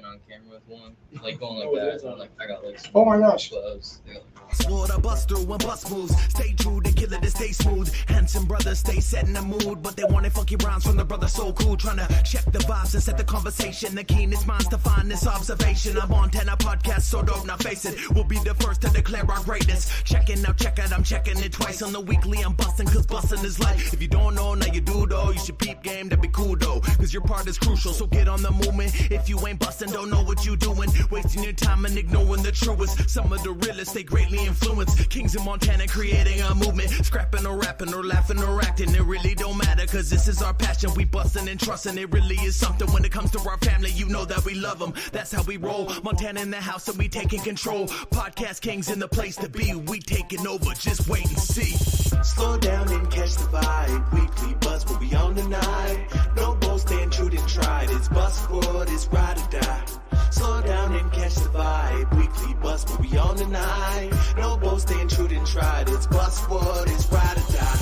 on camera with one, like going like that. And, like I got like some oh my gosh. gloves. Swore to bust through when bust moves. Stay true to kill it to stay smooth. Handsome brothers stay set in the mood, but they wanted funky rhymes from the brother so cool. Trying to check the vibes and set the conversation. The keenest minds to find this observation. I'm on 10 podcast, so don't not face it. We'll be the first to declare our greatness. Checking out, check out, I'm checking it twice on the weekly. I'm busting, cause busting is life. If you don't know, now you do though. You should peep game, that'd be cool though. Cause your part is crucial, so get on the movement. If you ain't busting, don't know what you doing. Wasting your time and ignoring the truest. Some of the realest, they greatly influence. Kings in Montana creating a movement. Scrapping or rapping or laughing or acting. It really don't matter, cause this is our passion. We busting and trusting, it really is something. When it comes to our family, you know that we love them. That's how we roll. Montana in the house and we taking control. Podcast kings in the place to be. We taking over, just wait and see. Slow down and catch the vibe. Weekly buzz, we'll be on tonight. No boasting, true and tried. It's bust forward, it's ride or die. Slow down and catch the vibe. Weekly buzz, we'll be on tonight. No boasting, true and tried. It's bust forward, it's ride or die.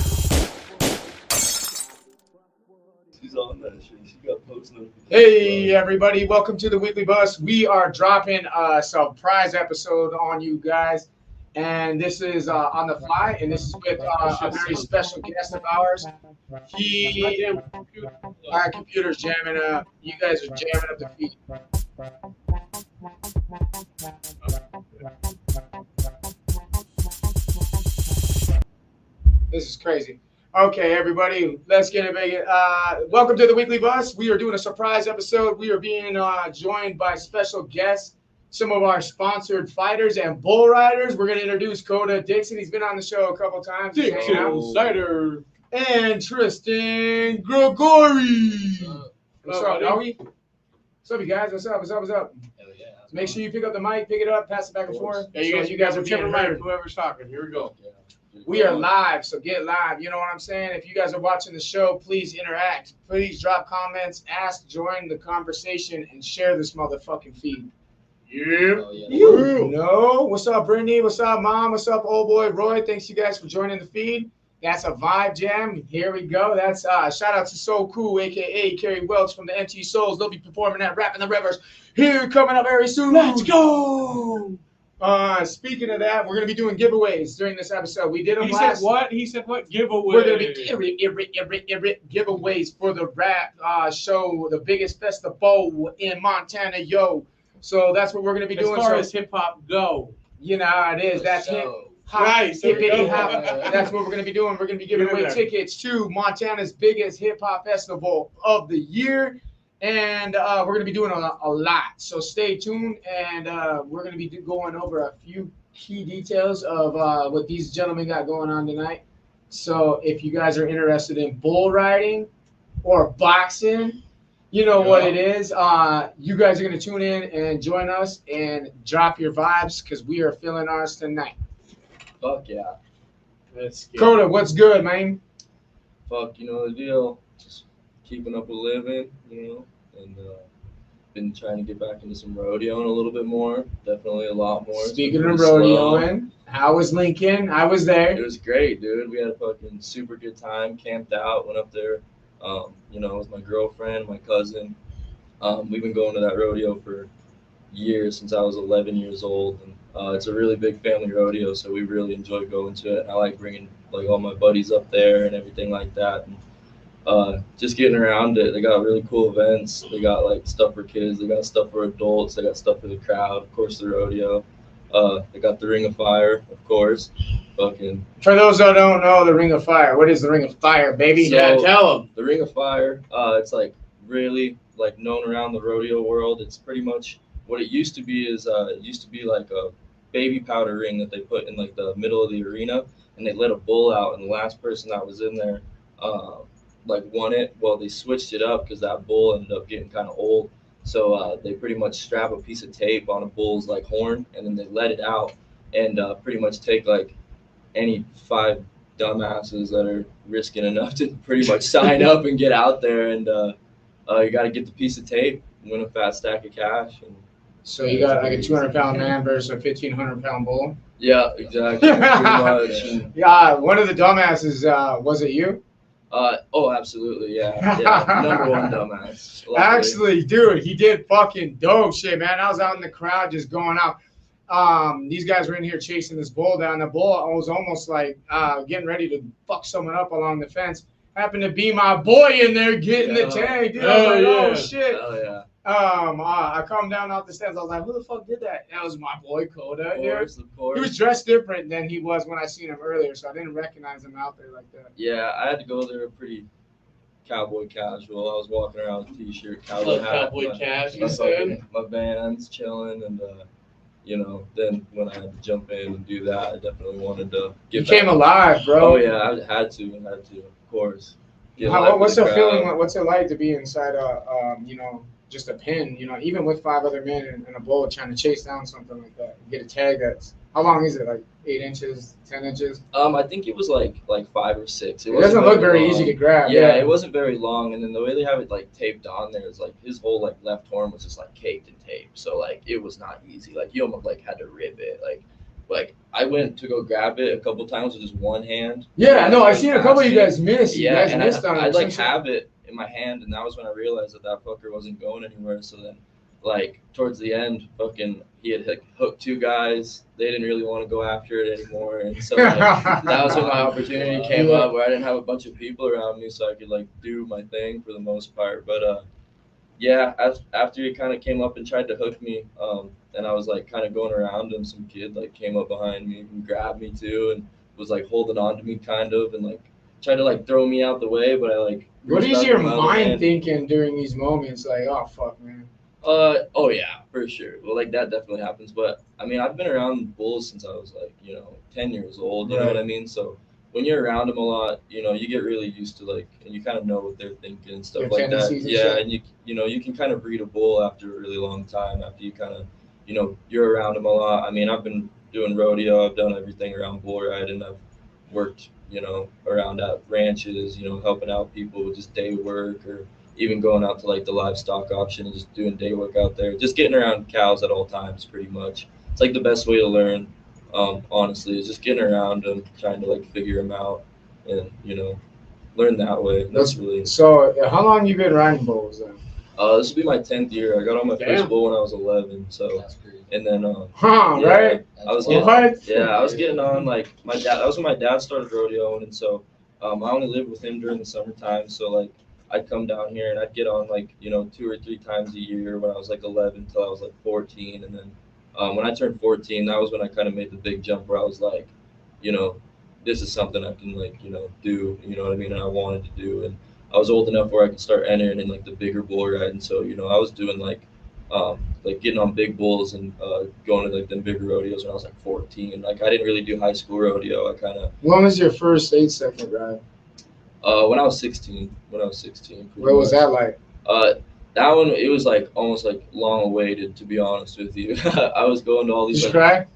She's on that shit. She got post notifications. Hey everybody, welcome to the Weekly Bus. We are dropping a surprise episode on you guys, and this is on the fly, and this is with a very special guest of ours. Our computer's jamming up. You guys are jamming up the feed. This is crazy. Okay, everybody, let's get it big. Welcome to the Weekly Bus. We are doing a surprise episode. We are being joined by special guests, some of our sponsored fighters and bull riders. We're going to introduce Koda, Dixon. He's been on the show a couple times. Dixon Cider. And Tristan, Gregori. What's up, Yogi? What's up, you guys? What's up? Hell yeah. Make sure you pick up the mic, pick it up, pass it back and forth. Yeah, You guys are being heard. Whoever's talking, here we go. Yeah. We are live, so get live. You know what I'm saying? If you guys are watching the show, please interact. Please drop comments, ask, join the conversation, and share this motherfucking feed. Yeah. Oh, yeah. You know. What's up, Brittany? What's up, Mom? What's up, old boy Roy? Thanks you guys for joining the feed. That's a vibe jam. Here we go. That's shout out to So Cool, aka Kerry Welch from the MT Souls. They'll be performing at Rappin' the Rivers here coming up very soon. Let's go. Speaking of that, we're gonna be doing giveaways during this episode. We did them last. He said what? Giveaway. We're gonna be giveaways for the rap show, the biggest festival in Montana, yo. So that's what we're gonna be doing. As far as hip hop go, you know how it is. That's hip hop. Nice. Hippity hop. That's what we're gonna be doing. We're gonna be giving away tickets to Montana's biggest hip hop festival of the year. And we're going to be doing a lot. So stay tuned, and we're going to be going over a few key details of what these gentlemen got going on tonight. So if you guys are interested in bull riding or boxing, you know what it is. You guys are going to tune in and join us and drop your vibes because we are feeling ours tonight. Fuck yeah. Koda, what's good, man? Fuck, you know the deal. Just keeping up with living, you know, and been trying to get back into some rodeoing a little bit more. Definitely a lot more. Speaking of rodeoing, how was Lincoln? I was there. It was great, dude. We had a fucking super good time. Camped out, went up there. You know, with my girlfriend, my cousin. We've been going to that rodeo for years, since I was 11 years old, and it's a really big family rodeo, so we really enjoy going to it. I like bringing like all my buddies up there and everything like that. And, just getting around it. They got really cool events. They got like stuff for kids. They got stuff for adults. They got stuff for the crowd. Of course, the rodeo. They got the Ring of Fire, of course. Fucking. For those that don't know, the Ring of Fire. What is the Ring of Fire, baby? So, yeah, tell them. The Ring of Fire. It's like really like known around the rodeo world. It's pretty much what it used to be. It used to be like a baby powder ring that they put in like the middle of the arena, and they let a bull out, and the last person that was in there. Like won it. Well, they switched it up because that bull ended up getting kind of old. So they pretty much strap a piece of tape on a bull's like horn, and then they let it out and pretty much take like any 5 dumbasses that are risking enough to pretty much sign up and get out there. And you got to get the piece of tape, win a fat stack of cash. And so you got like a 200-pound man versus a 1,500-pound bull. Yeah, exactly. Pretty much. Yeah, one of the dumbasses. Was it you? Oh, absolutely, yeah. Number one dumbass. Luckily. Actually, dude, he did fucking dope shit, man. I was out in the crowd just going out. These guys were in here chasing this bull down. The bull was almost like getting ready to fuck someone up along the fence. Happened to be my boy in there getting the tag, dude. I was like, oh shit. Hell yeah. I come down off the steps. I was like, who the fuck did that? That was my boy Koda. Of course. He was dressed different than he was when I seen him earlier, so I didn't recognize him out there like that. Yeah, I had to go there pretty cowboy casual. I was walking around with a t-shirt, cowboy hat, Cowboy cash, you said? my Vans, chilling, and then when I had to jump in and do that, I definitely wanted to get. You came alive, bro. Oh yeah, I had to, of course. What's the feeling? What's it like to be inside just a pin, even with 5 other men and a bull trying to chase down something like that? Get a tag that's, how long is it? Like 8 inches, 10 inches? I think it was like 5 or 6. It doesn't look very easy to grab. Yeah, it wasn't very long, and then the way they have it like taped on there is like his whole like left horn was just like caked in tape, so like it was not easy. Like you almost like had to rip it. Like I went to go grab it a couple times with just one hand. Yeah, no, I've seen a couple of you guys miss. Yeah, you guys missed on it. I'd like have it in my hand, and that was when I realized that fucker wasn't going anywhere. So then, like towards the end, fucking he had hooked 2 guys. They didn't really want to go after it anymore, and so like, that was when my opportunity came up where I didn't have a bunch of people around me, so I could like do my thing for the most part. But yeah, after he kind of came up and tried to hook me, and I was like kind of going around him, some kid like came up behind me and grabbed me too, and was like holding on to me kind of, and like tried to like throw me out the way, but I like. What is your mind thinking during these moments? Like, oh fuck, man. Oh yeah, for sure. Well, like that definitely happens. But I mean, I've been around bulls since I was like 10 years old. You know what I mean? So when you're around them a lot, you get really used to like, and you kind of know what they're thinking and stuff like that. Yeah, and you can kind of read a bull after a really long time after you kind of you're around them a lot. I mean, I've been doing rodeo. I've done everything around bull riding. I've worked around at ranches, helping out people with just day work, or even going out to like the livestock auction and just doing day work out there. Just getting around cows at all times, pretty much. It's like the best way to learn, honestly, is just getting around them, trying to like figure them out, and learn that way. That's really. So, how long you been riding bulls then? This will be my 10th year. I got on my first bull when I was 11. So. And then, right? I was getting on like my dad. That was when my dad started rodeoing, and so I only lived with him during the summertime. So like I'd come down here and I'd get on like 2 or 3 times a year when I was like 11 till I was like 14, and then when I turned 14, that was when I kind of made the big jump where I was like, this is something I can like do. You know what I mean? And I wanted to do, and I was old enough where I could start entering in like the bigger bull ride, and so I was doing like getting on big bulls and going to like them bigger rodeos when I was like 14. Like I didn't really do high school rodeo. I kind of. When was your first 8-second ride? When I was 16. What was that like? That one, it was like almost like long awaited, to be honest with you. I was going to all these. Did you cry?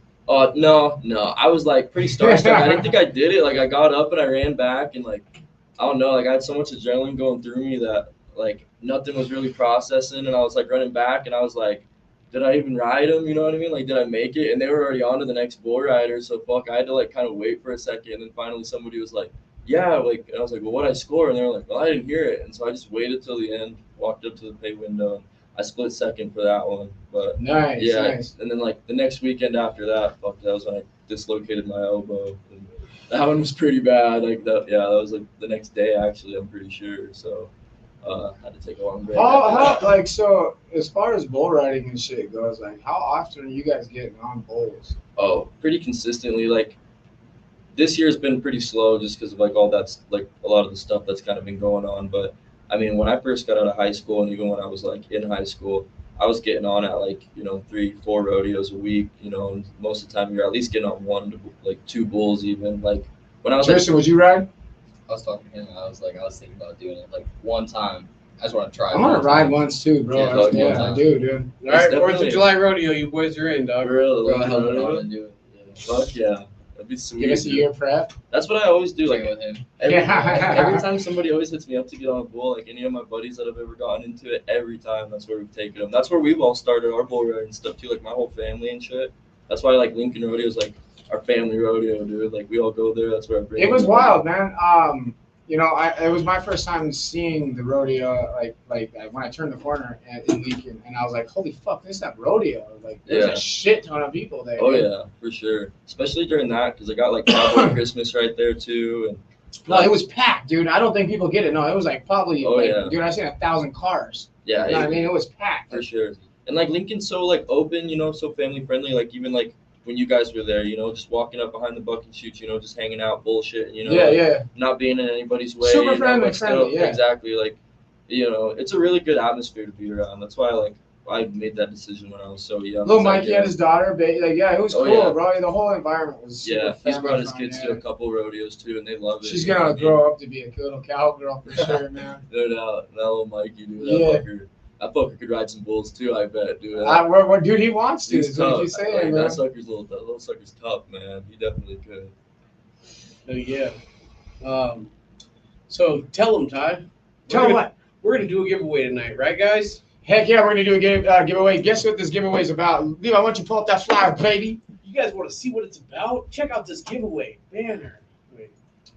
No. I was like pretty starstruck. I didn't think I did it. Like I got up and I ran back, and like I don't know, like I had so much adrenaline going through me that like nothing was really processing, and I was like running back, and I was like, did I even ride them? You know what I mean? Like, did I make it? And they were already on to the next bull rider, so fuck, I had to like kind of wait for a second, and then finally somebody was like, yeah, like, and I was like, well, what'd I score? And they were like, well, I didn't hear it, and so I just waited till the end, walked up to the pay window, and I split second for that one. But nice. And then like the next weekend after that, fuck, that was when I dislocated my elbow, and that one was pretty bad. Like that was like the next day actually, I'm pretty sure. So had to take a long break. So as far as bull riding and shit goes, like how often are you guys getting on bulls? Oh, pretty consistently. Like this year's been pretty slow just because of like all that's like a lot of the stuff that's kind of been going on. But I mean, when I first got out of high school, and even when I was like in high school, I was getting on at like 3-4 rodeos a week. And most of the time you're at least getting on 1 to like 2 bulls even. Like when I was Tristan, would you ride? I was talking to him. I was thinking about doing it like one time. I just want to try. I want to ride once too, bro. I do, dude. All right, 4th of July rodeo, you boys are in, dog. Really? Bro, hell no, I want to do it. Yeah. Fuck yeah. That'd be sweet. Give us a year prep. That's what I always do. Like with him. Every time somebody always hits me up to get on a bull, like any of my buddies that have ever gotten into it, every time that's where we've taken them. That's where we've all started our bull riding stuff too, like my whole family and shit. That's why like Lincoln Rodeo is like our family rodeo, dude. Like we all go there. That's where I bring. It was wild, man. you know, it was my first time seeing the rodeo, like when I turned the corner in Lincoln, and I was like, holy fuck, this is that rodeo. Like, there's a shit ton of people there. Oh yeah, for sure. Especially during that, because I got like Cowboy Christmas right there too, and no, it was packed, dude. I don't think people get it. No, it was like probably, dude, I seen 1,000 cars. Yeah, you know what I mean, it was packed for sure. And like Lincoln's so like open, you know, so family friendly. Like even like when you guys were there, you know, just walking up behind the bucket chutes, you know, just hanging out, bullshit, you know, not being in anybody's way. Super friendly, like, friendly, yeah. Exactly, like, you know, it's a really good atmosphere to be around. That's why like I made that decision when I was so young. Little Mikey had his daughter, like, yeah, it was cool, bro. The whole environment was super he's brought his kids to a couple rodeos too, and they love it. She's gonna grow up to be a little cowgirl for sure, man. No doubt, that little Mikey, dude, that fucker could ride some bulls too, I bet, dude. Dude, he wants to. Is what you saying, like, man. That little sucker's tough, man. He definitely could. Oh yeah. So tell them, Ty. Tell them what? We're gonna do a giveaway tonight, right, guys? Heck yeah, we're gonna do a giveaway. Guess what this giveaway is about? Levi, why don't you pull up that flyer, baby? You guys want to see what it's about? Check out this giveaway banner. Wait.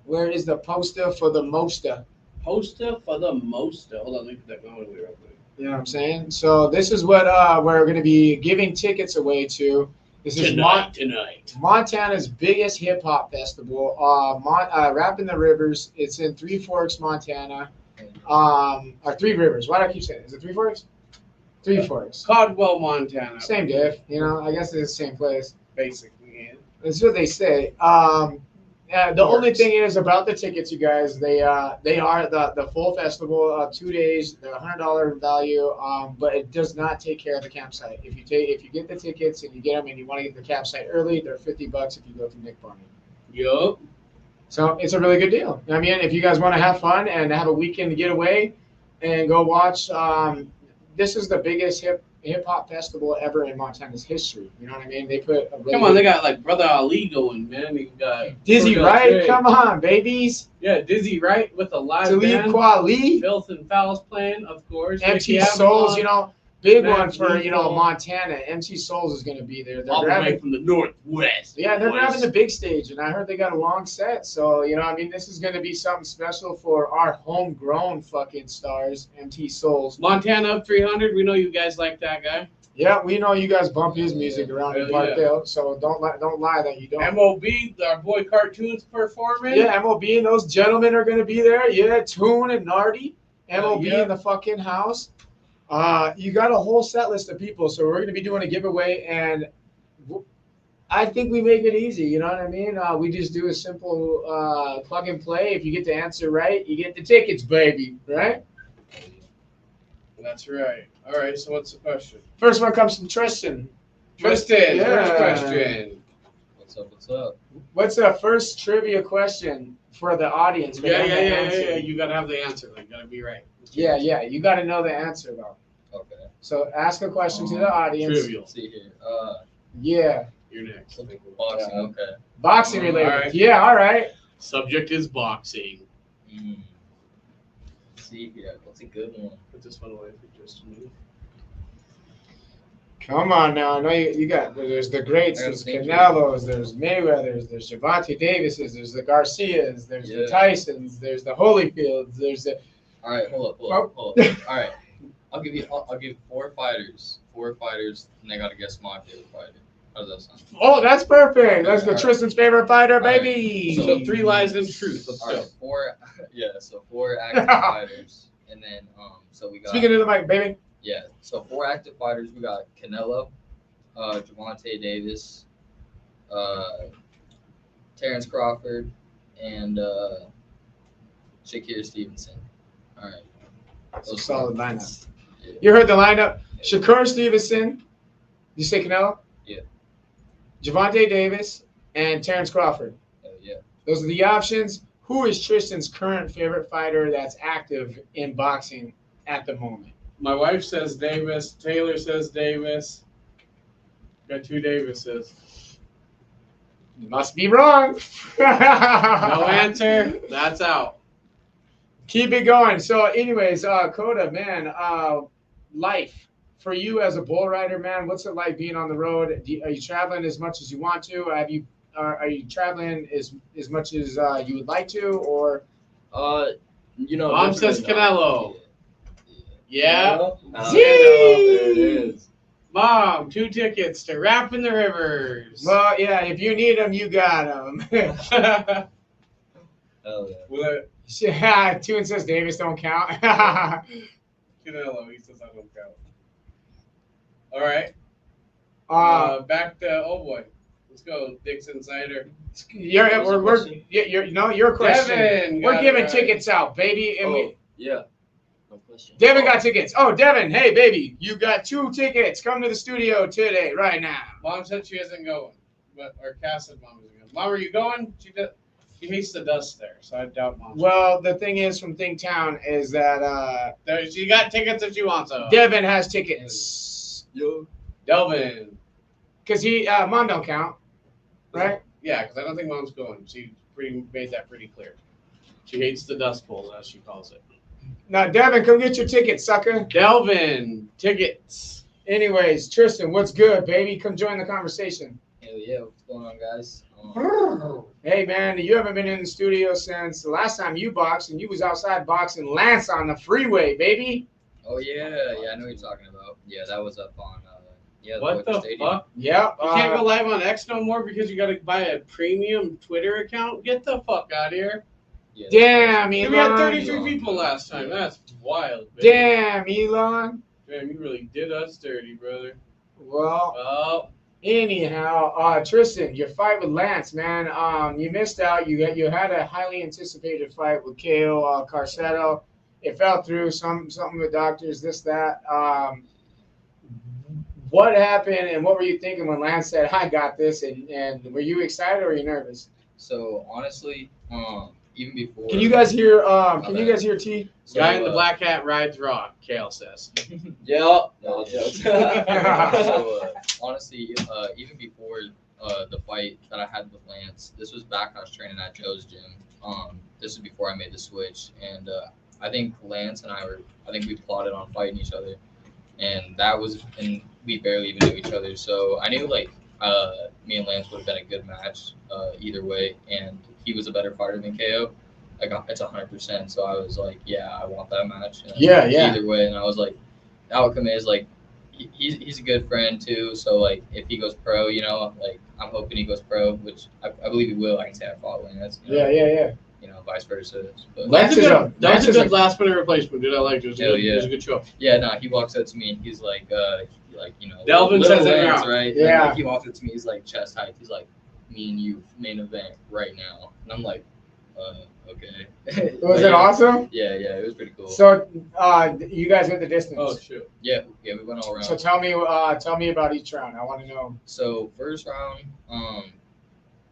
Where is the poster for the moster? Poster for the moster. Hold on, let me put that going real quick. You know what I'm saying? So this is what we're going to be giving tickets away to. This is tonight. Montana's biggest hip hop festival, Rappin' the Rivers. It's in Three Forks, Montana. Or Three Rivers. Why do I keep saying it? Is it Three Forks? Three Forks. Caldwell, Montana. Same diff. You know, I guess it's the same place. Basically, yeah. That's what they say. The only thing is about the tickets, you guys. They are the full festival, 2 days. They're $100 value, but it does not take care of the campsite. If you get the tickets and you get them and you want to get the campsite early, they're $50 if you go through Nick Barney. Yup. So it's a really good deal. I mean, if you guys want to have fun and have a weekend to get away and go watch, this is the biggest hip hop festival ever in Montana's history. You know what I mean? They put a really come on, they got like Brother Ali going, man. They got Dizzy Wright. Come on, babies. Yeah, Dizzy Wright with a live Talib band. Kweli. Filth and Fouls playing, of course. MC Souls, you know, big one for Montana. MC Souls is going to be there. They're all the way from the northwest. Yeah, they're grabbing the big stage, and I heard they got a long set. So you know, I mean, this is going to be something special for our homegrown fucking stars, MC Souls. Montana up 300. We know you guys like that guy. Yeah, we know you guys bump his music around in Parkdale, so don't lie that you don't. MOB, our boy Cartoon's performing. Yeah, MOB and those gentlemen are going to be there. Yeah, Toon and Nardi. MOB in the fucking house. You got a whole set list of people, so we're going to be doing a giveaway, and I think we make it easy. You know what I mean? We just do a simple plug and play. If you get the answer right, you get the tickets, baby. Right? That's right. All right. So what's the question? First one comes from Tristan. Tristan, first question. What's up? What's the first trivia question for the audience? Yeah. You gotta have the answer. Like, gotta be right. Yeah. You gotta know the answer though. Okay. So ask a question to the audience. Trivial. Let's see here. Yeah. You're next. Boxing. Okay. Boxing related. All right. Yeah. All right. Subject is boxing. Let's see here. What's a good one? Put this one away for just a minute. Come on now. I know you got. There's the greats. There's Canelos. There's Mayweathers. There's Gervonta Davises. There's the Garcias. There's the Tysons. There's the Holyfields. There's the. All right. Hold up. All right. I'll give 4 fighters. 4 fighters, and they gotta guess my favorite fighter. How does that sound? Oh, that's perfect. Let's go. Right. Tristan's favorite fighter, baby. So 3 lies and truth. Let's go. 4. Yeah. So 4 active fighters, and then so we got. Speaking to the mic, baby. Yeah. So 4 active fighters. We got Canelo, Gervonta Davis, Terrence Crawford, and Shakir Stevenson. All right. That's a solid lineup. Yeah. You heard the lineup. Shakur Stevenson. You say Canelo? Yeah. Gervonta Davis and Terrence Crawford. Yeah. Those are the options. Who is Tristan's current favorite fighter that's active in boxing at the moment? My wife says Davis. Taylor says Davis. Got 2 Davises. You must be wrong. No answer. That's out. Keep it going. So, anyways, Koda, man, life for you as a bull rider, man. What's it like being on the road? Are you traveling as much as you want to? Are you traveling as much as you would like to, or You know, Mom says definitely not. Canelo. Yeah. Canelo? Zee! There it is. Mom, 2 tickets to Rappin' the Rivers. Well, yeah, if you need them, you got them. Hell yeah. Well, Tune says Davis don't count. Canelo, he says I don't count. All right. Back to boy. Let's go, Dixon Cider. You're your question. Devin We're got giving it right. tickets out, baby, and we. Yeah. No question. Devin got tickets. Oh, Devin, hey, baby, you got 2 tickets. Come to the studio today, right now. Mom said she isn't going, but or Cass said Mom isn't going. Mom, are you going? She hates the dust there, so I doubt Mom. Well, the thing is from Think Town is that She got tickets if she wants them. Devin has tickets. Yo. Delvin. Because Mom don't count, right? Yeah, because I don't think Mom's going. She made that pretty clear. She hates the Dust Bowl, as she calls it. Now, Devin, come get your tickets, sucker. Delvin, tickets. Anyways, Tristan, what's good, baby? Come join the conversation. Hell yeah, what's going on, guys? Hey, man, you haven't been in the studio since the last time you boxed, and you was outside boxing Lance on the freeway, baby. Oh yeah, I know what you're talking about. Yeah, that was up on What the Stadium. fuck? Yep. You can't go live on X no more because you got to buy a premium Twitter account? Get the fuck out of here. Yeah, Damn, We Elon. had 33 people last time. That's wild, man. Damn, Elon. Man, you really did us dirty, brother. Well, Oh, anyhow, Tristan, your fight with Lance, man, you missed out. You had a highly anticipated fight with KO Carcedo. It fell through. Something with doctors, this, that. What happened, and what were you thinking when Lance said, "I got this"? And were you excited or were you nervous? So honestly, even before. Can you guys hear? Can you guys hear T? guy in the black hat rides rock, Kale says. Yeah. No jokes. So honestly, even before the fight that I had with Lance, this was back when I was training at Joe's gym. This is before I made the switch, and I think Lance and I think we plotted on fighting each other, and we barely even knew each other. So I knew like me and Lance would have been a good match either way, and he was a better fighter than KO. It's 100%. So I was like, yeah, I want that match. And Yeah. Either way, and I was like, the outcome is like he's a good friend too. So like if he goes pro, like I'm hoping he goes pro, which I believe he will. I can say I fought Lance. Yeah. Vice versa. But Lance That was a is good last minute replacement, dude. I liked it. It was a good show. yeah, no, he walks up to me and he's like, Delvin little says it Lance, now. right? Yeah. And, like, he walks up to me, he's like chest height. He's like, me and you main event right now, and I'm like, okay. Was it awesome? Yeah, it was pretty cool. So, you guys went the distance. Oh, shoot. yeah, we went all around. So tell me about each round. I want to know. So first round,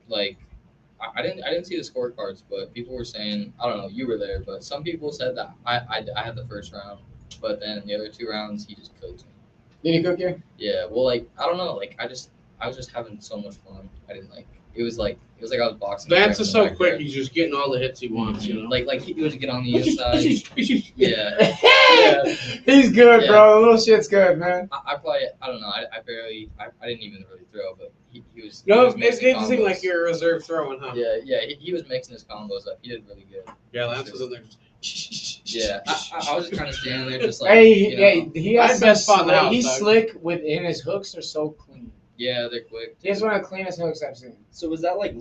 like I didn't see the scorecards, but people were saying, I don't know, you were there, but some people said that I had the first round, but then the other 2 rounds he just cooked me. Did he cook you? Yeah, well, like I don't know, like I was just having so much fun. I didn't like it was like I was boxing. Lance is so quick, he's just getting all the hits he wants, Like he would get on the inside. Yeah. He's good, Yeah. bro. The little shit's good, man. I probably I don't know. I didn't even really throw, but he was. No, he was it mixing didn't seem combos. like you're a reserve throwing, huh? Yeah. He was mixing his combos up. He did really good. Yeah, Lance was in there. Yeah, I was just kind of standing there, just like. He I has best some spot in the slick. house, He's dog. slick within his hooks are so clean. Yeah, they're quick. He has one of the cleanest hooks I've seen. So is that like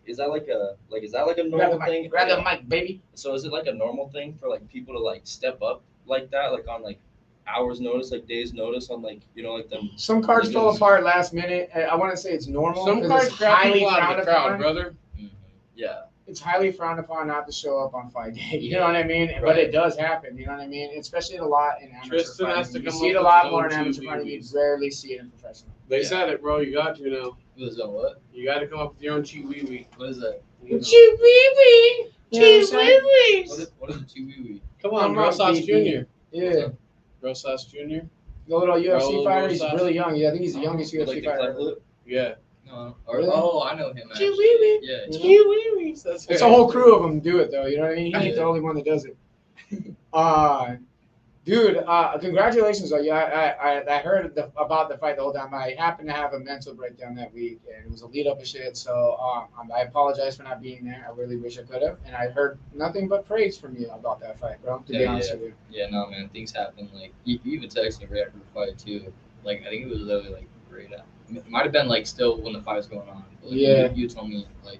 is that like a Grab normal the thing? mic, grab the mic, baby. So is it like a normal thing for like people to like step up like that, like on like hours notice, like days notice on like like them? Some cards fall apart last minute. I want to say it's normal. Some 'cause cards it's grab highly people out of frowned the crowd, upon. brother. Yeah. It's highly frowned upon not to show up on fight day. You know Yeah. what I mean? But Right. it does happen. You know what I mean? Especially a lot in amateur Tristan has fighting. to You come see it up a with lot his more own in amateur two fighting. You movies. rarely see it in professional. They Yeah. said it, bro. You got to now. What is that? What? You got to come up with your own cheat wee wee. What is that? Chee-wee-wee. You know what I'm saying? What is a chiwi? Come on, Come Bro on, Sauce BB. Jr. Yeah. Bro Sauce Jr. The little UFC Raul fighter. He's Rosas. really young. Yeah, I think he's the youngest UFC Like the fighter. cleft lip? Yeah. No. Really? Oh, I know him. Actually. Chee-wee-wee. Yeah. You know? Cheat wee wee. It's a whole crew of them do it though. You know what I mean? He ain't Yeah. the only one that does it. Dude, congratulations on you. I heard about the fight the whole time. I happened to have a mental breakdown that week, and it was a lead up of shit. So I apologize for not being there. I really wish I could have. And I heard nothing but praise from you about that fight, bro. To be honest with you. Yeah, no, man, things happen. Like you even texted me right after the fight too. Like I think it was literally like right after. It might have been like still when the fight was going on. But, like, Yeah. You told me like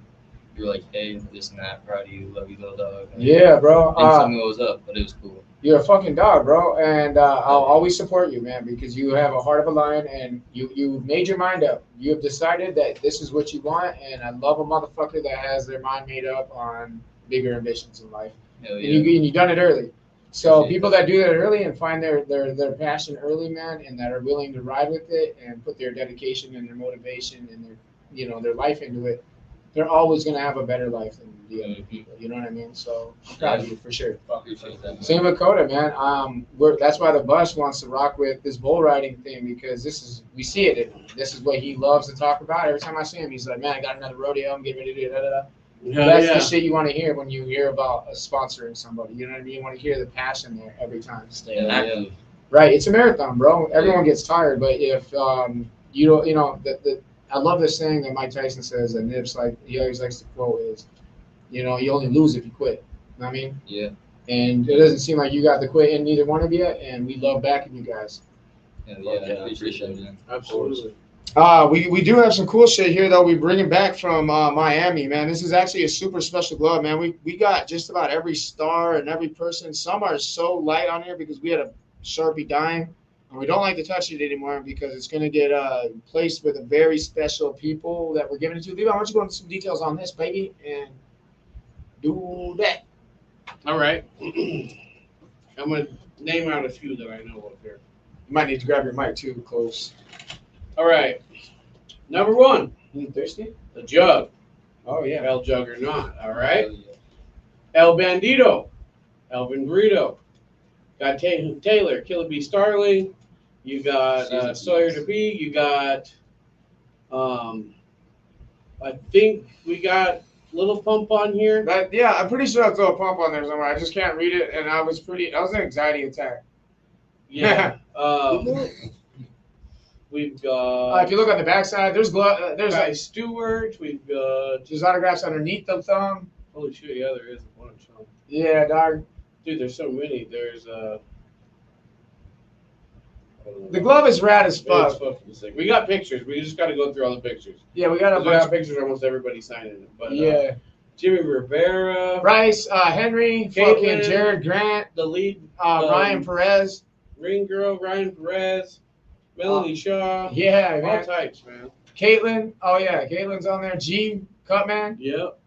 you were like, hey, this and that, proud of you, love you, little dog. And, Yeah, bro. Didn't tell me what was up, but it was cool. You're a fucking dog, bro, and I'll always support you, man, because you have a heart of a lion, and you made your mind up. You have decided that this is what you want, and I love a motherfucker that has their mind made up on bigger ambitions in life. Hell And yeah. you done it early. So Appreciate people that. that do that early and find their passion early, man, and that are willing to ride with it and put their dedication and their motivation and their life into it, they're always gonna have a better life than the other people. You know what I mean? So I'm proud of you for sure. Appreciate that. Man. Same with Koda, man. That's why the bus wants to rock with this bull riding thing, because we see it in him. This is what he loves to talk about. Every time I see him, he's like, "Man, I got another rodeo. I'm getting ready to do da-da-da." That's the shit you want to hear when you hear about sponsoring somebody. You know what I mean? You want to hear the passion there every time. Staying active. Right. It's a marathon, bro. Everyone gets tired, but if you don't, I love this thing that Mike Tyson says, and Nips he always likes to quote is, you only lose if you quit. You know what I mean? Yeah. And it doesn't seem like you got the quit in neither one of you, and we love backing you guys. Yeah, I appreciate it, man. Absolutely. We do have some cool shit here though. We bring it back from Miami, man. This is actually a super special glove, man. We got just about every star and every person. Some are so light on here because we had a Sharpie dying, and we don't like to touch it anymore because it's going to get placed with a very special people that we're giving it to. Levi, why don't you go into some details on this, baby, and do that. All right. I'm going to name out a few that I know of here. You might need to grab your mic too close. All right. Number one, You thirsty? the jug. Oh yeah. El Juggernaut. All right. Hell yeah. El Bandito. Elvin Burrito. Got Taylor, Killer B Starling. You got Sawyer to B. You got, I think we got Little Pump on here. Yeah, I'm pretty sure I throw a pump on there somewhere. I just can't read it, and that was an anxiety attack. Yeah. We've got. If you look on the backside, there's Guy Stewart. We've got. there's autographs underneath the thumb. Holy shit! Yeah, there is a bunch. Huh? Yeah, dog. Dude, there's so many. There's The glove is rad as It's fuck. fucking sick. We got pictures. We just got to go through all the pictures. Yeah, we got a We got bunch. pictures of almost everybody signing it. But Yeah, Jimmy Rivera, Bryce, Henry, Caitlin, fucking Jared Grant, the lead Ryan Perez. ring girl, Ryan Perez, Melanie Shaw, Yeah, all man. types, man. Caitlin. Oh yeah, Caitlin's on there. G Cutman. Yep.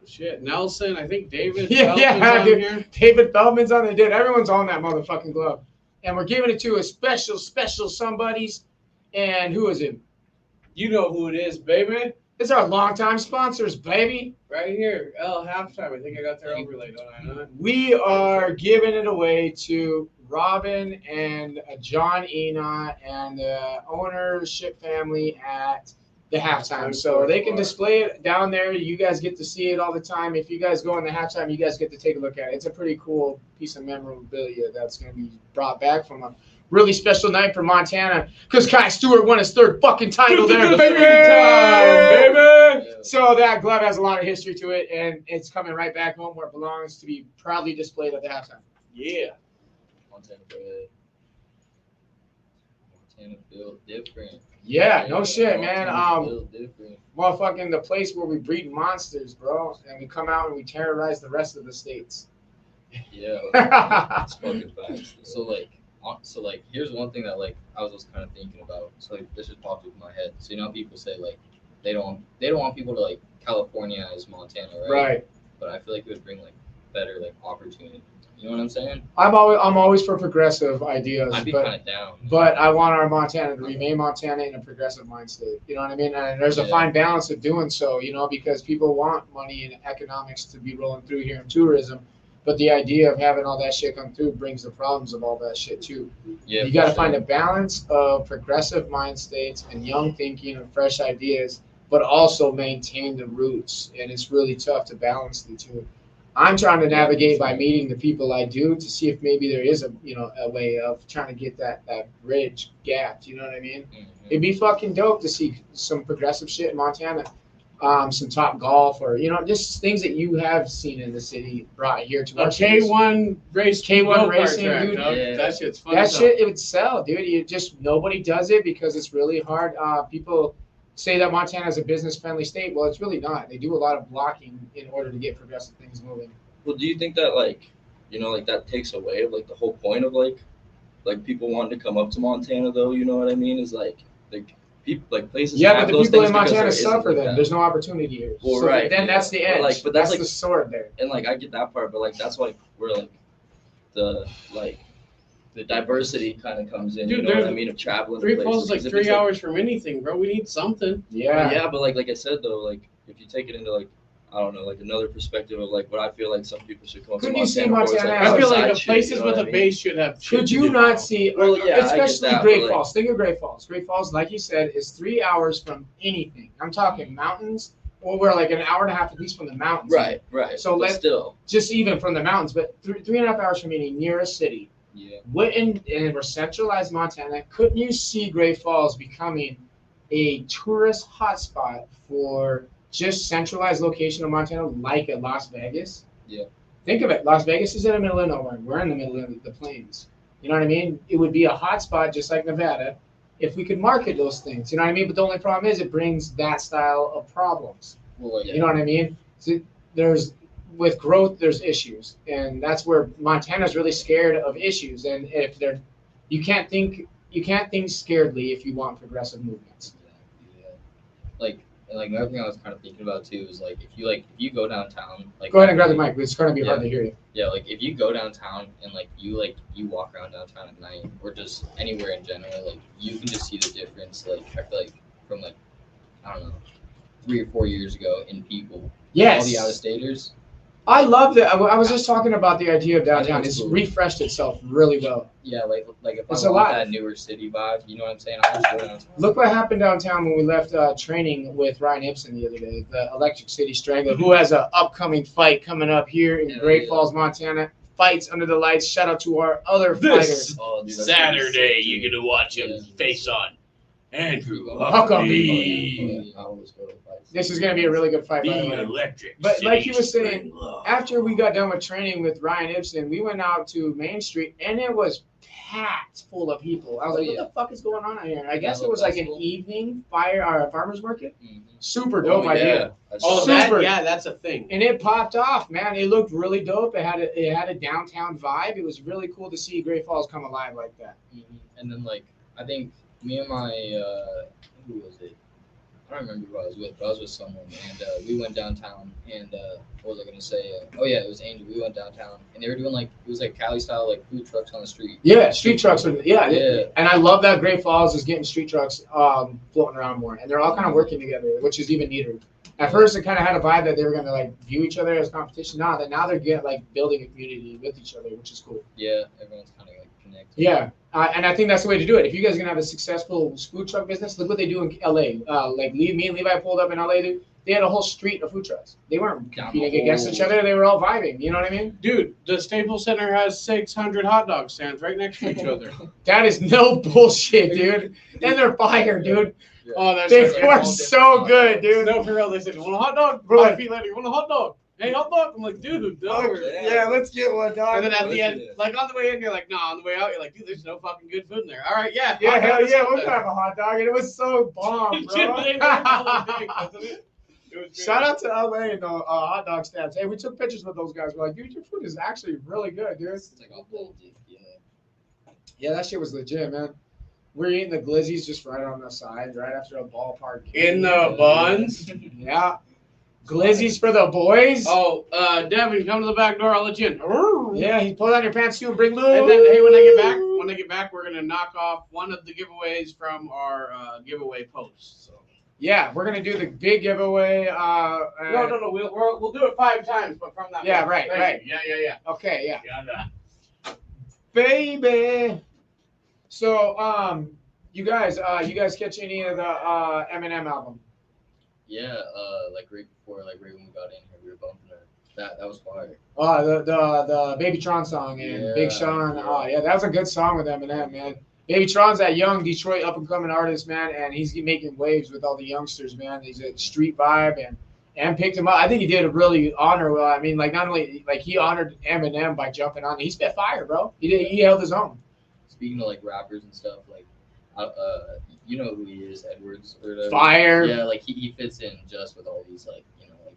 Shit, Nelson. I think David. Yeah, Felsman's on dude. here. David Feldman's on there. Dude, everyone's on that motherfucking glove. And we're giving it to a special somebodies. And who is it? You know who it is, baby. It's our longtime sponsors, baby. Right here. Halftime. I think I got their overlay, don't I not? We are giving it away to Robin and John Enoch and the ownership family at the halftime. So they can display it down there. You guys get to see it all the time. If you guys go in the halftime, you guys get to take a look at it. It's a pretty cool piece of memorabilia that's going to be brought back from a really special night for Montana because Kai Stewart won his third fucking title there. Baby! Baby! So that glove has a lot of history to it, and it's coming right back home where it belongs to be proudly displayed at the halftime. Yeah. Montana bread. Montana built different. Yeah, no shit, man. Montana's built different. Motherfucking the place where we breed monsters, bro, and we come out and we terrorize the rest of the states. Yeah. It's fucking facts. So like, here's one thing that like I was just kind of thinking about. So like, this just popped into my head. So you know, people say like they don't want people to like California as Montana, right? Right. But I feel like it would bring like better like opportunity. You know what I'm saying? I'm always for progressive ideas, I'd be but kind of down. but I want our Montana to remain Montana in a progressive mind state. You know what I mean? And there's a Yeah. fine balance of doing so, because people want money and economics to be rolling through here in tourism. But the idea of having all that shit come through brings the problems of all that shit too. Yeah, You got to for find sure. a balance of progressive mind states and young thinking and fresh ideas, but also maintain the roots. And it's really tough to balance the two. I'm trying to navigate by meeting the people I do to see if maybe there is a way of trying to get that bridge gapped. You know what I mean? Mhm. It'd be fucking dope to see some progressive shit in Montana, some Top Golf, or just things that you have seen in the city brought here to our cities. K1 race, K1 racing, track, dude. dog. Yeah. That shit's fun. That shit, it would sell, dude. Nobody does it because it's really hard. People say that Montana is a business-friendly state. Well, it's really not. They do a lot of blocking in order to get progressive things moving. Well, do you think that that takes away of the whole point of people wanting to come up to Montana though? You know what I mean? Is people places. Yeah, have but the those people in things because Montana there isn't suffer like then. that. There's no opportunity here. Well, so right, then yeah. that's the But, edge. but that's the sword there. And I get that part, but that's where the diversity kind of comes in. Dude, you know what I there's- mean? Of traveling. Three to Falls places. is 'Cause like if 3 it's, hours from anything, bro. We need something. Yeah. Yeah, but like I said though, if you take it into I don't know, another perspective of what I feel some people should come Couldn't to you see Montana for. It's, Montana I feel like outside the shit, places you know with what a I mean? base should have. shit Could to you do not now. see, Well, yeah, I get especially that, Great but, Falls? Think of Great Falls. Great Falls, like you said, is 3 hours from anything. I'm talking mountains. Well, we're like an hour and a half at least from the mountains. Right. So but still. just even from the mountains, but 3.5 hours from any nearest city. Yeah. And we're centralized Montana. Couldn't you see Great Falls becoming a tourist hotspot for just centralized location of Montana, like a Las Vegas? Yeah. Think of it. Las Vegas is in the middle of nowhere. We're in the middle of the plains. You know what I mean? It would be a hotspot just like Nevada if we could market those things. You know what I mean? But the only problem is it brings that style of problems. Well, You know what I mean? So with growth, there's issues, and that's where Montana's really scared of issues. And if you can't think scaredly if you want progressive movements. Yeah. Another thing I was kind of thinking about too is if you go downtown, Go ahead and grab the mic. It's going to be hard to hear you. Yeah, if you go downtown and you walk around downtown at night or just anywhere in general, you can just see the difference. I feel from I don't know, 3 or 4 years ago in people. Yes. All the out-of-staters. I love that. I was just talking about the idea of downtown. it's It's cool. refreshed itself really well. Yeah, if It's I want alive. that newer city vibe, you know what I'm saying? I'll just go downtown. Look what happened downtown when we left training with Ryan Ibsen the other day, the Electric City Strangler, who has an upcoming fight coming up here in Great Falls, Montana. Fights under the lights. Shout out to our other fighters. Oh, dude, that's Saturday, sick, you're dude. gonna watch him Yeah. face on Andrew Huckabee. I always go to fights. This is going to be a really good fight, by the the way. electric. But like he City was saying, Strangler. after we got done with training with Ryan Ibsen, we went out to Main Street and it was packed full of people. I was like, what the fuck is going on out here? I guess it was like an evening farmer's market. Mhm. Super dope Oh, idea. yeah. That's Oh, just- Super. that's a thing. And it popped off, man. It looked really dope. It had a downtown vibe. It was really cool to see Great Falls come alive like that. And then I think me and my who was it? I don't remember who I was with, but I was with someone, and we went downtown. And what was I gonna say? Oh yeah, it was Angel. We went downtown, and they were doing it was Cali style food trucks on the street. Yeah, street trucks. Yeah. Yeah. And I love that Great Falls is getting street trucks floating around more. And they're all kind of working together, which is even neater. At first, it kind of had a vibe that they were going to view each other as competition. Now they're getting building a community with each other, which is cool. Yeah, everyone's kind of connected. Yeah, and I think that's the way to do it. If you guys are gonna have a successful food truck business, look what they do in LA. Me and Levi pulled up in LA. They had a whole street of food trucks. They weren't competing against each other. They were all vibing. You know what I mean? Dude, the Staples Center has 600 hot dog stands right next to each other. That is no bullshit, dude. And they're fire, dude. Yeah. Oh, that's They like were all so different good, dude. No, for real. They said, "You want a hot dog?" Bro. 5 feet later, "You want a hot dog?" Hey, hot dog. I'm like, dude. Dog. Yeah, let's get one, dog. And then at the end, Listen. on the way in, you're like, nah. On the way out, you're like, dude, there's no fucking good food in there. All right, yeah. Yeah, hot dog, hell let's yeah, go we'll then. have a hot dog, and it was so bomb, They were all big, bro. wasn't it? It was great. Shout out to LA and the hot dog stands. Hey, we took pictures with those guys. We're like, dude, your food is actually really good, dude. It's authentic, yeah. Yeah, that shit was legit, man. We're eating the glizzies just right on the side, right after a ballpark game. In the buns. Yeah. Glizzies for the boys. Oh, Devin, come to the back door. I'll let you in. Yeah, he pulled on your pants too and bring Lou. And then, hey, when I get back, we're gonna knock off one of the giveaways from our giveaway post. So. Yeah, we're gonna do the big giveaway. No. We'll do it 5 times, but from that. Yeah, post. right, Thank right. you. Yeah. Okay, yeah. Yeah. Baby. So, you guys catch any of the Eminem album? Yeah, right before, right when we got in here, we were bumping it. That was fire. The Baby Tron song and Big Sean. Yeah. Oh yeah, that was a good song with Eminem, man. Baby Tron's that young Detroit up and coming artist, man, and he's making waves with all the youngsters, man. He's a street vibe and picked him up. I think he did a really honor. Well, I mean, like not only like he honored Eminem by jumping on. He spit fire, bro. He held his own. Speaking of like rappers and stuff, like, you know who he is, Edwards or whatever. Fire. Yeah, like he fits in just with all these like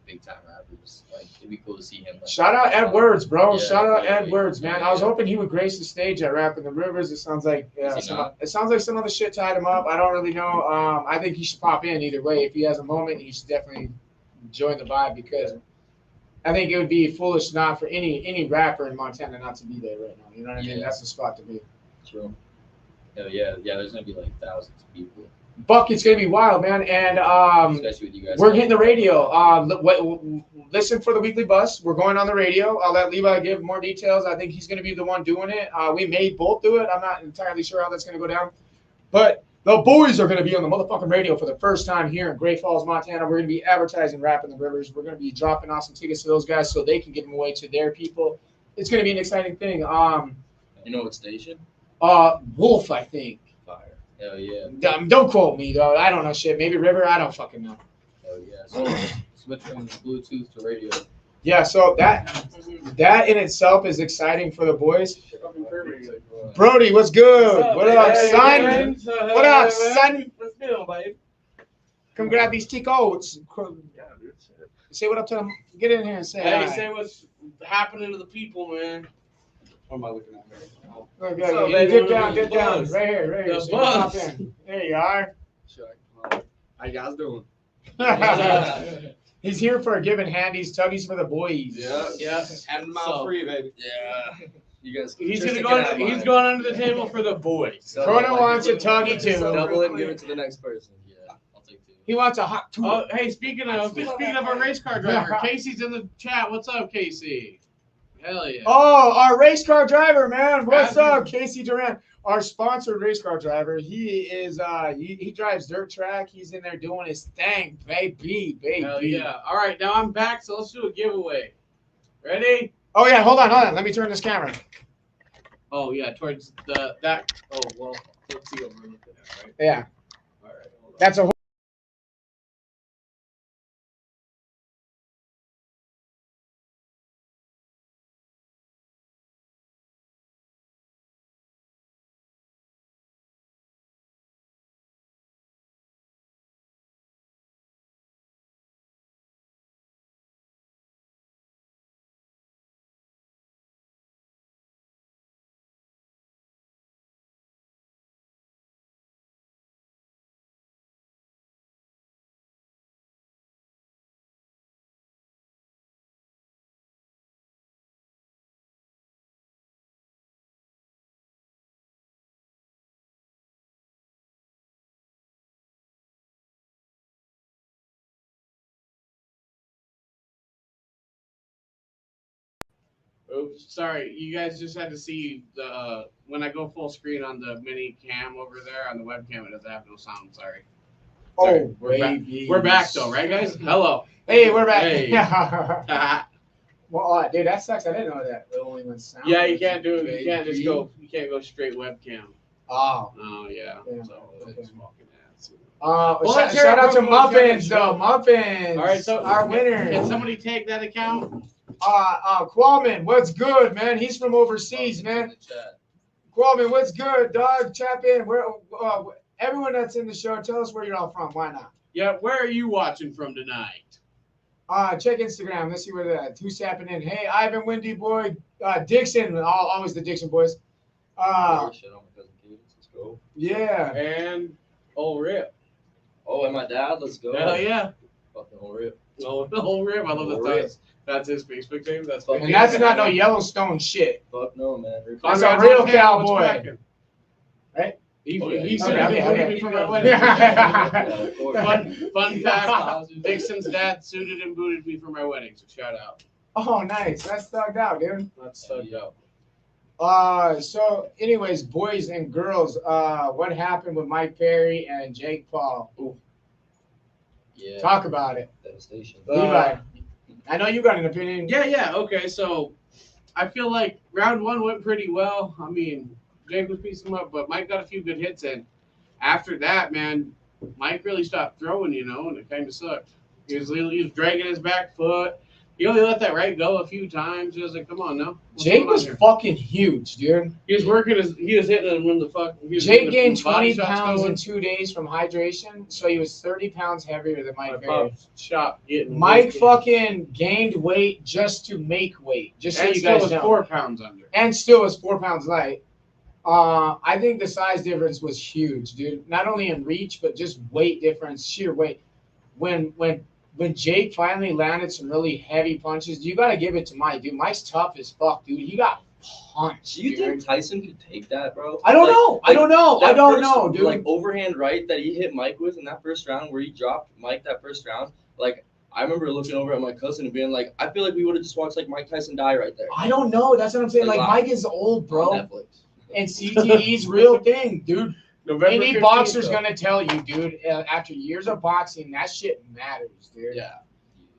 big time rappers. Like it'd be cool to see him. Like, Shout out Edwards, bro. Yeah, Shout out yeah, Edwards, man. I was hoping he would grace the stage at Rapping the Rivers. It sounds like it sounds like some other shit tied him up. I don't really know. I think he should pop in either way. If he has a moment, he should definitely join the vibe because I think it would be foolish not for any rapper in Montana not to be there right now. You know what I mean? That's the spot to be. True. Yeah. There's gonna be like thousands of people. Buck, it's gonna be wild, man, and Especially with you guys. we're hitting the radio. Listen for the weekly bus. We're going on the radio. I'll let Levi give more details. I think he's gonna be the one doing it. We may both do it. I'm not entirely sure how that's gonna go down, but the boys are gonna be on the motherfucking radio for the first time here in Great Falls, Montana. We're gonna be advertising Rapping the Rivers. We're gonna be dropping off some tickets to those guys so they can give them away to their people. It's gonna be an exciting thing. You know what station? Wolf, I think. Fire. Hell yeah. Don't quote me though. I don't know shit. Maybe River. I don't fucking know. Hell yeah. So switch from Bluetooth to radio. Yeah. So that in itself is exciting for the boys. Brody, what's good? What up, son? What up, son? What's good, babe? Come grab these tickets. Say what up to them. Get in here and say Hey, hi. say what's happening to the people, man. What am I looking at? Look, So, you baby, dip down, the dip down. buzz. Right here, right here. The So you can hop buzz. in. There you are. How you guys doing? He's here for giving handies, tuggies for the boys. Yeah. Having them out So- free, baby. Yeah. You guys. He's Tristan gonna can go. have He's mine. going under the table for the boys. Coda wants a tuggy too. Double it and give it to the next person. Yeah, I'll take two. He wants a hot two. Oh, hey, speaking of our race car driver, Casey's in the chat. What's up, Casey? Hell yeah. Oh, our race car driver, man. What's Matthew. up, Casey Durant? Our sponsored race car driver. He is he drives dirt track. He's in there doing his thing, baby. Hell yeah. All right, now I'm back, so let's do a giveaway. Ready? Oh yeah, hold on. Let me turn this camera. Oh yeah, towards that. Oh well, let's see what we're looking at, right? Yeah, All right. Hold on. that's a Oops, sorry. You guys just had to see the when I go full screen on the mini cam over there on the webcam, it doesn't have no sound. Sorry. oh We're back. baby. We're back though, right, guys? Hello. Hey, we're back. Hey. Yeah. Well, dude, that sucks. I didn't know that. It only went sound. Yeah, you can't do it. You can't just go. You can't go straight webcam. Oh. Oh yeah. Yeah, So okay. it's fucking ass. Well, let's hear shout it out to from what's gonna Muffins, show. though. Muffins. All right, so our Can winner. somebody take that account? Qualman, what's good, man? He's from overseas, man. In the chat. Qualman, what's good, dog? Chap in. Where everyone that's in the show, tell us where you're all from. Why not? Yeah. Where are you watching from tonight? Check Instagram. Let's see where they're at. Who's tapping in? Hey, Ivan, Windy Boy, Dixon, always the Dixon boys. Shit on my cousin Cadence. Let's go. Yeah. And oh rip. Oh, and my dad. Let's go. Hell yeah. Fucking old rip. Oh, the whole rip. I love Whole that. rip. That's his Facebook name. That's Fuck And that's not no Yellowstone shit. Fuck no, man. That's a real cowboy. Right? He Okay. said Okay, he okay. booted me for my wedding. Yeah, of course. Fun fact: Dixon's dad suited and booted me for my wedding. So shout out. Oh, nice. That's thugged out, dude. That's thugged out. So anyways, boys and girls, what happened with Mike Perry and Jake Paul? Yeah. Talk about it. Devastation. Levi. I know you got an opinion. Yeah. Okay, so I feel like round 1 went pretty well. I mean, Jake was piecing him up, but Mike got a few good hits in. After that, man, Mike really stopped throwing, and it kind of sucked. He was dragging his back foot. He only let that right go a few times. He was like, "Come on now." Jake was fucking huge, dude. He was hitting him when the fuck. Jake gained 20 pounds in 2 days from hydration, so he was 30 pounds heavier than Mike Berry. Mike fucking gained weight just to make weight. Just so you guys know. And still was 4 pounds under. And still was 4 pounds light. I think the size difference was huge, dude. Not only in reach, but just weight difference, sheer weight. When Jake finally landed some really heavy punches, you got to give it to Mike, dude. Mike's tough as fuck, dude. He got punched. Do you think Tyson could take that, bro? I don't know. I don't know, dude. Like overhand right that he hit Mike with in that first round, where he dropped Mike that first round. Like I remember looking over at my cousin and being like, I feel like we would have just watched like Mike Tyson die right there. I don't know. That's what I'm saying. Like Mike is old, bro. Netflix. And CTE's real thing, dude. Any 15th, boxer's gonna tell you, dude. After years of boxing, that shit matters, dude. Yeah.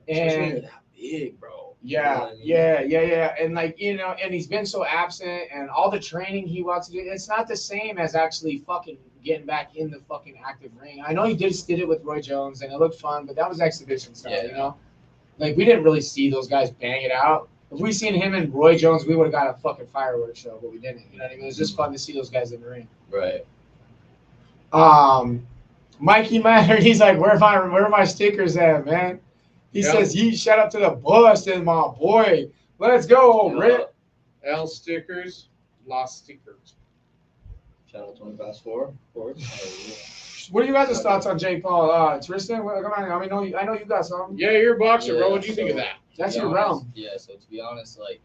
And that big, bro. Yeah, yeah. And like and he's been so absent, and all the training he wants to do, it's not the same as actually fucking getting back in the fucking active ring. I know he did it with Roy Jones, and it looked fun, but that was exhibition style, Like we didn't really see those guys bang it out. If we seen him and Roy Jones, we would have got a fucking fireworks show, but we didn't. You know what I mean? It was just fun to see those guys in the ring. Right. Mikey Matter, he's like, where are my stickers at, man? He says, shout out to the bus and my boy. Let's go, Rip. L stickers, lost stickers. Shout out 20 past 4, of course. What are you guys' thoughts on Jake Paul? Tristan, come on. I know you got something. Yeah, you're a boxer, bro. What do you think of that? That's your realm. Yeah, so to be honest, like,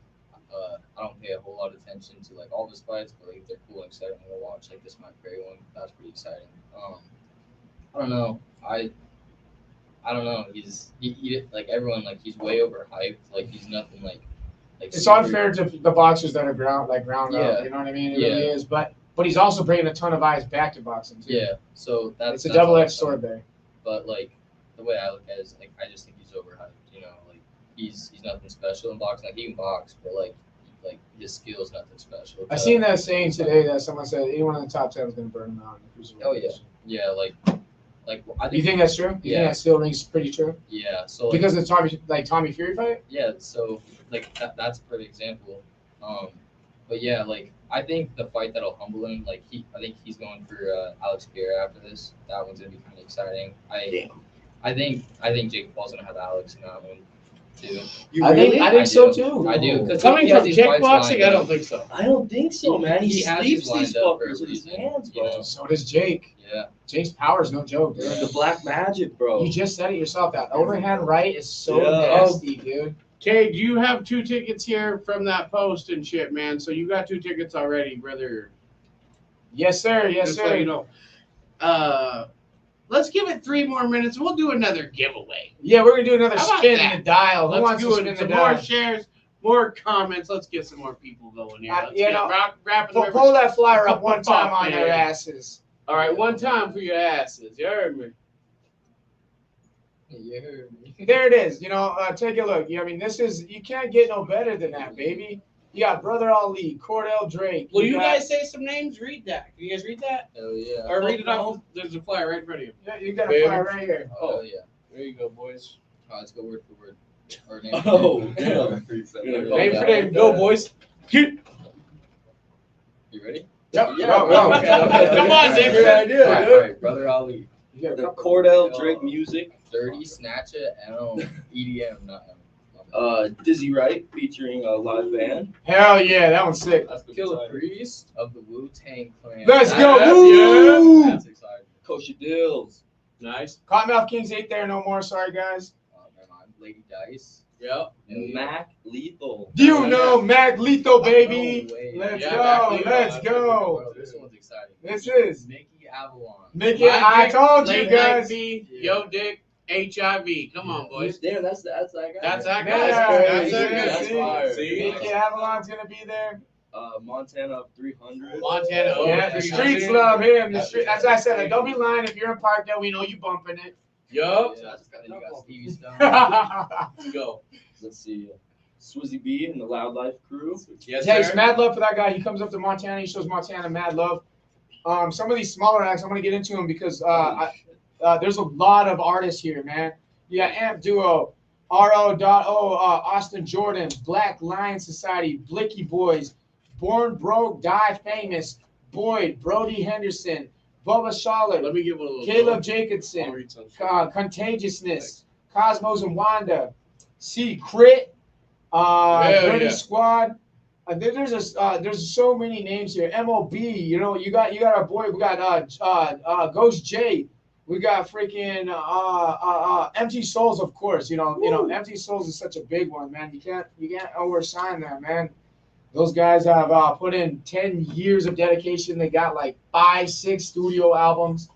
I don't pay a whole lot of attention to like all his fights, but like if they're cool and exciting to watch, like this Mike Berry one, that's pretty exciting. I don't know. I don't know. He like everyone, like he's way overhyped. Like he's nothing like it's unfair to the boxers that are ground up. You know what I mean? It really is. But he's also bringing a ton of eyes back to boxing too. Yeah. So it's a double-edged sword there. But like the way I look at it is like I just think he's overhyped. Like he's nothing special in boxing. Like he can box, but like his skill is nothing special. I seen that saying today that someone said anyone in the top 10 is going to burn him out. Oh yeah, yeah. Like I think. You think that's true? You think that still rings pretty true? Yeah. So because of Tommy Fury fight. Yeah. So like that's a perfect example. But yeah, like I think the fight that'll humble him, like I think he's going for Alex Pereira after this. That one's gonna be kind of exciting. I think Jake Paul's gonna have Alex in that one too. I think so too. I do. Coming from kickboxing, I don't think so. I don't think so, man. He has sleeps lined these up fuckers with his hands, bro. So does Jake. Yeah. Jake's power's no joke, dude. The black magic, bro. You just said it yourself. That overhand right is so nasty, dude. Okay, you have 2 tickets here from that post and shit, man. So you got 2 tickets already, brother. Yes, sir. Yes, just sir. So you know. Let's give it 3 more minutes. We'll do another giveaway. Yeah, we're gonna do another spin in the dial. Who Let's wants do to spin some the dial? more shares, more comments. Let's get some more people going here. Pull that flyer up one time on their asses. All right, one time for your asses. You heard me. You heard me. There it is. Take a look. I mean, you can't get no better than that, baby. You got Brother Ali, Cordell Drake. Will you guys say some names? Read that. Can you guys read that? Hell yeah. Or read it off. There's a flyer right in front of you. Yeah, you got a flyer right here. Oh yeah. There you go, boys. Let's go word for word. Or name Name for name. Go, boys. You ready? Yep. Yeah. Come on, Dixon. Good idea. All right, Brother Ali. The Cordell Drake music. 30 Snatch It, EDM, not Dizzy Wright featuring a live band. Hell yeah, that one's sick. Killer Priest of the Wu-Tang Clan. Let's go. Woo! That's exciting. Kosha Dills. Nice. Cottonmouth Kings ain't there no more. Sorry, guys. Never mind. Lady Dice. Yep. And Mac Lethal. You know Mac Lethal, baby. No way. Let's Yeah, go. Mac Lethal. Let's go. Bro, this one's exciting. This is. Mickey Avalon. Mickey, I told you Late guys. Night B, Yo Dick, HIV. Come on, boys. Damn, that's that guy. That's that guy. Yeah, That's that guy. That's fire. See? Mickey Avalon's gonna be there. Montana 300. Montana over Yeah, the 300. streets love him. The street, as I said, like, don't be lying. If you're in Parkdale, we know you bumping it. Yup. Then you got Stevie Stone. Let's go. let's see, Swizzy B and the Loud Life crew. Yes, Hey, sir. it's mad love for that guy. He comes up to Montana. He shows Montana mad love. Some of these smaller acts, I'm gonna get into them because there's a lot of artists here, man. You got Amp Duo, RO.O, Austin Jordan, Black Lion Society, Blicky Boys, Born Broke, Die Famous, Boyd, Brody Henderson, Bubba Schaller, Let me give it a little. Caleb I'll Jacobson, read some. Contagiousness, Cosmos and Wanda, C Crit, Dirty Squad. There's so many names here. MOB, you know, you got our boy. We got Ghost J. We got freaking Empty Souls, of course. You know, Empty Souls is such a big one, man. You can't oversign that, man. Those guys have put in 10 years of dedication. They got like 5-6 studio albums.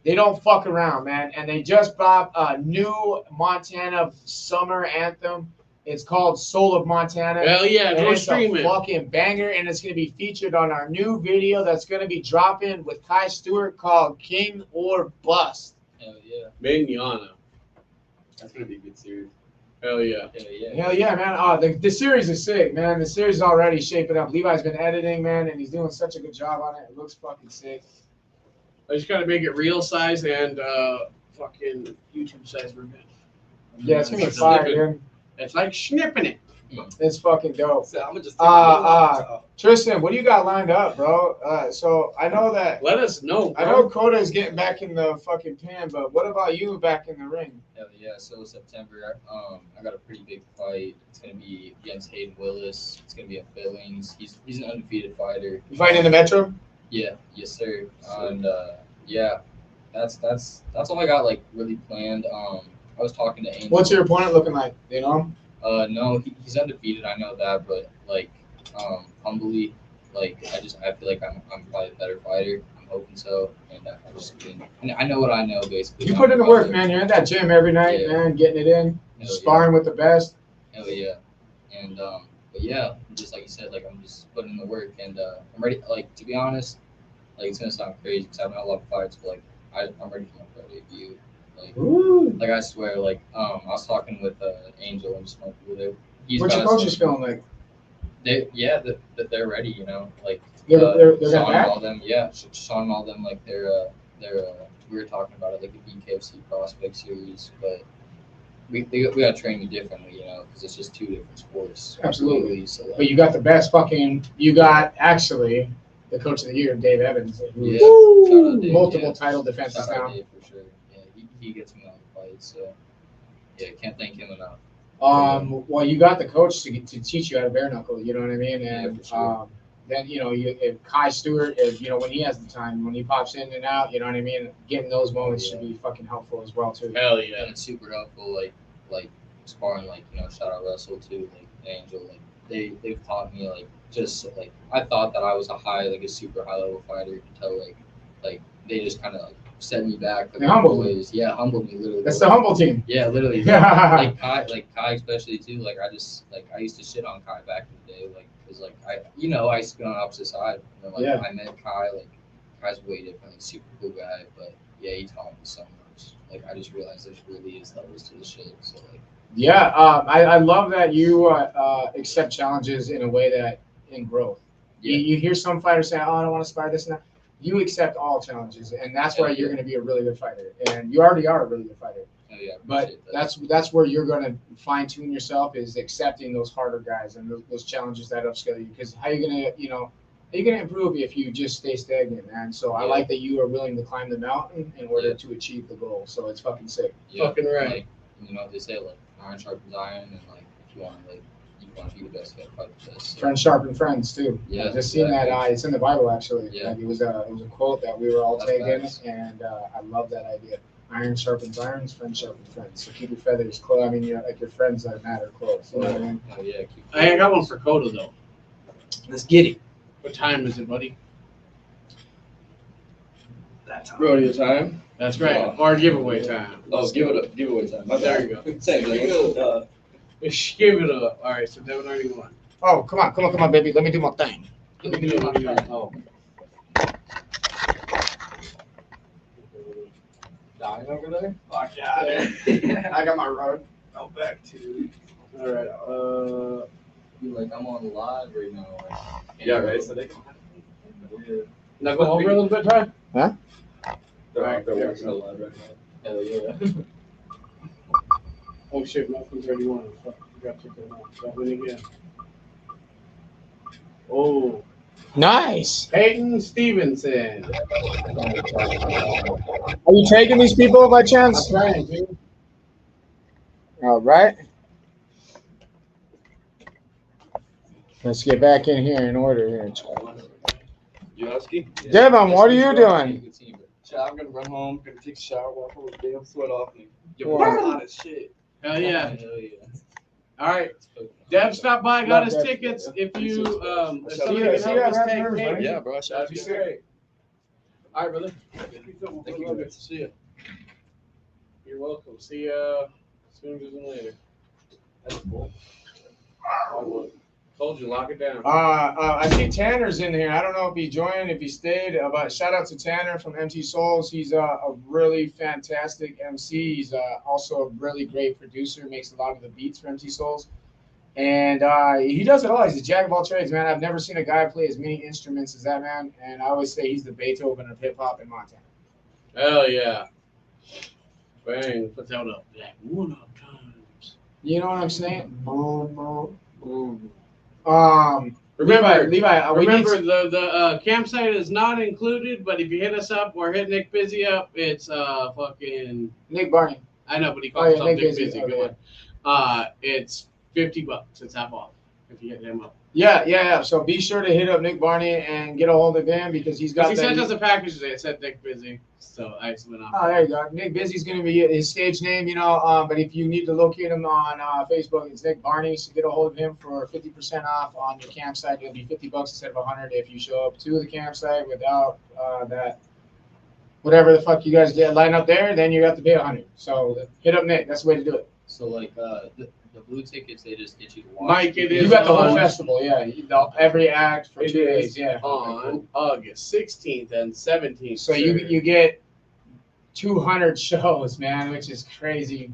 They don't fuck around, man. And they just brought a new Montana summer anthem. It's called Soul of Montana. Hell yeah, and go it's stream a it. fucking banger, and it's gonna be featured on our new video that's gonna be dropping with Kai Stewart called King or Bust. Hell yeah. Mignana. That's gonna be a good series. Hell yeah. Hell yeah. Hell yeah, man. The series is sick, man. The series is already shaping up. Levi's been editing, man, and he's doing such a good job on it. It looks fucking sick. I just gotta make it real size and fucking YouTube size for me. Yeah, it's gonna be fire, dude. It's like snipping it. It's fucking dope. So I'm gonna just Tristan, what do you got lined up, bro? So I know that Let us know, bro. I know Koda is getting back in the fucking pen, but what about you back in the ring? Hell yeah. So September, I got a pretty big fight. It's gonna be against Hayden Willis. It's gonna be in Billings. He's an undefeated fighter. You fighting in the Metro? Yeah, yes sir. And yeah, that's all I got like really planned. I was talking to Angel. What's your opponent looking like? You know? No, he's undefeated. I know that, but like, humbly, like I feel like I'm probably a better fighter. I'm hoping so, and I'm just kidding. And I know what I know basically. You put in the work, man. You're in that gym every night, Yeah. man, getting it in, Hell sparring with the best. Hell yeah, and but yeah, just like you said, like I'm just putting in the work, and I'm ready. Like to be honest, like it's gonna sound crazy because I haven't had a lot of fights, but like I'm ready for my pro debut. Like I swear, like I was talking with Angel and just one people there. What's your coaches feeling like? They're ready, you know, like They're Sean back? and all them, yeah, Sean and all them, like they're we were talking about it like the BKFC prospect series, but we gotta train you differently, you know, because it's just two different sports. Absolutely. So like, But you got the best fucking. You got actually the coach of the year, Dave Evans. yeah, Who's shout out Dave, multiple yeah. title defenses Shout out now. Dave for sure. Yeah, he gets me on the fight, so yeah, can't thank him enough. Well, you got the coach to teach you how to bare knuckle. You know what I mean? And for sure. then if Kai Stewart, if when he has the time, when he pops in and out, you know what I mean. Getting those moments should be fucking helpful as well too. Hell And yeah. it's super helpful, like sparring, like you know, shout out Russell too, like Angel, like they've taught me like just like I thought that I was a super high level fighter until like they just kind of like set me back. Like, They humbled ways. Yeah, humbled me literally. That's the humble team. Yeah, literally. Yeah. Kai especially too. Like I used to shit on Kai back in the day, like because like I used to be on the opposite side. And then, like I met Kai, like Kai's way different, like super cool guy, but yeah, he taught me so much. Like I just realized there really is levels to the shit. So like. Yeah, I love that you accept challenges in a way that in growth. Yeah. You hear some fighters say, "Oh, I don't want to spar this and that." You accept all challenges, and that's why you're going to be a really good fighter. And you already are a really good fighter. Oh, yeah, But that's where you're going to fine tune yourself is accepting those harder guys and those challenges that upscale you. Because how you going to improve if you just stay stagnant, man? So I like that you are willing to climb the mountain in order to achieve the goal. So it's fucking sick. Yeah, Fucking right. Like, you know, they say like iron sharpens iron, and like if you want to be the best, you gotta fight the best. So. Friends sharpen friends too. Yeah, I just seen that. It's in the Bible actually. Yeah. Like, it was a quote that we were all That's taking, facts. and I love that idea. Iron sharpens irons, friends sharpen friends. So keep your feathers close. I mean, like your friends that matter close. You know what I mean? Oh yeah. I got one for Koda though. Let's get it. What time is it, buddy? that time. Rodeo time. That's right. Or giveaway time. Oh, giveaway time. My There bad. you go. Same thing. Give it up. All right, so Devin already won. Oh, come on, baby. Let me do my thing. Oh. Dying over there? Fuck yeah. I got my road. Oh, back to. All right. Like I'm on live right now. Yeah, right. So they can. Now go over a little bit, Ty. Huh? They're watching it live right now. Hell yeah. Oh shit, Malcolm 31. Fuck, forgot to take that off. That one again. Oh, Nice. Peyton Stevenson. Are you taking these people by chance? I'm trying, dude. All right. Let's get back in here in order here. Yoski? Devon, what are you doing? I'm gonna run home, gonna take a shower, walk all the damn sweat off me. You're hot as shit. Hell yeah. Hell yeah. All right. Dev stopped by, got his tickets. If you, if somebody can help us take names. Yeah, bro. Shout out to you. Great. All right, brother. Thank you. Good to see you. You're welcome. See ya sooner than later. That's cool. Told you, lock it down. I see Tanner's in here. I don't know if he joined, if he stayed, but shout out to Tanner from MT Souls. He's a really fantastic MC. He's also a really great producer, makes a lot of the beats for MT Souls. And he does it all. He's a jack of all trades, man. I've never seen a guy play as many instruments as that man. And I always say he's the Beethoven of hip hop in Montana. Hell yeah. Bang. Put that up. Like 1 up times. You know what I'm saying? Remember, Levi, remember the campsite is not included, but if you hit us up or hit Nick Busy up, it's fucking Nick Barney. I know, but he calls himself Nick Nick Busy. Busy. Okay. Go on. It's $50. It's half off if you hit him up. Yeah. So be sure to hit up Nick Barney and get a hold of him because he's got. He sent us a package today. It said Nick Busy, so I just went off. Oh, there you go. Nick Busy's going to be his stage name, you know. But if you need to locate him on Facebook, it's Nick Barney. So get a hold of him for 50% off on your campsite. It'll be $50 instead of $100 if you show up to the campsite without that. Whatever the fuck you guys get line up there, then you have to pay $100. So hit up Nick. That's the way to do it. So like the blue tickets, they just get you to watch. Mike, it is. You got the whole on- festival, yeah. Every act for It 2 is days, yeah. on August 16th and 17th. So you get 200 shows, man, which is crazy.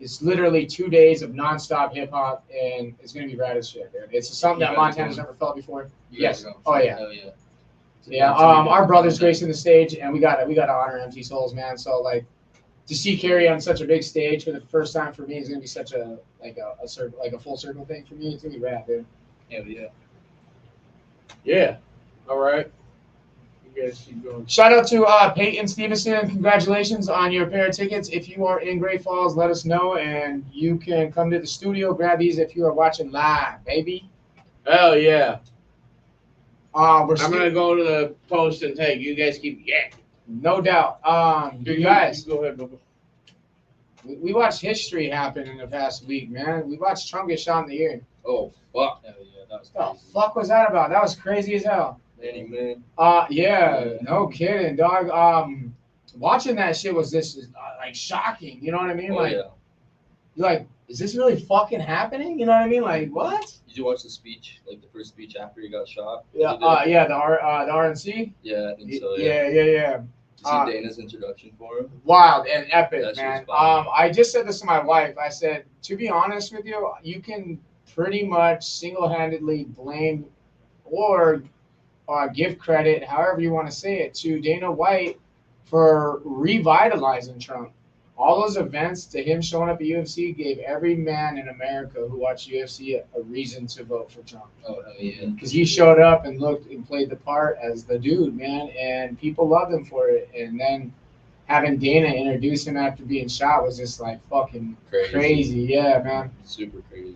It's literally 2 days of nonstop hip hop, and it's gonna be rad as shit, dude. It's something that Montana's never felt before. You Yes. gotta go. Oh yeah. Hell yeah. Yeah. Our brother's gracing the stage, and we gotta honor MT Souls, man. So like, to see Carrie on such a big stage for the first time for me is gonna be such a circle, like a full circle thing for me. It's gonna be rad, dude. Hell yeah. Yeah. All right. You guys keep going. Shout out to Peyton Stevenson. Congratulations on your pair of tickets. If you are in Great Falls, let us know, and you can come to the studio, grab these if you are watching live, baby. Hell yeah. I'm I'm gonna go to the post and take. You guys keep no doubt. You guys, go ahead, Bubba. we watched history happen in the past week, man. We watched Trump get shot in the ear. Oh, fuck. Hell yeah. That was What the crazy. fuck was that about? That was crazy as hell. Manny, man. Yeah, no kidding, dog. Watching that shit was just like shocking. You know what I mean? Oh, Like, yeah. you're like, is this really fucking happening? You know what I mean? Like, what? Did you watch the speech, like the first speech after he got shot? Yeah, He did? the RNC. Yeah, I think so. Yeah. Yeah. Did you see Dana's introduction for him? Wild and epic, That shit man. was fire. I just said this to my wife. I said, to be honest with you, you can pretty much single-handedly blame or give credit, however you want to say it, to Dana White for revitalizing Trump. All those events to him showing up at UFC gave every man in America who watched UFC a reason to vote for Trump. Oh hell yeah. Because he showed up and looked and played the part as the dude, man, and people loved him for it. And then having Dana introduce him after being shot was just like fucking crazy. Yeah, man. Super crazy.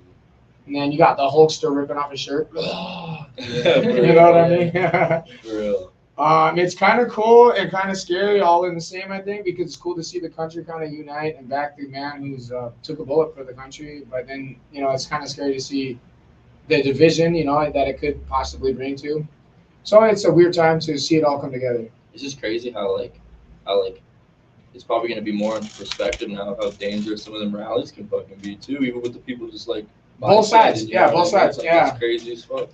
And then you got the Hulkster ripping off his shirt. Yeah, You know what I mean? For real. It's kind of cool and kind of scary all in the same, I think, because it's cool to see the country kind of unite and back the man who's took a bullet for the country. But then, you know, it's kind of scary to see the division, you know, that it could possibly bring to. So it's a weird time to see it all come together. It's just crazy how it's probably gonna be more into perspective now how dangerous some of them rallies can fucking be too, even with the people just like Both sides, you yeah, know both what I mean? sides, It's like, yeah. It's crazy as fuck.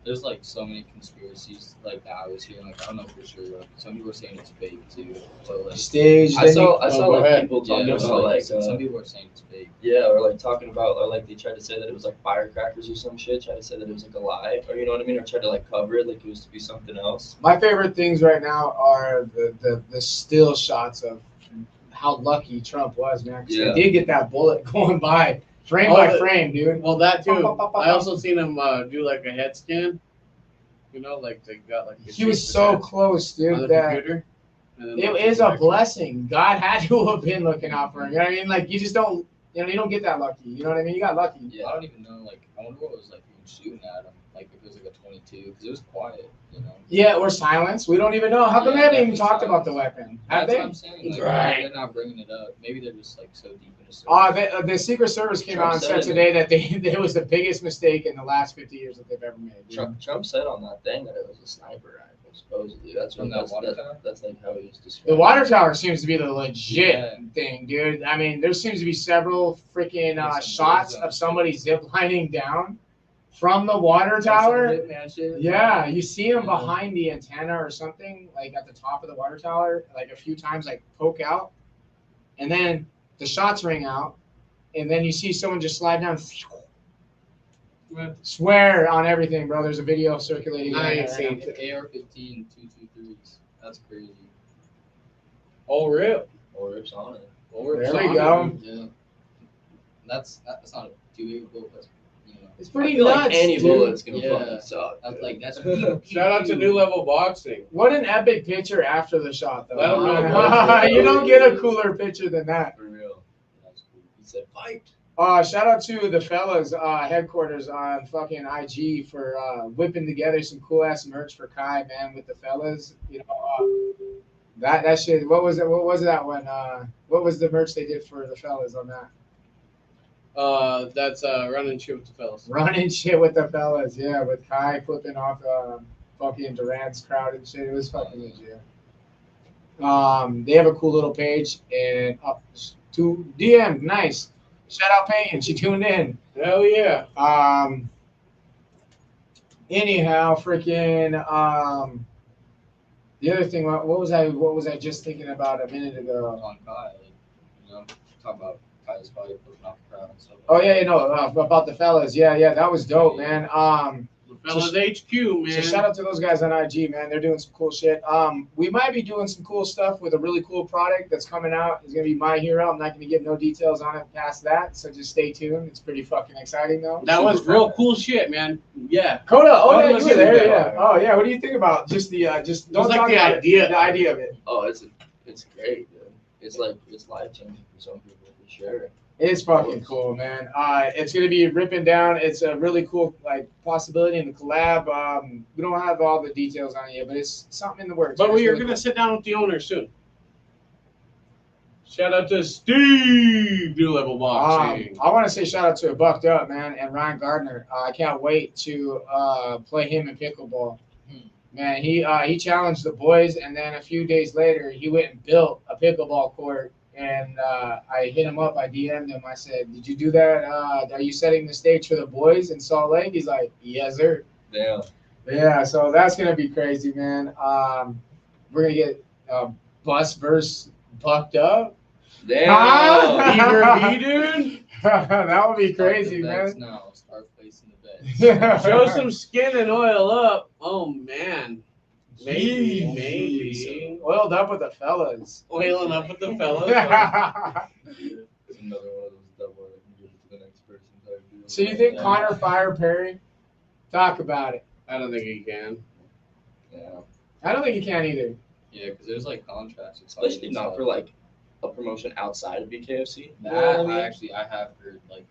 there's like so many conspiracies like that I was hearing. Like I don't know for sure. Like, some people are saying it's fake too. But like Stage. I saw go like ahead. people talking there's, about like some people are saying it's fake. yeah, or like talking about, or like they tried to say that it was like firecrackers or some shit. Tried to say that it was like a lie, or you know what I mean, or tried to like cover it like it was to be something else. My favorite things right now are the still shots of how lucky Trump was, man. 'Cause Yeah. they did get that bullet going by frame Oh, by frame, dude. Well, that too. Pop, pop, pop, I pop. also seen him do like a head scan. You know, like they got like. He was so close, on dude. the That computer. And then it like, is the a next- blessing. God had to have been looking out for him. You know what I mean? Like you just don't, you know, you don't get that lucky. You know what I mean? You got lucky. Yeah, I don't even know. Like I wonder what was like even shooting at him. Like if it was like a 22, because it was quiet. You know. Yeah, or silence. We don't even know. How come Yeah, they haven't even definitely talked about silence. the weapon? Have That's they? what I'm saying. Like, Right. they're not bringing it up. Maybe they're just like so deep in the The Secret Service came Trump out and said said it. today that it was the biggest mistake in the last 50 years that they've ever made. dude. Trump said on that thing that it was a sniper rifle. Supposedly, that's From what that that's, water that, tower? that's like how he was described. The water tower seems to be the legit Yeah. thing, dude. I mean, there seems to be several freaking Some shots red of zone somebody zip lining down from the water tower. Yeah, you see him Yeah. behind the antenna or something, like at the top of the water tower, like a few times, like poke out, and then the shots ring out, and then you see someone just slide down. Swear on everything, bro. There's a video circulating. I on ain't there seen right now. it. AR-15 223s. That's crazy. Oh, rip. Or it's on it. Oh, There it's we on go. it. Yeah. That's not too big a bullet. That's, you know. It's I pretty feel nuts, like any dude. bullet's gonna Yeah. fucking suck. That's dude. like that's Shout out to New Level Boxing. What an epic picture after the shot, though. Let 'em know. You don't get a cooler picture than that. For real. That's cool. He said fight. Shout out to the fellas headquarters on fucking IG for whipping together some cool ass merch for Kai, man, with the fellas. You know, that shit. What was it? What was that one? What was the merch they did for the fellas on that? That's running shit with the fellas. Running shit with the fellas, yeah, with Kai flipping off fucking Durant's crowd and shit. It was fucking legit. They have a cool little page and up to DM, nice. Shout out Payne, she tuned in. Hell yeah. Anyhow, freaking the other thing, what was I just thinking about a minute ago? on Kai. Like, you know, talk about Kai's fight, pushing off the crowd and stuff. Oh yeah, you know, about the fellas. Yeah, that was dope, man. The fellas HQ, man. So shout out to those guys on IG, man. They're doing some cool shit. We might be doing some cool stuff with a really cool product that's coming out. It's gonna be My Hero. I'm not gonna give no details on it past that, so just stay tuned. It's pretty fucking exciting though. That was real cool shit, man. Yeah. Koda, oh Koda yeah, you was were there, there. yeah. Oh yeah, what do you think about just the just don't like talk the about idea. the idea of it. Oh, it's great, dude. It's like it's life changing for some people for sure. It's fucking cool, man. It's gonna be ripping down. It's a really cool like possibility in the collab. We don't have all the details on it yet, but it's something in the works. But It's we are really gonna cool. sit down with the owner soon. Shout out to Steve, New Level Boxing. I want to say shout out to Bucked Up, man, and Ryan Gardner. I can't wait to play him in pickleball. Man, he challenged the boys, and then a few days later, he went and built a pickleball court. And I hit him up. I DM'd him. I said, "Did you do that? Are you setting the stage for the boys in Salt Lake?" He's like, "Yes, sir." Damn. Yeah, so that's gonna be crazy, man. We're gonna get Bus versus Bucked Up. Damn. Either me, dude. That would be Start crazy, the bets man. Now start placing the bets. Show some skin and oil up. Oh man. Maybe, Jeez. maybe. Oiled up with the fellas. Oiling up with the fellas. It's another one of those double that can give it to the next person type deal. So you think Yeah. Connor fired Perry? Talk about it. I don't think he can. Yeah. I don't think he can either. Yeah, because there's like contracts. It's Especially not for like a promotion outside of BKFC. that. You know what I mean? I have heard like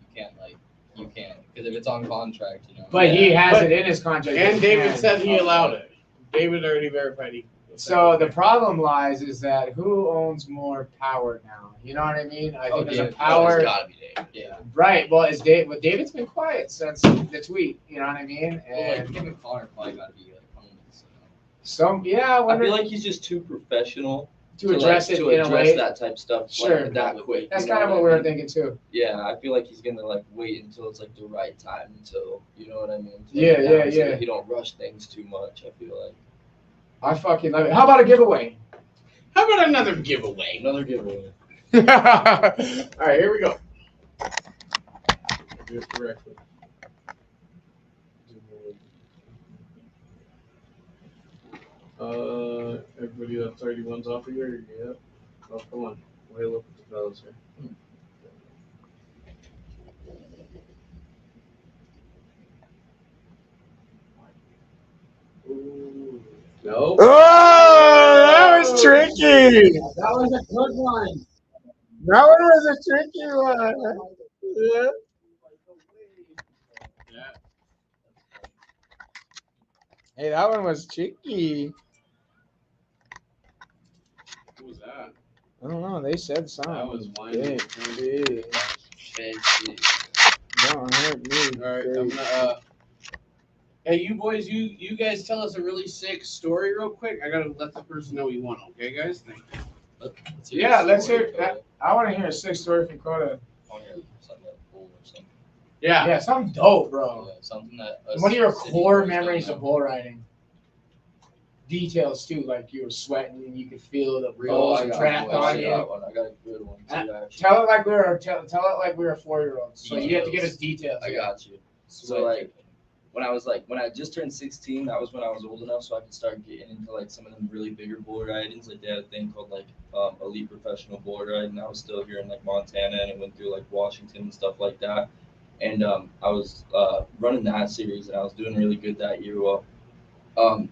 you can't because if it's on contract, you know. But he has But- it in his contract. And He David can. said he allowed it. David already verified he. So the problem lies is that who owns more power now? You know what I mean? I think there's a David. power. It's gotta be Dave. Yeah. Right. Well, but David's been quiet since the tweet. You know what I mean? Well, like And him and Connor probably got to be like homies. yeah, I I wonder. feel like he's just too professional to address it in a way. That type of stuff. Sure. Like, that quick. That's kind of what we were thinking too. Yeah, I feel like he's gonna like wait until it's like the right time until you know what I mean. Yeah. He don't rush things too much. I feel like. I fucking love it. How about a giveaway? How about another giveaway? Another giveaway. All right, here we go. Do it correctly. Everybody that 31's off of here? Yep. Oh, come on. Whale up with the fellas here. Ooh. No. Oh, that was tricky. That was a good one. That one was a tricky one. Yeah. Hey, that one was tricky. Who was that? I don't know. They said something. That was whining. Big. Don't hurt me. All right, I'm gonna. Hey, you boys, you guys tell us a really sick story real quick. I gotta let the person know we won. Okay, guys. Thank you. Yeah, let's hear that. I want to hear a sick story from Koda. Something like bull or something. Yeah, something dope, bro. Yeah, something that. What are your core memories of bull riding? Details too, like you were sweating and you could feel the reels draft on you. I got a good one too. Actually. Tell it like we were 4-year-olds. So you have to give us details. I got you. So like when I just turned 16, that was when I was old enough so I could start getting into like some of them really bigger bull ridings. Like they had a thing called like elite professional bull riding. And I was still here in like Montana and it went through like Washington and stuff like that. And I was running that series and I was doing really good that year. Well,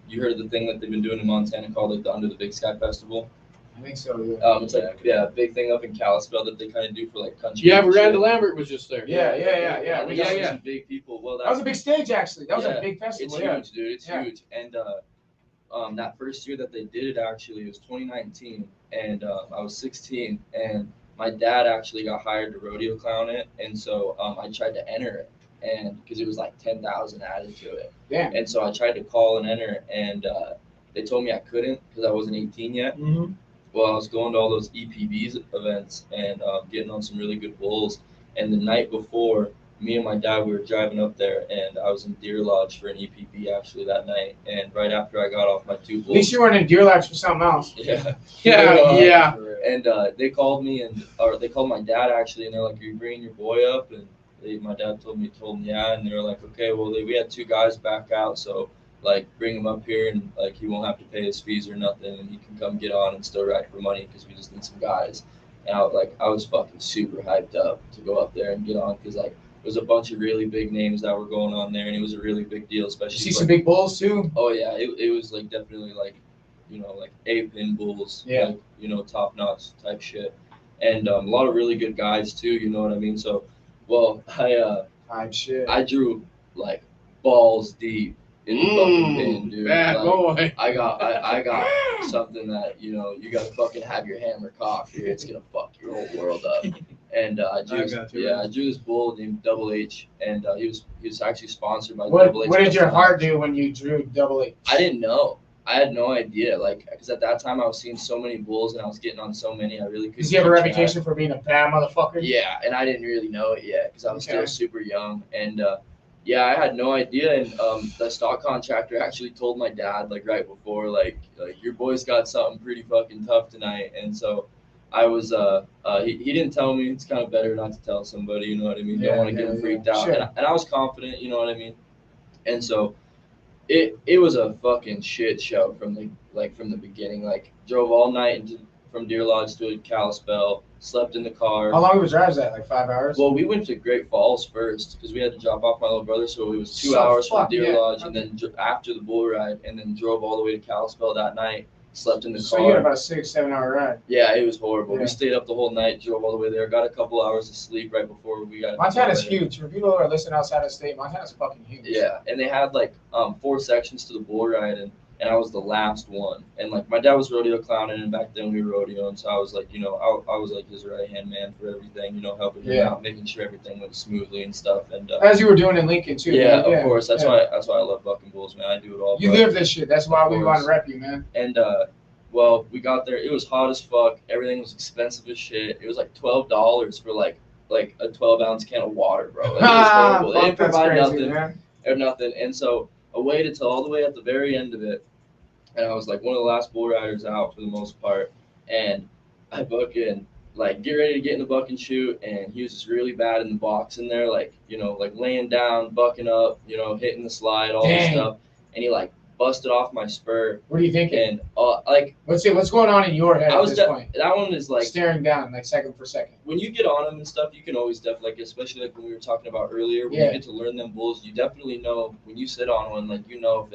you heard of the thing that they've been doing in Montana called like the Under the Big Sky Festival? I think so, yeah. It's like a big thing up in Kalispell that they kind of do for like country. Yeah, Miranda Lambert was just there. Yeah. We got some big people. Well, that was a big stage actually. That was a big festival. It's huge, dude. It's huge. And that first year that they did it, actually, it was 2019, and I was 16, and my dad actually got hired to rodeo clown it, and so I tried to enter it, and because it was like 10,000 added to it. Yeah. And so I tried to call and enter, and they told me I couldn't because I wasn't 18 yet. Mm-hmm. Well, I was going to all those EPBs events and getting on some really good bulls. And the night before, me and my dad, we were driving up there, and I was in Deer Lodge for an EPB actually that night. And right after I got off my 2 bulls. At least you weren't in Deer Lodge for something else. Yeah. Yeah. And they called me, or they called my dad actually, and they're like, "Are you bringing your boy up?" And my dad told them yeah. And they were like, "Okay, well, we had 2 guys back out, so like bring him up here, and like he won't have to pay his fees or nothing, and he can come get on and still ride for money because we just need some guys." And I was fucking super hyped up to go up there and get on because like there was a bunch of really big names that were going on there, and it was a really big deal, especially. You see some big bulls too. Oh yeah, it was like definitely like, like A-pin bulls, yeah, like, top notch type shit, and a lot of really good guys too. You know what I mean? So, well, I drew like balls deep in the fucking pin, dude. Bad boy. I got something that you gotta fucking have your hammer cocked, or it's gonna fuck your whole world up. And I drew this bull named Double H, and he was actually sponsored by Double H. What did your heart do when you drew Double H? I didn't know. I had no idea, because at that time I was seeing so many bulls and I was getting on so many, I really couldn't. Does he have a reputation for being a bad motherfucker? Yeah, and I didn't really know it yet because I was still super young, and I had no idea. And the stock contractor actually told my dad right before, like your boy's got something pretty fucking tough tonight, and so I was he didn't tell me. It's kind of better not to tell somebody, you know what I mean? Don't want to get him freaked out, sure. and I was confident, you know what I mean, and so. It was a fucking shit show from the beginning. Drove all night from Deer Lodge to Kalispell, slept in the car. How long was drive that? 5 hours? Well, we went to Great Falls first because we had to drop off my little brother, so it was 2 hours from Deer Lodge, and then after the bull ride, and then drove all the way to Kalispell that night. Slept in the car. So you had about a 6-7 hour ride. Yeah, it was horrible. Yeah. We stayed up the whole night, drove all the way there, got a couple hours of sleep right before we got. Montana's huge. For people who are listening outside of state, Montana's fucking huge. Yeah, and they had 4 sections to the bull ride, and I was the last one. And my dad was rodeo clowning, and back then we were rodeoing, so I was I was his right hand man for everything, helping him out, making sure everything went smoothly and stuff. And as you were doing in Lincoln too. Yeah, of course. That's why I love bucking bulls, man. I do it all. You live this shit. That's why we want to rep you, man. And well, we got there. It was hot as fuck. Everything was expensive as shit. It was like $12 for like a 12-ounce can of water, bro. Like, it was horrible. They didn't Fuck, that's provide crazy, nothing man. or nothing. And so I waited till all the way at the very end of it, and I was like one of the last bull riders out for the most part. And I fucking like get ready to get in the buck and shoot, and he was just really bad in the box in there, like, you know, like laying down, bucking up, you know, hitting the slide, all this Dang. stuff. And he like busted off my spur, What are you thinking? and like Let's see what's going on in your head I at was this point. that one is like Staring down, like second for second. when you get on them and stuff, you can always definitely, like, especially like when we were talking about earlier, when Yeah. you get to learn them bulls, you definitely know when you sit on one, like, you know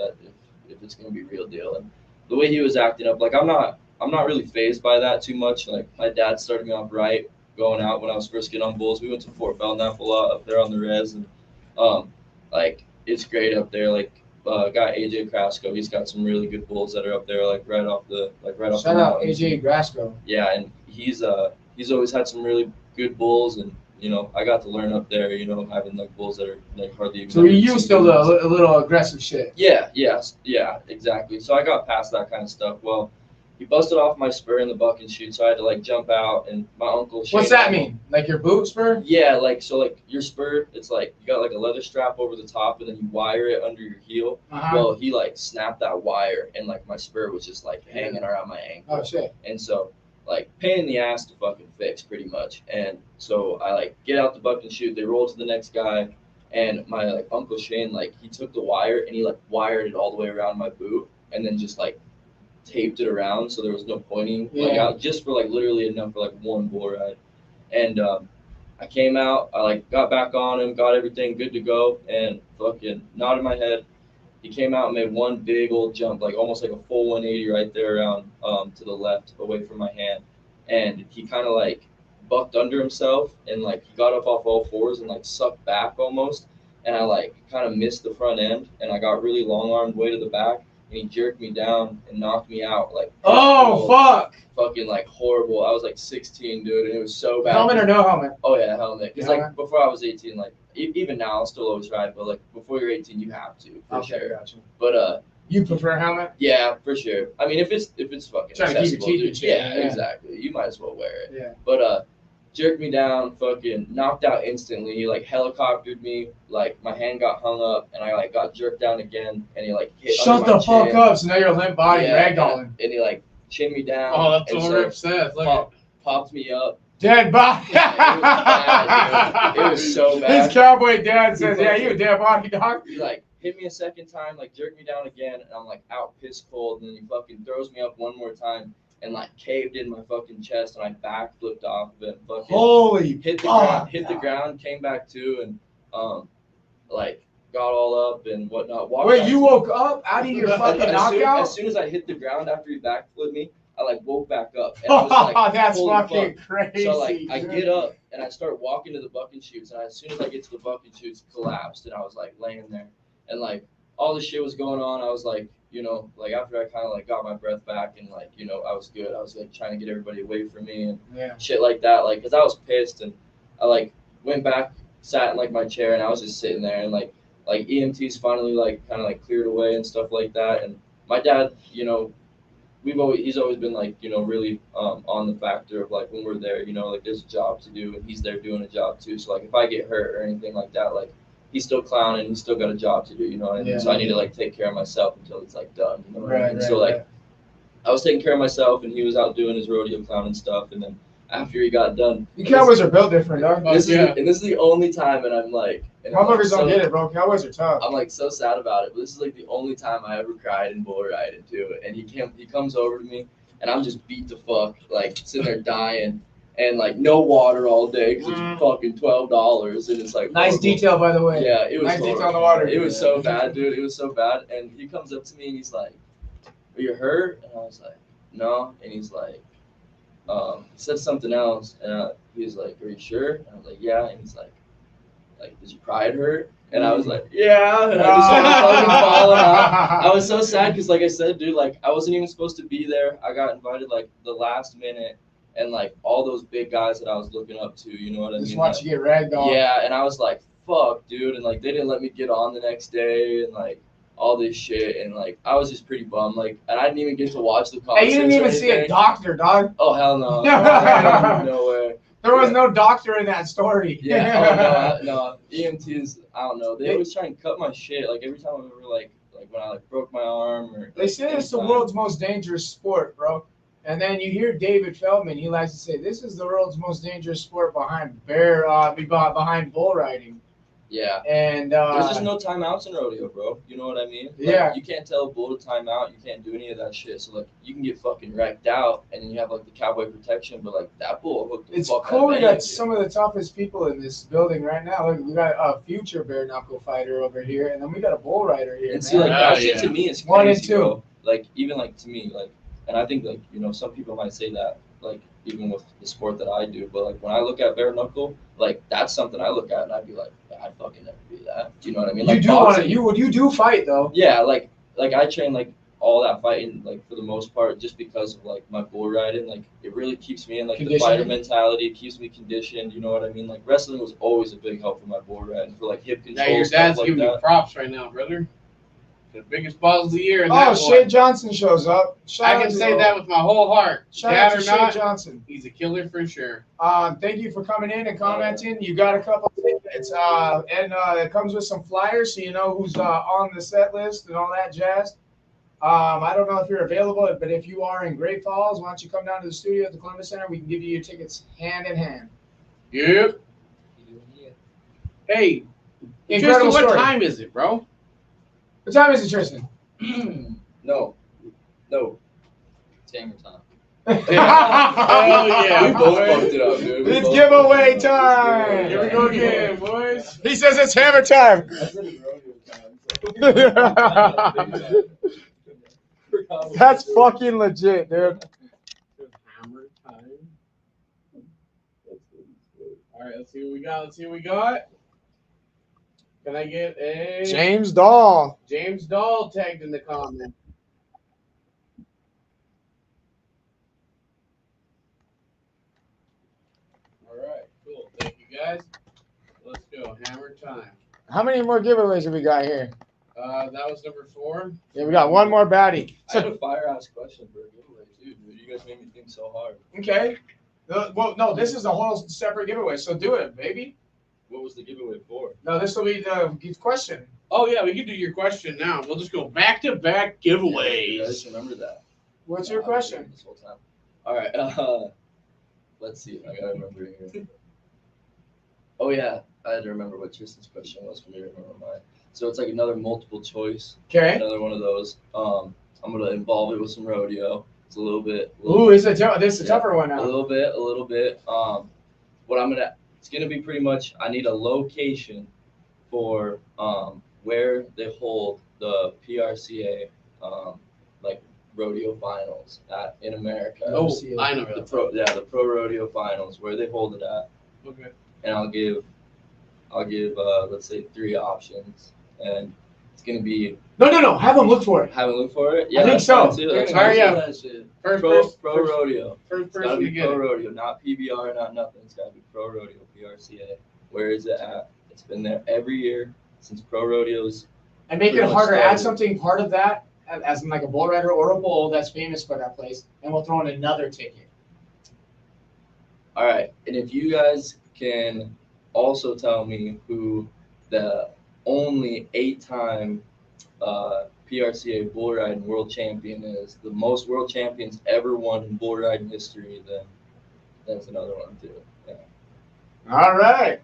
if it's gonna be real deal. And the way he was acting up, like I'm not really phased by that too much. Like my dad started me off right going out when I was first getting on bulls. We went to Fort Belknap a lot up there on the res, and like it's great up there. Like guy AJ Crasco, he's got some really good bulls that are up there, like right off the Shout out mountains. AJ Grasco. Yeah, and he's always had some really good bulls, and you know I got to learn up there, you know, having like bulls that are like hardly even. So you used to a little aggressive shit. Yeah, exactly. So I got past that kind of stuff. Well, he busted off my spur in the buck and shoot, so I had to like jump out, and my uncle. What's that mean? Like your boot spur? Yeah, like so, like your spur, it's like you got like a leather strap over the top, and then you wire it under your heel. Uh-huh. Well, he like snapped that wire, and like my spur was just like hanging around my ankle. Oh shit. And so, like, pain in the ass to fucking fix, pretty much. And so I like get out the buck and shoot. They roll to the next guy, and my like Uncle Shane, like he took the wire and he like wired it all the way around my boot, and then just like taped it around so there was no pointing, like Yeah. out, just for like literally enough for like one bull ride. And I came out, I like got back on him, got everything good to go, and fucking nodded my head. He came out and made one big old jump, like almost like a full 180 right there around to the left, away from my hand. And he kind of like bucked under himself, and like he got up off all fours and like sucked back almost. And I like kind of missed the front end, and I got really long armed way to the back, and he jerked me down and knocked me out like. Oh fuck! Fucking like horrible. I was like 16, dude, and it was so bad. Helmet or no helmet? Oh yeah, helmet. Because Helmet? like before I was 18, like even now I'll still always ride, but like before you're 18, you have to for sure. Gotcha. But You prefer helmet? yeah, for sure. I mean, if it's fucking Trying to keep your accessible, teeth dude, in shape, yeah, yeah. exactly. You might as well wear it. Yeah. But jerked me down, fucking knocked out instantly. He like helicoptered me, like my hand got hung up, and I like got jerked down again, and he like hit Shut under my the fuck chin. up! So now you're a limp body Yeah, ragdolling. and he like chinned me down. Oh, that's and what so Rip says. Look pop- popped me up. Dead body. Yeah, it was bad, dude. It was so bad. His cowboy dad says, "Yeah, you a dead body, dog." He like hit me a second time, like jerked me down again, and I'm like out piss cold, and then he fucking throws me up one more time and like caved in my fucking chest, and I back flipped off of it, and fucking Holy hit the fuck. ground, came back to, and like got all up and whatnot. walked Wait, out. you woke up out of your fucking knockout? As soon as I hit the ground after he backflipped me, I like woke back up. And I was like, That's holy fucking fuck. crazy. So like I dude. get up and I start walking to the buck and shoots, and as soon as I get to the buck and shoots, collapsed, and I was like laying there, and like all this shit was going on. I was like, you know, like after I kind of like got my breath back and like, you know, I was good. I was like trying to get everybody away from me and Yeah. shit like that, like because I was pissed, and I like went back, sat in like my chair, and I was just sitting there, and like EMTs finally like kind of like cleared away and stuff like that, and my dad, you know. He's always been like, you know, really on the factor of like when we're there, you know, like there's a job to do, and he's there doing a job too. So like if I get hurt or anything like that, like he's still clowning, he's still got a job to do, you know what I mean? Yeah. So I need to like take care of myself until it's like done, you know what I Right, mean? So like right. I was taking care of myself, and he was out doing his rodeo clown and stuff, and then after he got done, You Cowboys are built different, dog. this Yeah. is the only time, and I'm like, and I'm, like, Motherfuckers don't get it, bro. Cowboys are tough. I'm like so sad about it, but this is like the only time I ever cried in bull riding too. And he comes over to me, and I'm just beat the fuck, like sitting there dying, and like no water all day because it's fucking $12, and it's like Nice horrible. detail, by the way. Yeah, it was Nice detail horrible. on the water. It was so bad, dude. It was so bad, and he comes up to me and he's like, "Are you hurt?" And I was like, "No," and he's like, he said something else, and he was like, "Are you sure?" And I was like, "Yeah," and he's like, "Does your pride hurt?" And I was like, "Yeah," and I just started fucking falling out. I was so sad because, like I said, dude, like I wasn't even supposed to be there. I got invited like the last minute, and like all those big guys that I was looking up to, you know what I Just mean? watch Like, you get ragdolled. yeah, and I was like, "Fuck, dude," and like they didn't let me get on the next day, and like all this shit, and like I was just pretty bummed. Like, and I didn't even get to watch the concerts. Hey, you didn't even see a doctor, dog. Oh hell no! No way. There was no doctor in that story. Yeah. Oh no. EMTs. I don't know. They always try and cut my shit. Like every time I ever like when I like broke my arm or. They say it's the world's most dangerous sport, bro. And then you hear David Feldman. He likes to say this is the world's most dangerous sport behind bull riding. Yeah. And there's just no timeouts in rodeo, bro. You know what I mean? Like, yeah. You can't tell a bull to time out. You can't do any of that shit. So like you can get fucking wrecked out, and then you have like the cowboy protection, but like that bull hooked the fuck out of cool. We got anything. some of the toughest people in this building right now. Look, we got a future bare knuckle fighter over here, and then we got a bull rider here. And see, like that shit to me is crazy, 1 and 2. Bro. Like even like to me, like, and I think like some people might say that like even with the sport that I do, but like when I look at bare knuckle, like that's something I look at and I'd be like, I'd fucking never do that. Do you know what I mean? Like, you do fight though. Yeah, like I train like all that fighting like for the most part just because of like my bull riding. Like it really keeps me in like the fighter mentality. It keeps me conditioned. You know what I mean? Like wrestling was always a big help for my bull riding for like hip control. Yeah, your dad's giving you props right now, brother. The biggest balls of the year. Oh, Shay Johnson shows up. I can say that with my whole heart. Shout out to Shay Johnson. He's a killer for sure. Thank you for coming in and commenting. You got a couple tickets, and it comes with some flyers, so you know who's on the set list and all that jazz. I don't know if you're available, but if you are in Great Falls, why don't you come down to the studio at the Columbus Center? We can give you your tickets hand in hand. Yep. Hey, incredible Tristan, story. What time is it, bro? What time is it, Tristan? No. It's hammer time. Hell yeah. We both fucked it up, dude. It's giveaway time. Here we go again, boys. He says it's hammer time. That's fucking legit, dude. Hammer time. All right, let's see what we got. Can I get a James Dahl? James Dahl tagged in the comment. All right, cool. Thank you guys. Let's go. Hammer time. How many more giveaways have we got here? That was number 4. Yeah, we got one more baddie. I have a fire-ass question for a giveaway, too, dude. You guys made me think so hard. Okay. Well, no, this is a whole separate giveaway, so do it, baby. What was the giveaway for? No, this will be the question. Oh, yeah, we can do your question now. We'll just go back-to-back giveaways. Yeah, I just remember that. What's your question? This whole time. All right. Let's see. I got to remember here. Oh, yeah. I had to remember what Tristan's question was for me to remember mine. So it's like another multiple choice. Okay. Another one of those. I'm going to involve it with some rodeo. It's a little bit. Ooh, this is a tougher one now. A little bit. It's gonna be pretty much. I need a location for where they hold the PRCA like rodeo finals in America. Oh, I know. The pro rodeo finals, where they hold it at. Okay. And I'll give let's say 3 options, and it's gonna be. No. Have them look for it. Have them look for it. Yeah, I think so. Hurry up. First pro rodeo. First It's gotta person be to get pro it. rodeo, not PBR, not nothing. It's gotta be pro rodeo, PRCA. Where is it at? It's been there every year since pro rodeos. And make it pretty much harder. started. Add something part of that, as in like a bull rider or a bull that's famous for that place, and we'll throw in another ticket. All right, and if you guys can also tell me who the only 8-time PRCA bull riding world champion is, the most world champions ever won in bull riding history, then that's another one too. Yeah. All right.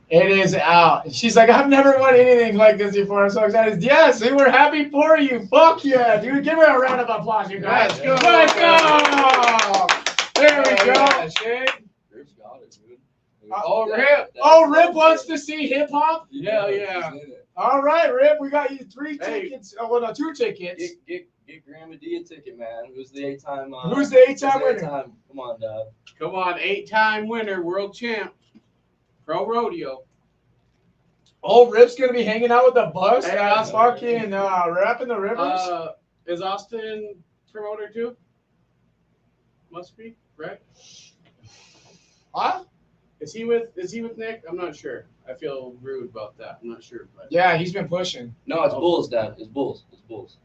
It is out. She's like, I've never won anything like this before. I'm so excited. Yes, we were happy for you. Fuck yeah, dude. Give her a round of applause, you guys. Let's go. Let's go. There we go. Rip's got it, dude. Oh, Rip. Oh, Rip wants to see hip hop? Hell yeah. All right, Rip. We got you 3 Hey. tickets. Oh, well, no, 2 tickets. Get Grandma D a ticket, man. Who's the 8-time? Who's the 8-time winner? Come on, Dad. Come on, 8-time winner, world champ, pro rodeo. Oh, Rip's going to be hanging out with the bus. Hey, That's fucking rapping the rivers. Is Austin promoter too? Must be, right? Huh? Is he with Nick? I'm not sure. I feel rude about that. I'm not sure. But Yeah, he's been pushing. No, it's Bulls, Dad. It's Bulls. It's Bulls.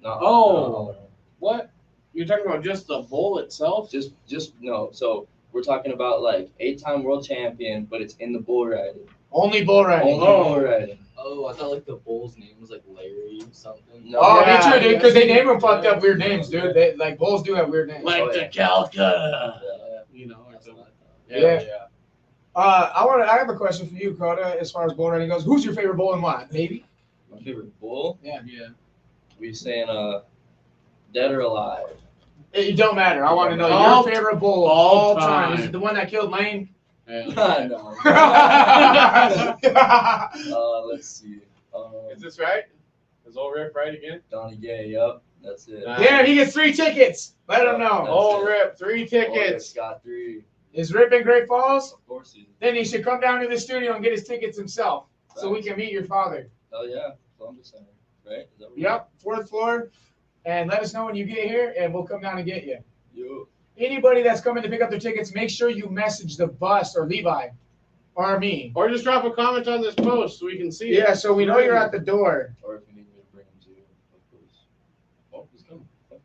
No. Oh. No. What? You're talking about just the bowl itself? Just no. So we're talking about like 8-time world champion, but it's in the bull riding. Only bull riding. Only bull riding. Oh, I thought like the bull's name was like Larry or something. No. Oh, Yeah, me too, dude. Because they yeah. name them fucked up weird names, dude. They, like bulls do have weird names. Like Oh, the yeah. Calcutta. You know, or That's something. what I thought. Yeah. I have a question for you, Koda. As far as bull riding goes, who's your favorite bull and why? Maybe. My favorite bull. Yeah. We saying dead or alive? It don't matter. I want to know All- your favorite bull of all all time. time. Is it the one that killed Lane? Yeah. No. Let's see. Is this right? Is old Rip right again? Donnie Gay. Yep. That's it. Damn, he gets 3 tickets. Let him know. That's Old it. Rip, 3 tickets. Got 3. Is Rip in Great Falls? Of course he is. Then he should come down to the studio and get his tickets himself, so we can meet your father. Oh yeah, Columbus Center, right? Is that what Yep, 4th floor. And let us know when you get here, and we'll come down and get you. You. Anybody that's coming to pick up their tickets, make sure you message the bus or Levi or me. Or just drop a comment on this post so we can see it. Yeah, so we know you're at the door. Or if you need me to bring him to you, of course. Oh, he's coming. Okay.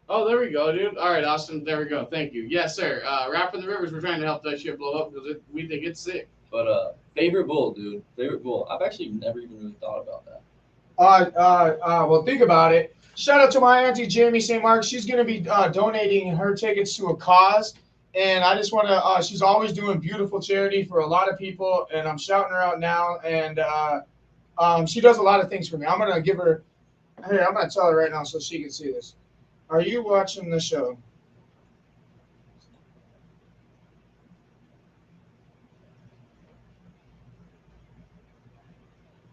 Oh, there we go, dude. All right, Austin. There we go. Thank you. Yes, sir. Rapping the Rivers, we're trying to help that shit blow up because we think it's sick. But favorite bull, dude. Favorite bull. I've actually never even really thought about that. Well, think about it. Shout out to my auntie Jamie St. Mark. She's going to be donating her tickets to a cause. And I just want to, she's always doing beautiful charity for a lot of people. And I'm shouting her out now. And she does a lot of things for me. I'm going to give her, here, I'm going to tell her right now so she can see this. Are you watching the show?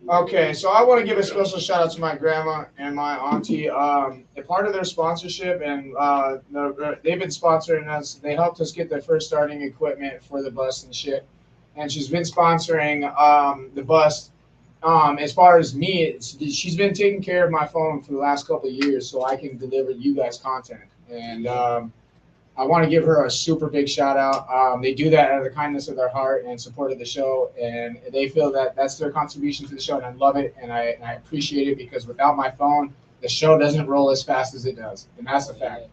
Okay, so I want to give a special shout out to my grandma and my auntie. A part of their sponsorship, and they've been sponsoring us. They helped us get the first starting equipment for the bus and shit. And she's been sponsoring the bus. As far as me, she's been taking care of my phone for the last couple of years, so I can deliver you guys content. And I want to give her a super big shout out. They do that out of the kindness of their heart and support of the show, and they feel that that's their contribution to the show, and I love it, and I appreciate it, because without my phone, the show doesn't roll as fast as it does, and that's a fact.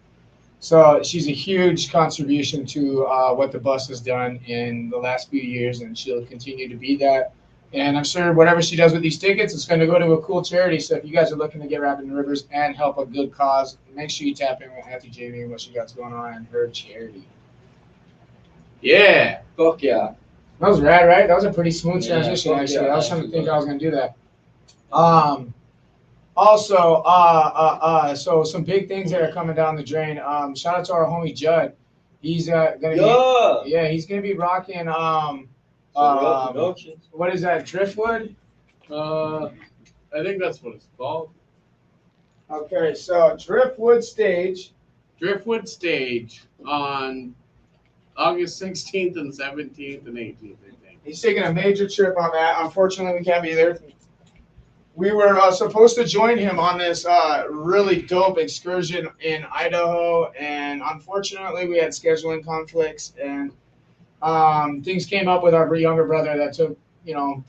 So she's a huge contribution to what the bus has done in the last few years, and she'll continue to be that. And I'm sure whatever she does with these tickets, it's going to go to a cool charity. So if you guys are looking to get Rappin' the Rivers and help a good cause, make sure you tap in with Auntie Jamie and what she got going on in her charity. Yeah. Fuck yeah. That was rad, right? That was a pretty smooth Yeah, transition, fuck actually. yeah, I was trying to think actually I was going to do that. Also, so some big things that are coming down the drain. Shout out to our homie Judd. He's going to be, he's going to be rocking, what is that, Driftwood? I think that's what it's called. Okay, so Driftwood Stage. Driftwood Stage on August 16th and 17th and 18th, I think. He's taking a major trip on that. Unfortunately, we can't be there. We were supposed to join him on this really dope excursion in Idaho, and unfortunately, we had scheduling conflicts, and things came up with our younger brother that took,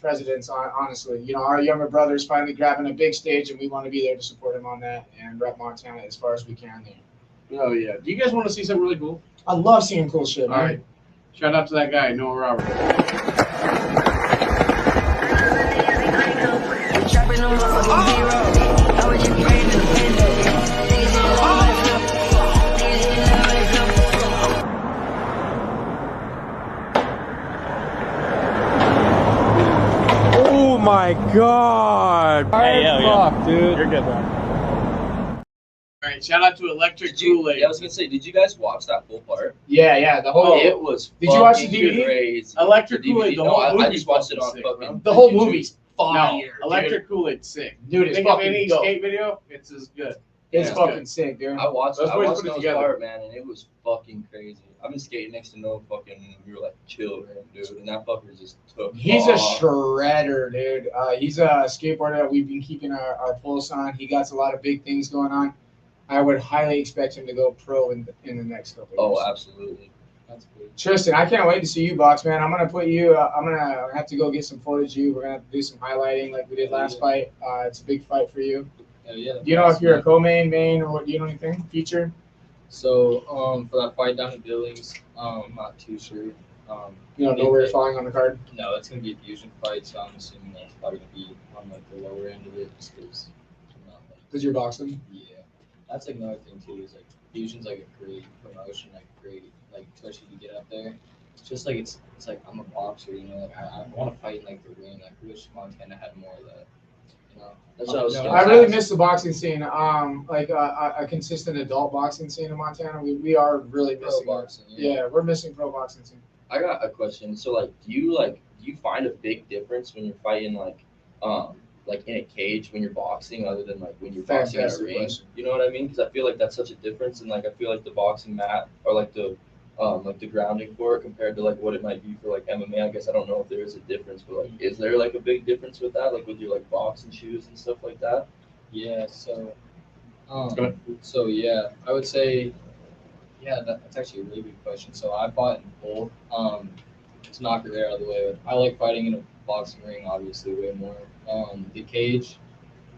precedence, honestly. Our younger brother is finally grabbing a big stage, and we want to be there to support him on that and rep Montana as far as we can there. Oh, yeah. Do you guys want to see something really cool? I love seeing cool shit, man. All right. Shout out to that guy, Noah Roberts. Oh my god! Fuck, dude. You're good, man. All right, shout out to Electric Kool-Aid. Yeah, I was gonna say, did you guys watch that full part? Yeah, the whole. It was. Did you watch the fucking DVD? Crazy. Electric The DVD. Kool-Aid, the No, whole I movie's just watched it on sick, fucking. bro. The whole YouTube. movie's No, fire. Electric Kool-Aid's sick. Dude, it's Think of fucking any dope. skate video, it's as good. It's Yeah. fucking sick, dude. I watched Those boys put it Noah's together. part, man, and it was fucking crazy. I've been skating next to Noah fucking, we were like children, dude, and that fucker just took He's a off. shredder, dude. He's a skateboarder that we've been keeping our pulse on. He got a lot of big things going on. I would highly expect him to go pro in the next couple of years. Oh, absolutely. That's good. Tristan, I can't wait to see you box, man. I'm gonna put you. I'm gonna have to go get some footage of you. We're gonna have to do some highlighting like we did last fight. It's a big fight for you. Yeah. Do you know if you're a co-main, or what? Do you know anything? Feature? So for that fight down in Billings, I'm not too sure. You don't know where you're falling on the card? No, it's gonna be a fusion fight, so I'm assuming that's probably gonna be on like the lower end of it, just because. Because you're boxing. Yeah, that's like another thing too. Is like fusion's like a great promotion, like great, like especially if you get up there. It's just like it's like I'm a boxer, you know. Like I want to fight in like the ring. Like I wish Montana had more of that. You know, that's what I was. I really miss the boxing scene. Like a consistent adult boxing scene in Montana. We are really missing boxing. Yeah, we're missing pro boxing scene. I got a question. So like, do you find a big difference when you're fighting like in a cage when you're boxing, other than like when you're boxing in a Fantastic ring? question. You know what I mean? Because I feel like that's such a difference, and like I feel like the boxing mat or like the grounding for it compared to like what it might be for like MMA. I guess I don't know if there is a difference, but like, is there like a big difference with that, like with your like boxing shoes and stuff like that? Yeah. So yeah, I would say. Yeah, that's actually a really good question. So I fought in both. To knock it right out of the way, I like fighting in a boxing ring, obviously, way more. The cage,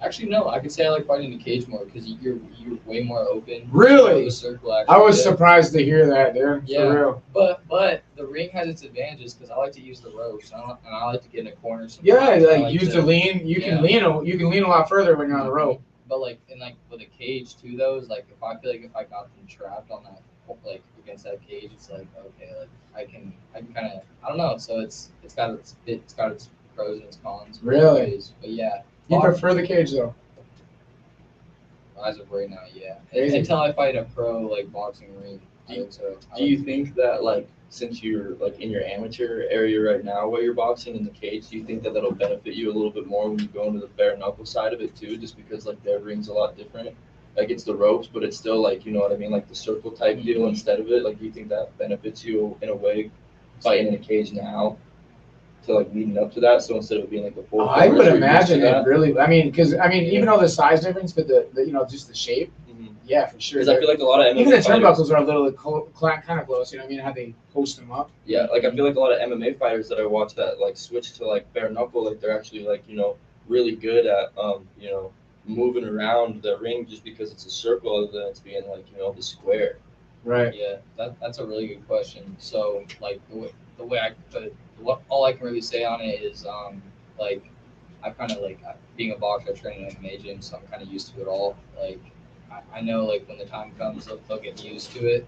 actually, no, I could say I like fighting in the cage more because you're way more open. Really? The circle, actually, I was surprised to hear that, dude. Yeah. For real. But the ring has its advantages because I like to use the ropes and I like to get in a corner. Yeah, sometimes. I like use to- the lean. You can lean a lot further when you're on the rope. But like with a cage too, though, is like if I feel like if I got them trapped on that like against that cage, it's like okay, like I can kind of I don't know. So it's got its pros and its cons. Really? Ways. But yeah. You prefer the cage though? As of right now, yeah. Crazy. Until I fight a pro like boxing ring. Do you think that like since you're like in your amateur area right now where you're boxing in the cage, do you think that that'll benefit you a little bit more when you go into the bare knuckle side of it too, just because like their ring's a lot different? Like it's the ropes, but it's still like, you know what I mean, like the circle type deal instead of it. Like, do you think that benefits you in a way fighting in a cage now to like leading up to that? So instead of it being like the full, I would imagine it really. I mean, because even though the size difference, but the just the shape. Yeah, for sure. Because I feel like a lot of MMA even the fighters, turnbuckles are a little kind of close. You know what I mean? How they post them up. yeah, like I feel like a lot of MMA fighters that I watch that like switch to like bare knuckle, like they're actually like, you know, really good at you know, moving around the ring just because it's a circle other than it's being like, you know, the square. Right. Yeah, that's a really good question. So like the way I put it, all I can really say on it is like I kind of like being a boxer, I train in an MMA gym, so I'm kind of used to it all. Like I know like when the time comes, they'll get used to it.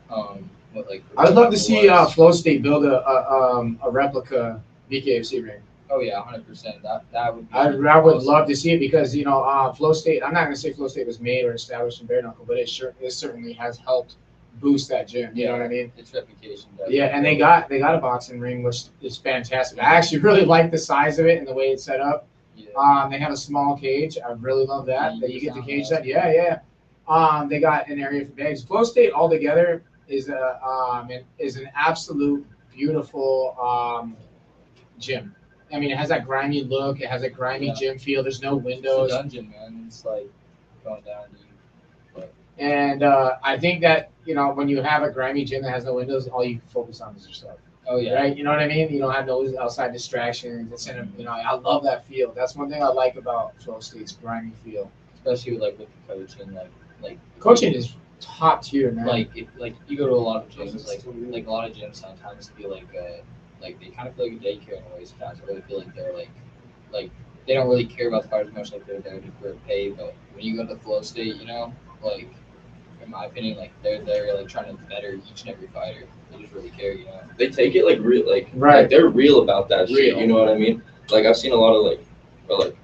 But like I'd love to see Flow State build a replica BKFC ring. Oh yeah, 100%. That would. Be I would love to see it because Flow State. I'm not gonna say Flow State was made or established in bare knuckle, but it certainly has helped boost that gym. You know what I mean? Its reputation. Yeah, and they got a boxing ring, which is fantastic. I actually really like the size of it and the way it's set up. Yeah. They have a small cage. I really love that. Yeah, That you get the sound cage nice. set. Yeah. They got an area for bags. Flow State altogether is an absolute beautiful gym. I mean, it has that grimy look. It has a grimy gym feel. There's no windows. It's a dungeon, man. It's like going down deep. And I think that when you have a grimy gym that has no windows, all you focus on is yourself. Oh yeah. Right? You know what I mean? You don't have those outside distractions. It's I love that feel. That's one thing I like about Flow State's grimy feel. Especially with the coaching, like Coaching is top tier, man. like you go to a lot of gyms, like a lot of gyms sometimes feel like they kind of feel like a daycare in a way. Sometimes I really feel like they're like they don't really care about the fighters much, like they're there for pay. But when you go to the Flow State, like in my opinion, like they're like trying to better each and every fighter. They just really care, They take it like real, like Right. like they're real about that shit. Real. You know what I mean? Like I've seen a lot of like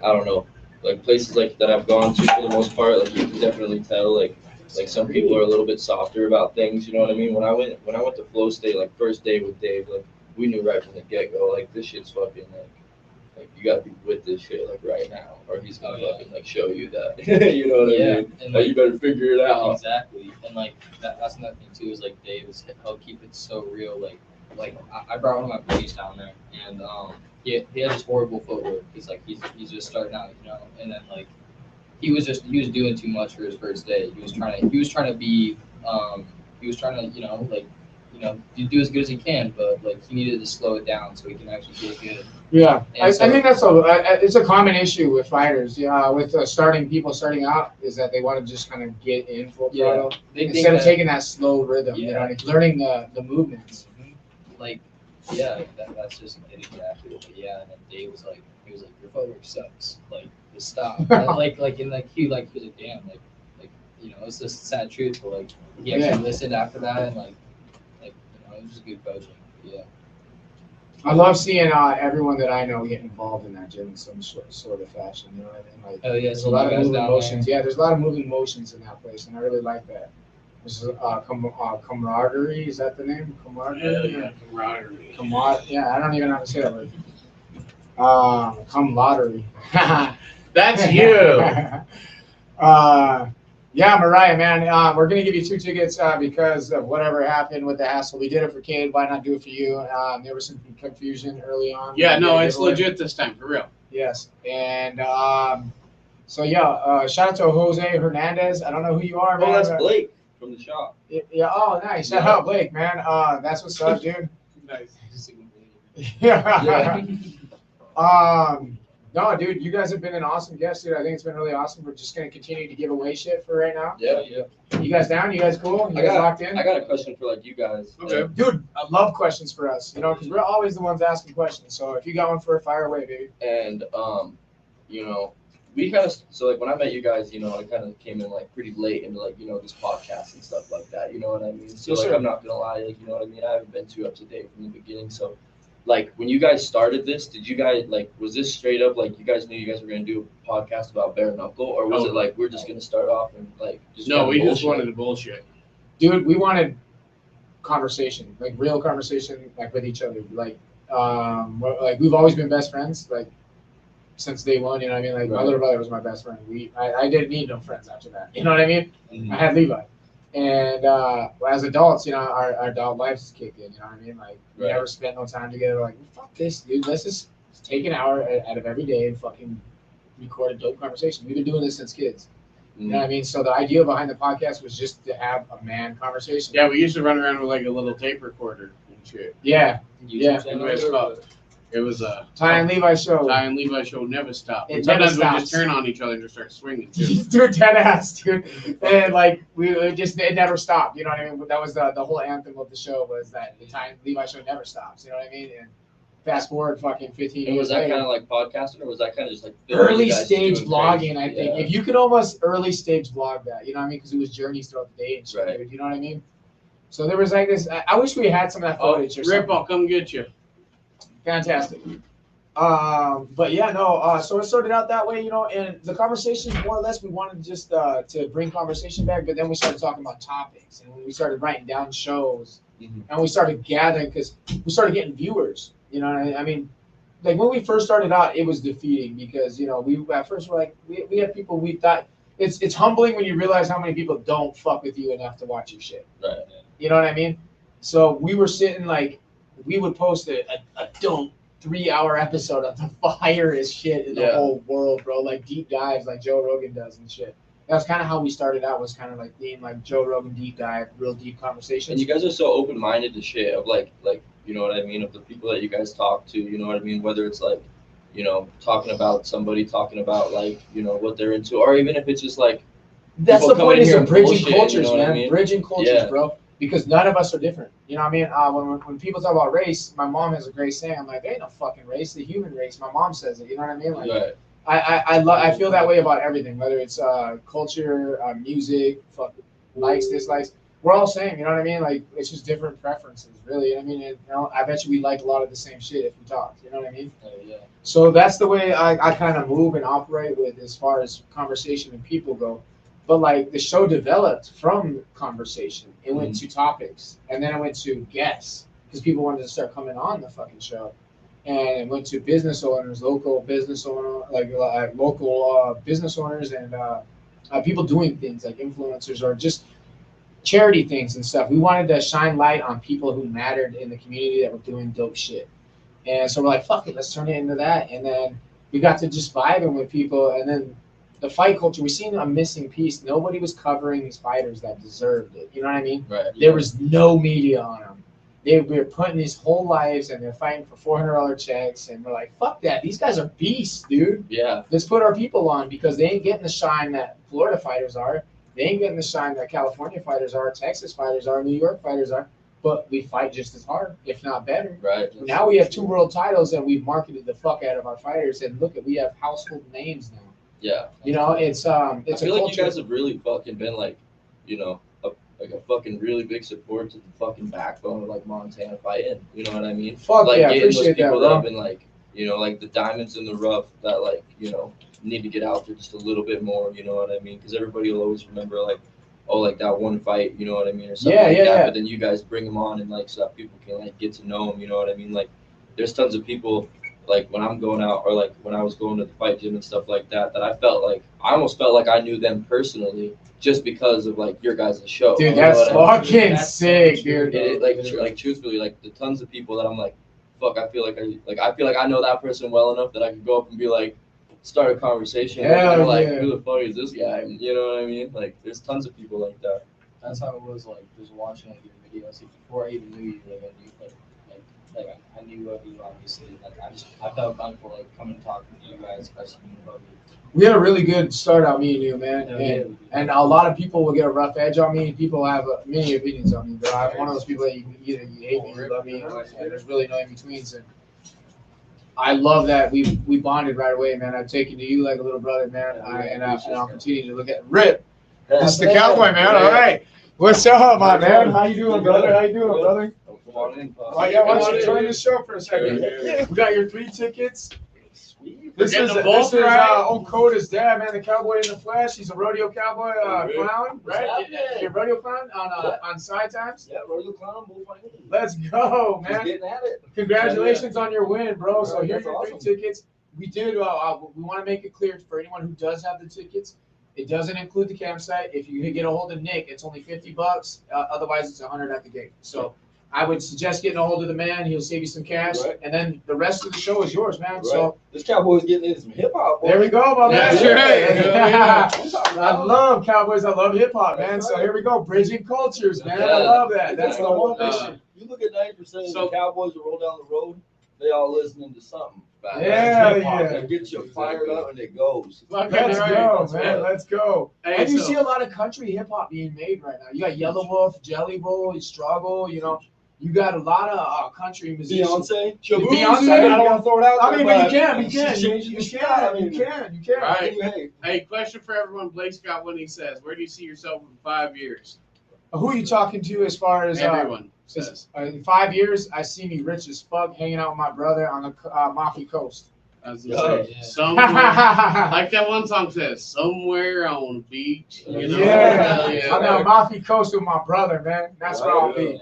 I don't know, like places like that I've gone to for the most part. Like you can definitely tell like some people are a little bit softer about things. You know what I mean? When I went to Flow State, like first day with Dave, like we knew right from the get go, like this shit's fucking like you gotta be with this shit like right now, or he's gonna fucking like show you that. You know what I mean? And Like you better figure it out. Exactly, and like that's another thing too is like Dave is he'll keep it so real. Like I brought one of my buddies down there, and he had this horrible footwork. He's just starting out, and then like he was doing too much for his first day. He was trying to be like you know, do as good as he can, but like he needed to slow it down so he can actually get good. Yeah, I So- think that's it's a common issue with fighters. Yeah, with people starting out is that they want to just kind of get in full throttle They think instead of that- taking that slow rhythm. You Yeah. know, like learning the movements. Like, yeah, that's just it exactly. But yeah, and then Dave was like, your footwork sucks. Like, just stop. And like in like he was like, damn, like you know, it's just sad truth. But like he actually listened after that, and like you know, it was just good coaching. But, yeah. I love seeing everyone that I know get involved in that gym in some sort of fashion. You know what I mean? Like, Oh yeah, there's so a lot you of guys moving down motions. there. Yeah, there's a lot of moving motions in that place, and I really like that. This is camaraderie. Is that the name? Camaraderie. Yeah, camaraderie. Yeah, I don't even know how to say that word. Camaraderie. That's you. Yeah, Mariah, man, we're gonna give you 2 tickets because of whatever happened with the hassle. We did it for Cade. Why not do it for you? There was some confusion early on. Yeah, no, it's legit this time, for real. Yes, and so yeah, shout out to Jose Hernandez. I don't know who you are, man. Oh, that's Blake from the shop. Yeah. Oh, nice. Shout out Blake, man. That's what's up, dude. Nice. Yeah. No, dude, you guys have been an awesome guest, dude. I think it's been really awesome. We're just gonna continue to give away shit for right now. Yeah. You guys down? You guys cool? You guys locked in? I got a question for like you guys. Okay. Dude, I love questions for us, you know, because we're always the ones asking questions. So if you got one for a fire away, baby. And you know, we kind of like when I met you guys, you know, I kind of came in like pretty late into like, you know, this podcast and stuff like that. You know what I mean? So Yes, like sir. I'm not gonna lie, like, you know what I mean? I haven't been too up to date from the beginning. So like when you guys started this, did you guys like was this straight up like you guys knew you guys were gonna do a podcast about bare knuckle, or was it like we're just gonna start off and like just No, kinda we just bullshit? wanted to bullshit. Dude, we wanted conversation, like real conversation, like with each other. Like we've always been best friends, like since day one. You know what I mean? Like my Right. little brother was my best friend. I didn't need no friends after that. You know what I mean? Mhm. I had Levi. And as adults, you know, our adult lives kicked in. You know what I mean? Like we Right. never spent no time together. Like fuck this, dude. Let's just take an hour out of every day and fucking record a dope conversation. We've been doing this since kids. You know what I mean? So the idea behind the podcast was just to have a man conversation. Yeah, we used to run around with like a little tape recorder and shit. Yeah. YouTube Yeah. channel Anyways, or fuck. what? It was a Ty and Levi show. Ty and Levi show never stopped. It And never sometimes we stops. just turn on each other and just start swinging too. Dude, dead ass, dude. And like it never stopped. You know what I mean? That was the whole anthem of the show was that the Ty and Levi show never stops. You know what I mean? And fast forward fucking 15 And years was that later. kind of like podcasting, or was that kind of just like filming Early you guys stage doing vlogging, crazy? I think. Yeah. If you could almost early stage vlog that, you know what I mean? Because it was journeys throughout the day and shit, Right. dude. You know what I mean? So there was like this. I wish we had some of that Oh, footage or Rip, something. I'll come get you. Fantastic. But yeah, no. So it started out that way, you know. And the conversation, more or less, we wanted just to bring conversation back. But then we started talking about topics, and we started writing down shows, Mhm. and we started gathering because we started getting viewers. You know, I mean, like when we first started out, it was defeating because you know we at first were like we had people we thought it's humbling when you realize how many people don't fuck with you enough to watch your shit. Right. You know what I mean? So we were sitting like we would post a dope 3-hour episode of the firest shit in the Yeah. whole world, bro. Like deep dives like Joe Rogan does and shit. That's kind of how we started out, was kind of like being like Joe Rogan deep dive, real deep conversations. And you guys are so open minded to shit of like you know what I mean, of the people that you guys talk to, you know what I mean, whether it's like, you know, talking about somebody, talking about like, you know, what they're into, or even if it's just like That's people the come point in is here of and bridging bullshit, you cultures, know what I man. mean? Bridging cultures, Yeah. bro. Because none of us are different. You know what I mean? When people talk about race, my mom has a great saying. I'm like, there ain't no fucking race, the human race. My mom says it. You know what I mean? Like, right. I feel that way about everything, whether it's culture, music, likes, dislikes. We're all same, you know what I mean? Like it's just different preferences, really. I mean, I bet you we like a lot of the same shit if we talk. You know what I mean? Yeah. So that's the way I kind of move and operate with as far as conversation and people go. But like the show developed from conversation. It went to topics, and then it went to guests because people wanted to start coming on the fucking show. And it went to business owners, local business owners, local business owners, and people doing things like influencers or just charity things and stuff. We wanted to shine light on people who mattered in the community that were doing dope shit. And so we're like, fuck it, let's turn it into that. And then we got to just vibing with people. And then the fight culture, we seen a missing piece. Nobody was covering these fighters that deserved it. You know what I mean? Right. There was no media on them. We're putting these whole lives and they're fighting for $400 checks, and we're like, fuck that. These guys are beasts, dude. Yeah. Let's put our people on because they ain't getting the shine that Florida fighters are. They ain't getting the shine that California fighters are, Texas fighters are, New York fighters are. But we fight just as hard, if not better. Right. Now we have 2 world titles and we've marketed the fuck out of our fighters. And look, we have household names now. Yeah. You know, it's I a feel like culture. you guys have really fucking been like, you know, like a fucking really big support to the fucking backbone of like Montana fighting. You know what I mean? Fuck like yeah, getting those appreciate that, people that bro. have been like, you know, like the diamonds in the rough that like, you know, need to get out there just a little bit more. You know what I mean? Because everybody will always remember like, oh, like that one fight. You know what I mean? Or something like that. Yeah. But then you guys bring them on and like so that people can like get to know them. You know what I mean? Like, there's tons of people. Like when I'm going out, or like when I was going to the fight gym and stuff like that, that I almost felt like I knew them personally just because of like your guys' show. Dude, You know that's what I mean? fucking sick, dude. Like truthfully, like the tons of people that I'm like, fuck, I feel like I know that person well enough that I could go up and be like, start a conversation. Hell and like, yeah. who the fuck is this guy? You know what I mean? Like, there's tons of people like that. That's how it was like just watching like your videos. Like, before I even knew you, like I knew I knew of you obviously. Like I felt comfortable like coming and talking to you guys, especially about you. We had a really good start on me and you, man. Yeah, And a lot of people will get a rough edge on me. People have many opinions on me, but I'm one of those people that either you hate me or you love me, and there's really no in betweens. And I love that we bonded right away, man. I've taken to you like a little brother, man. I'll continue to look at Rip. This is the cowboy, man. All right. What's up, my man? How you doing, brother? How you doing, brother? Come on in. Why don't you join the show for a second? We got your 3 tickets. This is Koda's dad, man. The cowboy in the flesh. He's a rodeo cowboy clown, right? Your rodeo clown on side times. Yeah, rodeo clown, bullfighting. Let's go, man. Getting at it. Congratulations on your win, bro. So here's That's your 3 awesome. tickets. We did. We want to make it clear for anyone who does have the tickets. It doesn't include the campsite. If you get a hold of Nick, it's only $50. Otherwise, it's $100 at the gate. So I would suggest getting a hold of the man. He'll save you some cash, Right. and then the rest of the show is yours, man. Right. So This cowboy's getting into some hip hop. there we go, my man. That's right. I love cowboys. I love hip hop, man. That's So right. here we go, bridging cultures, man. Yeah. I love that. That's the whole Uh, mission. You look at 90% of So- the cowboys that roll down the road, they all listening to something. Yeah, Hip-hop. yeah. It gets you fired up and it goes. Let's go, man. Let's go. Hey, And you so- see a lot of country hip hop being made right now. You got Yellow Wolf, Jelly Bowl, Struggle. You know, you got a lot of country musicians. Beyonce. Beyonce, I don't want to throw it out I mean, there, but you can. she's changing the shit. You can. Right. Hey, Hey, question for everyone. Blake's got one. He says, "Where do you see yourself in 5 years?" Who are you talking to as far as Everyone says. in 5 years? I see me rich as fuck, hanging out with my brother on the Mafi Coast. As Yeah. I say, Yeah. somewhere, like that one song says, somewhere on the beach. You know? Yeah, Hell I'm on Mafi Coast with my brother, man. That's where I'll be.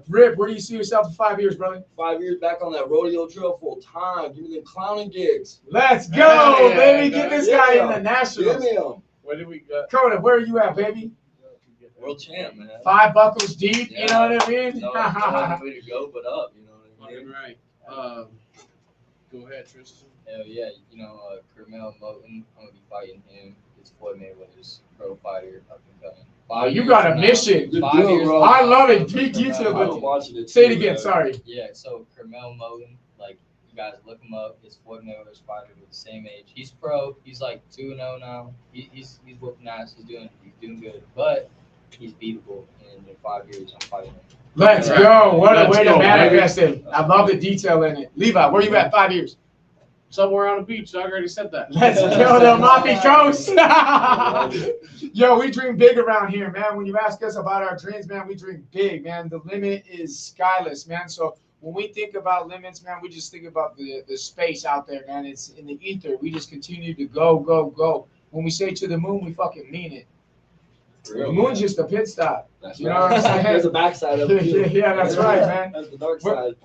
Rip, where do you see yourself in 5 years, brother? 5 years back on that rodeo trail full time. Give me them clowning gigs. Let's go, Yeah, baby. Get this guy in the Give Nationals. me them. What did we got? Koda, where are you at, baby? World champ, man. 5 buckles deep, you Yeah. know what I mean? No other way to go but up. You know what I mean? Right. Go ahead, Tristan. Hell yeah, you know, Carmel Moten, I'm gonna be fighting him. It's Floyd Mayweather's pro fighter up and coming. Oh, you got a mission. Good 5 deal, years bro. from I now- love it. Deep detail, I was but watching it. say it too, again. man. Sorry. Yeah, so Carmel Moten, like you guys look him up. It's Floyd Mayweather's fighter with the same age. He's pro. He's like 2-0 now. He's whooping ass. He's doing good, but he's beatable. And in 5 years, I'm fighting him. Let's Right. go. What a Let's way to go, manifest it. I love the detail in it. Levi, where you at 5 years? Somewhere on the beach. I already said that. Let's go to Mafi Coast. Yo, we dream big around here, man. When you ask us about our dreams, man, we dream big, man. The limit is skyless, man. So when we think about limits, man, we just think about the space out there, man. It's in the ether. We just continue to go, go, go. When we say to the moon, we fucking mean it. The moon's just a pit stop. That's You know right. what I'm saying? There's a backside of it. too. Yeah, that's right, man. That's the dark We're- side.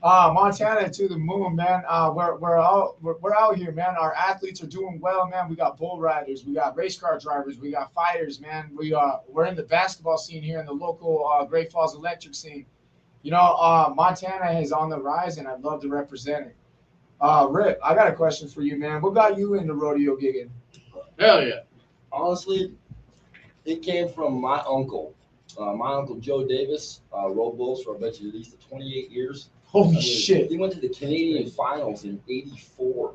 Montana to the moon, man. We're out here, man. Our athletes are doing well, man. We got bull riders, we got race car drivers, we got fighters, man. We're in the basketball scene here in the local Great Falls electric scene. You know, Montana is on the rise, and I'd love to represent it. Rip, I got a question for you, man. What got you into rodeo gigging? Hell yeah. Honestly, it came from my uncle. My uncle Joe Davis rode bulls for I bet you at least 28 years. Holy shit. He went to the Canadian finals in '84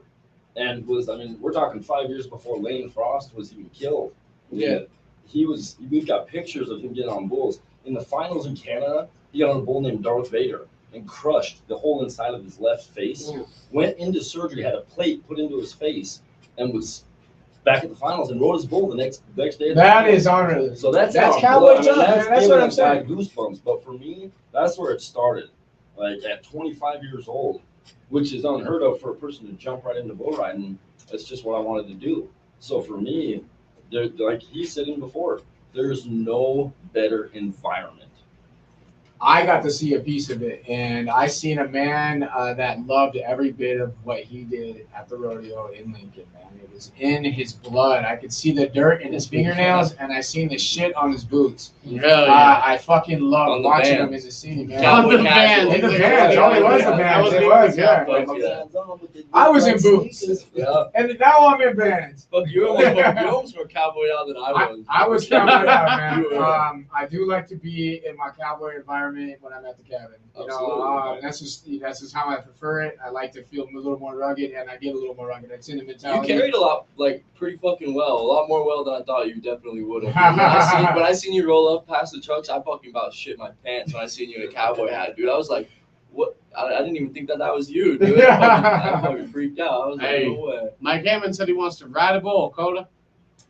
and was, we're talking 5 years before Lane Frost was even killed. Yeah. We've got pictures of him getting on bulls. In the finals in Canada, he got on a bull named Darth Vader and crushed the whole inside of his left face. Went into surgery, had a plate put into his face, and was back at the finals and rode his bull the next day. That is unreal. So that's cowboy tough, man. That's what I'm saying. Goosebumps. But for me, that's where it started. Like at 25 years old, which is unheard of for a person to jump right into bull riding. That's just what I wanted to do. So for me, like he said in before, there's no better environment. I got to see a piece of it, and I seen a man that loved every bit of what he did at the rodeo in Lincoln, man. It was in his blood. I could see the dirt in his fingernails, and I seen the shit on his boots. I fucking loved watching him as a scene, man. On the van. In the van. Oh, it was the van. It was, yeah. I was in boots. Yeah. And now I'm in bands. But you almost more cowboy out than I was. I was cowboy out, man. I do like to be in my cowboy environment when I'm at the cabin. You know, that's just how I prefer it. I like to feel a little more rugged, and I get a little more rugged. It's in the mentality. You carried a lot, like pretty fucking well. A lot more well than I thought you definitely would have. When I seen you roll up past the trucks, I fucking about shit my pants when I seen you in a cowboy hat, dude. I was like, what? I didn't even think that was you, dude. I fucking freaked out. I was like, no way. Mike Hammond said he wants to ride a bull, Koda.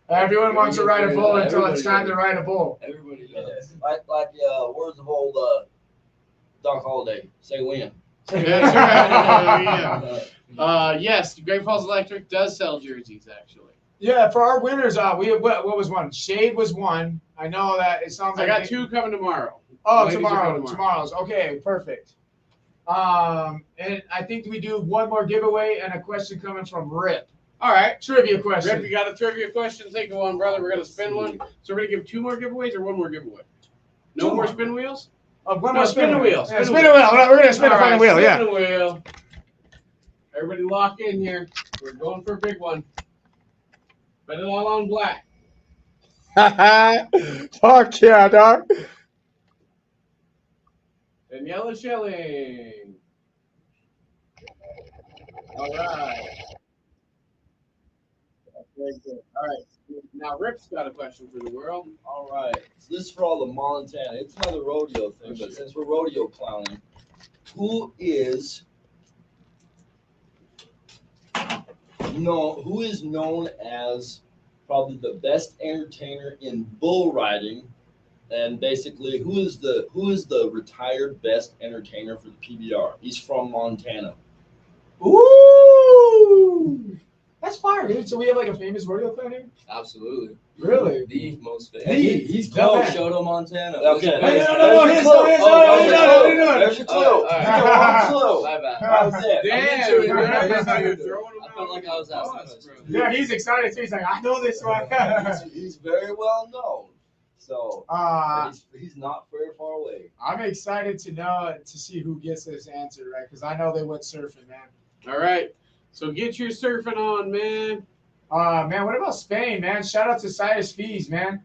Everyone wants to ride a bull until it's time to ride a bull. Everybody does. Like words of old Doc Holliday. Say when. That's right. Yes, Great Falls Electric does sell jerseys, actually. Yeah, for our winners, what was one? Shade was one. I know that it sounds like I got two coming tomorrow. Oh, tomorrow's. Okay, perfect. And I think we do one more giveaway and a question coming from Rip. All right. Trivia question. Rip, you got a trivia question? Take one, brother. We're going to spin one. So we're going to give two more giveaways or one more giveaway? No more spin wheels? One more spin the wheel. Spin the wheel. We're going to spin the fucking wheel, Spin the wheel. Everybody lock in here. We're going for a big one. Bet it all on black. Fuck yeah, dog. And yellow shelling. All right. Very good. All right. Now Rip's got a question for the world. All right. So this is for all the Montana. It's another rodeo thing, but since we're rodeo clowning, who is known as probably the best entertainer in bull riding, and basically who is the retired best entertainer for the PBR? He's from Montana. Ooh, that's fire, dude. So we have like a famous rodeo clown here? Absolutely. Really? The most famous. He's close. Shoto, Montana. Okay. No, There's your clue. My bad. How's it? I felt like I was asking this. Yeah, he's excited too. He's like, I know this one. He's very well known. So he's not very far away. I'm excited to see who gets this answer right, because I know they went surfing, man. All right. So get your surfing on, man. Man, what about Spain, man? Shout out to Cyrus Fees, man.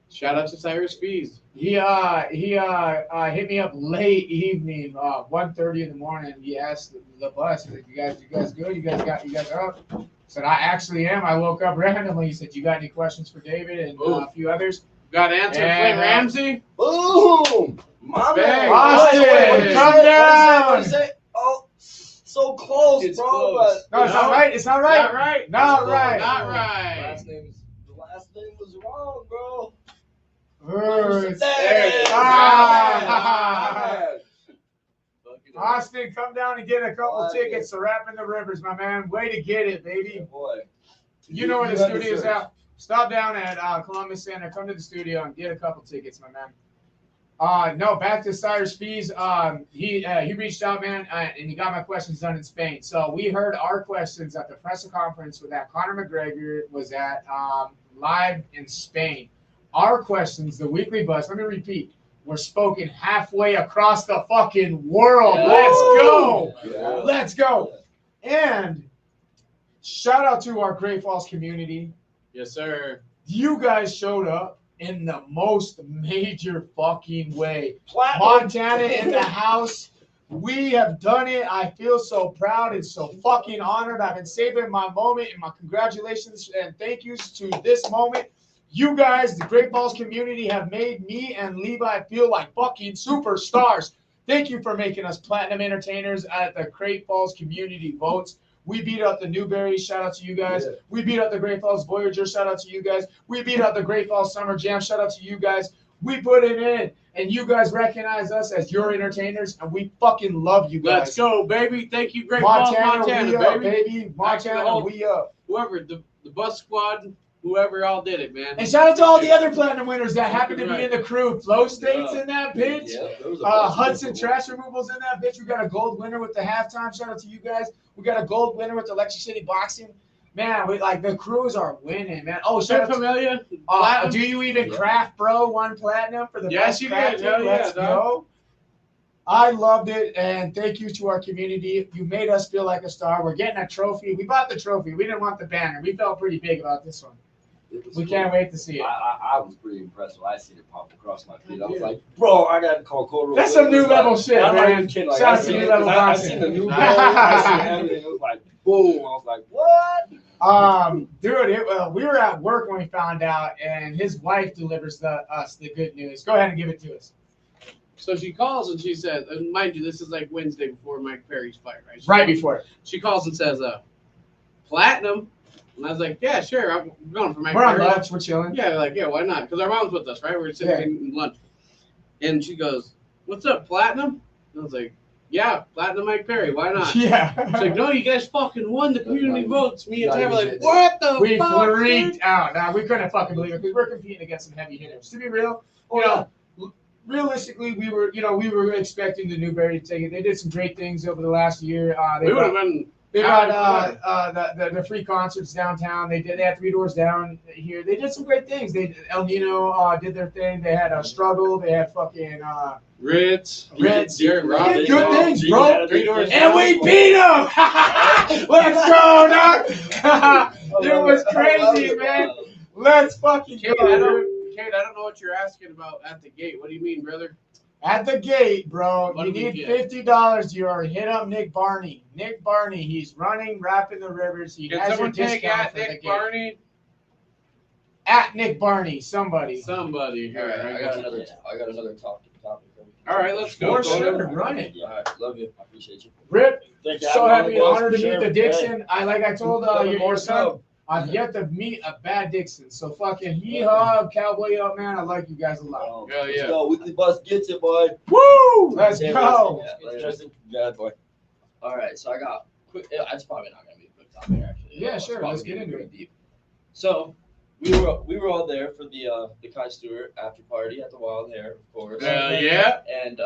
Shout out to Cyrus Fees. He hit me up late evening, 1:30 in the morning. He asked the bus, he's like, you guys good? You guys are up? I said, I actually am. I woke up randomly. He said, you got any questions for David and a few others? Got an answer, Flint Ramsey? Boom! My man. Austin, come down. Oh, so close, It's bro. close. But No, it's not right. It's not right. Not right. Not right. Not right. the last name was wrong, bro. Austin, come down and get a couple tickets to Rapping the Rivers, my man. Way to get it, baby. Boy. You know where the studio is at. Stop down at Columbus Center. Come to the studio and get a couple tickets, my man. No, back to Cyrus Fees. He reached out, man, and he got my questions done in Spain. So we heard our questions at the press conference that Conor McGregor was at live in Spain. Our questions, the weekly bus, let me repeat, were spoken halfway across the fucking world. Yeah. Let's go. Yeah. Let's go. And shout out to our Great Falls community. Yes, sir. You guys showed up. in the most major fucking way. Platinum. Montana in the house. We have done it. I feel so proud and so fucking honored. I've been saving my moment, and my congratulations and thank yous to this moment. You guys, the Great Falls community, have made me and Levi feel like fucking superstars. Thank you for making us platinum entertainers at the Great Falls community votes. We beat up the Newberry. Shout out to you guys. Yeah. We beat up the Great Falls Voyager. Shout out to you guys. We beat up the Great Falls Summer Jam. Shout out to you guys. We put it in, and you guys recognize us as your entertainers, and we fucking love you guys. Let's go, baby. Thank you, Great Falls, Montana, we up, baby. Montana, we up. Whoever, the bus squad, whoever all did it, man. And shout out to all the other platinum winners that happen to be in the crew. Flow State's in that bitch. Hudson Trash Removal's in that bitch. We got a gold winner with the halftime. Shout out to you guys. We got a gold winner with the Electric City Boxing. Man, we like the crews are winning, man. Oh, shout out familiar. Do you even craft, bro? One platinum for the yes, you did. Let's go. I loved it, and thank you to our community. You made us feel like a star. We're getting a trophy. We bought the trophy. We didn't want the banner. We felt pretty big about this one. We can't wait to see it. I was pretty impressed when I seen it pop across my feed. I was like, bro, I got to call Koda. That's some new level shit, I'm man. not even kidding. Like, Shout out to new level I seen the new I seen everything. It was like, boom. I was like, what? Dude, we were at work when we found out, and his wife delivers us the good news. Go ahead and give it to us. So she calls and she says, and mind you, this is like Wednesday before Mike Perry's fight, right? Right before. She calls and says, platinum. And I was like, yeah, sure. I'm going for Mike Perry. We're on lunch. We're chilling. Yeah, like, yeah, why not? Because our mom's with us, right? We're sitting in lunch. And she goes, what's up, platinum? And I was like, yeah, platinum Mike Perry. Why not? Yeah. She's like, no, you guys fucking won the community votes. Me and Tam were like, what the we fuck? We freaked out. Nah, we couldn't fucking believe it because we're competing against some heavy hitters. To be real, you know, realistically, we were expecting the Newberry to take it. They did some great things over the last year. They got the free concerts downtown. They had 3 doors down here. They did some great things. El Nino did their thing. They had a struggle. They had fucking Ritz. Good Rob, things, bro. And we beat them. Let's go, dog. It was crazy, man. Let's fucking go. Kate, I don't know what you're asking about at the gate. What do you mean, brother? At the gate, bro, you need $50. You already hit up Nick Barney. Nick Barney, he's running Rappin' the Rivers. He has your discount at for Nick the Barney? gate. At Nick Barney, somebody. All right, I got another topic. All right, let's go. For sure, run it. All right, love you. I appreciate you. Rip, so happy, honored to meet the Dixon. Like I told your son, I've yet to meet a bad Dixon. So fucking hee-haw, cowboy up, man. I like you guys a lot. Hell yeah. Let's go. Weekly Bus gets it, boy. Woo! Let's go. Tristan, yeah, boy. All right, so I got quick. It's probably not gonna be a quick topic, actually. Yeah, sure. Let's get into it. Deep. So we were all there for the Kai Stewart after party at the Wild Hair, of course. Yeah. And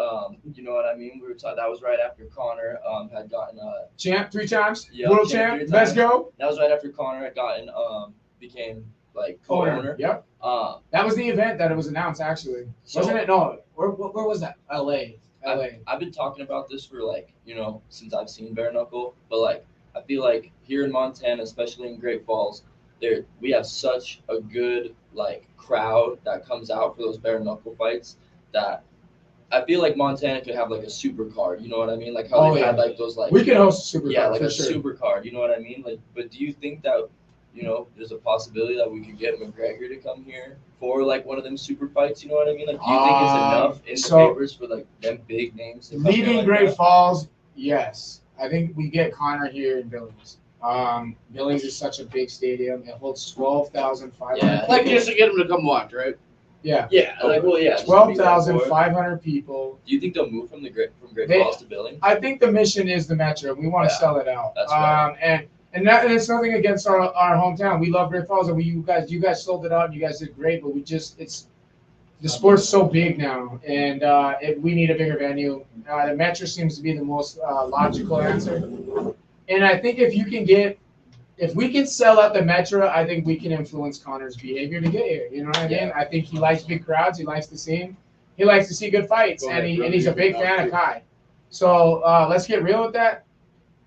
you know what I mean. We were that was right after Connor had gotten champ 3 times. Yeah, World champ. Let's go. That was right after Connor had gotten became like co-owner. Yep. That was the event that it was announced actually. Wasn't it? No. Where was that? LA. I've been talking about this for since I've seen bare knuckle, but I feel like here in Montana, especially in Great Falls, we have such a good crowd that comes out for those bare knuckle fights that I feel like Montana could have a super card. You know what I mean? Like how they had those we could host a super card. Yeah, like a super card. You know what I mean? But do you think that there's a possibility that we could get McGregor to come here for one of them super fights? You know what I mean? Like, do you think it's enough in the papers for them big names? To leaving Great Falls, yes. I think we get Connor here in Billings. Billings is such a big stadium. It holds 12,500. Yeah, just to get them to come watch, right? Yeah. Yeah. 12,500 people. Do you think they'll move from Great Falls to Billings? I think the mission is the Metro. We want to sell it out. That's right. And it's nothing against our hometown. We love Great Falls, and you guys sold it out, and you guys did great. But the sport's so big now, and we need a bigger venue. The Metro seems to be the most logical answer. And I think if we can sell out the Metro, I think we can influence Connor's behavior to get here. You know what I mean? I think he likes big crowds. He likes to see him. He likes to see good fights, and he's a big fan of Kai. So let's get real with that.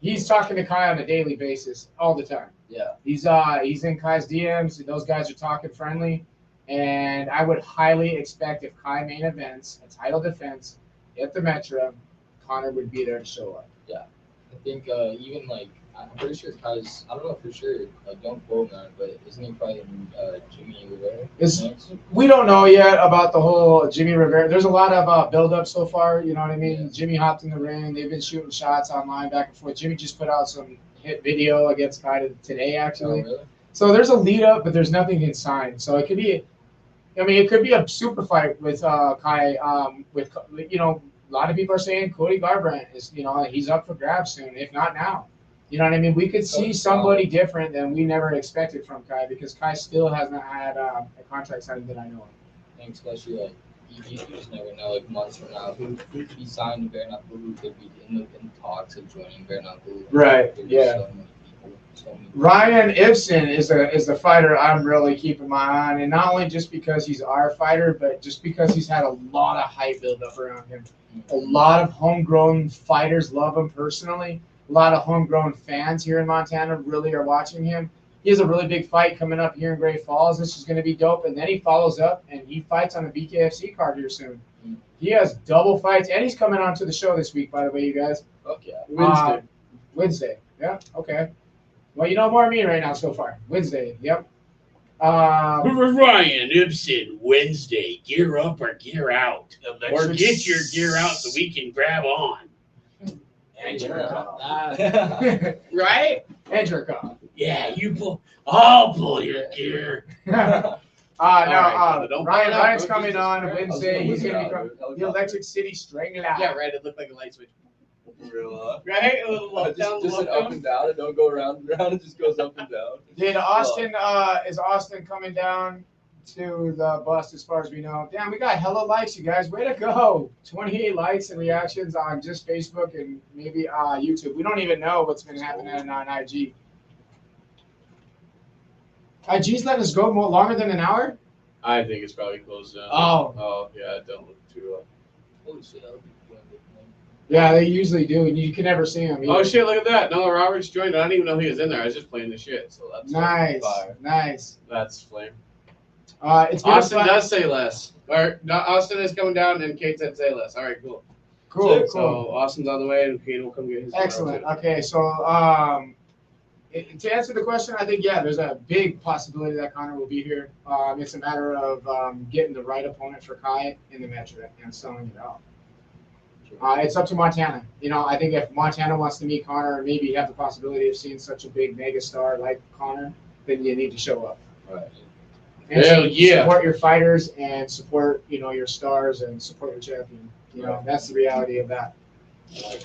He's talking to Kai on a daily basis, all the time. Yeah. He's in Kai's DMs. Those guys are talking friendly. And I would highly expect if Kai main events a title defense at the Metro, Connor would be there to show up. I think even like I'm pretty sure Kai's. I don't know for sure. Like don't quote me on it, but isn't he fighting Jimmy Rivera? We don't know yet about the whole Jimmy Rivera. There's a lot of build up so far. You know what I mean? Yeah. Jimmy hopped in the ring. They've been shooting shots online back and forth. Jimmy just put out some hit video against Kai today, actually. Oh, really? So there's a lead up, but there's nothing in sign. So it could be. I mean, it could be a super fight with Kai. With a lot of people are saying Cody Garbrandt is, he's up for grabs soon, if not now. You know what I mean? We could see somebody different than we never expected from Kai because Kai still hasn't had a contract signed that I know of. And especially like you just never know. Like months from now, who could be signed to Bare Knuckle? Who could be in talks of joining Bare Knuckle? Right. There's Yeah. So many people. So many people. Ryan Ibsen is the fighter I'm really keeping my eye on, and not only just because he's our fighter, but just because he's had a lot of hype build up around him. A lot of homegrown fighters love him personally. A lot of homegrown fans here in Montana really are watching him. He has a really big fight coming up here in Great Falls. This is going to be dope. And then he follows up and he fights on the BKFC card here soon. He has double fights, and he's coming on to the show this week, by the way, you guys. Fuck yeah. Wednesday. Yeah. Okay. Well, you know more than me right now so far. Wednesday. Yep. Ryan Ibsen, Wednesday, gear up or gear out. Or get your gear out so we can grab on. And Yeah. right? And jerk off. Yeah, I'll pull your gear. No, Right, don't Ryan's pull it out, bro. coming Jesus on Christ. Wednesday. He's going to be Helicopter. the Electric City Strangler. Yeah, right. It looked like a light switch. Real, Right? A little up, down, just up, an up down. and down. It don't go around and around. It just goes up and down. Did Austin is Austin coming down to the bus as far as we know? Damn, we got hella likes, you guys. Way to go. 28 likes and reactions on just Facebook and maybe YouTube. We don't even know what's been happening on IG. IG's letting us go more longer than an hour? I think it's probably closed down. Oh, yeah, it don't look too Holy shit, that would be fun. yeah, they usually do. And you can never see them. Oh shit, look at that. No, Robert's joined. I didn't even know he was in there. I was just playing the shit. So that's Nice, fire. nice. That's flame. It's been Austin a fun- does say less. Or no, Austin is coming down and Kate said say less. All right, cool. Cool, So cool. Austin's on the way and Kate will come get his. Excellent. Okay, so to answer the question, I think, yeah, there's a big possibility that Connor will be here. It's a matter of getting the right opponent for Kai in the Metro and selling it out. It's up to Montana. I think if Montana wants to meet Connor and maybe have the possibility of seeing such a big mega star like Connor, then you need to show up. Right. And Hell yeah. support your fighters and support, your stars and support your champion. That's the reality of that.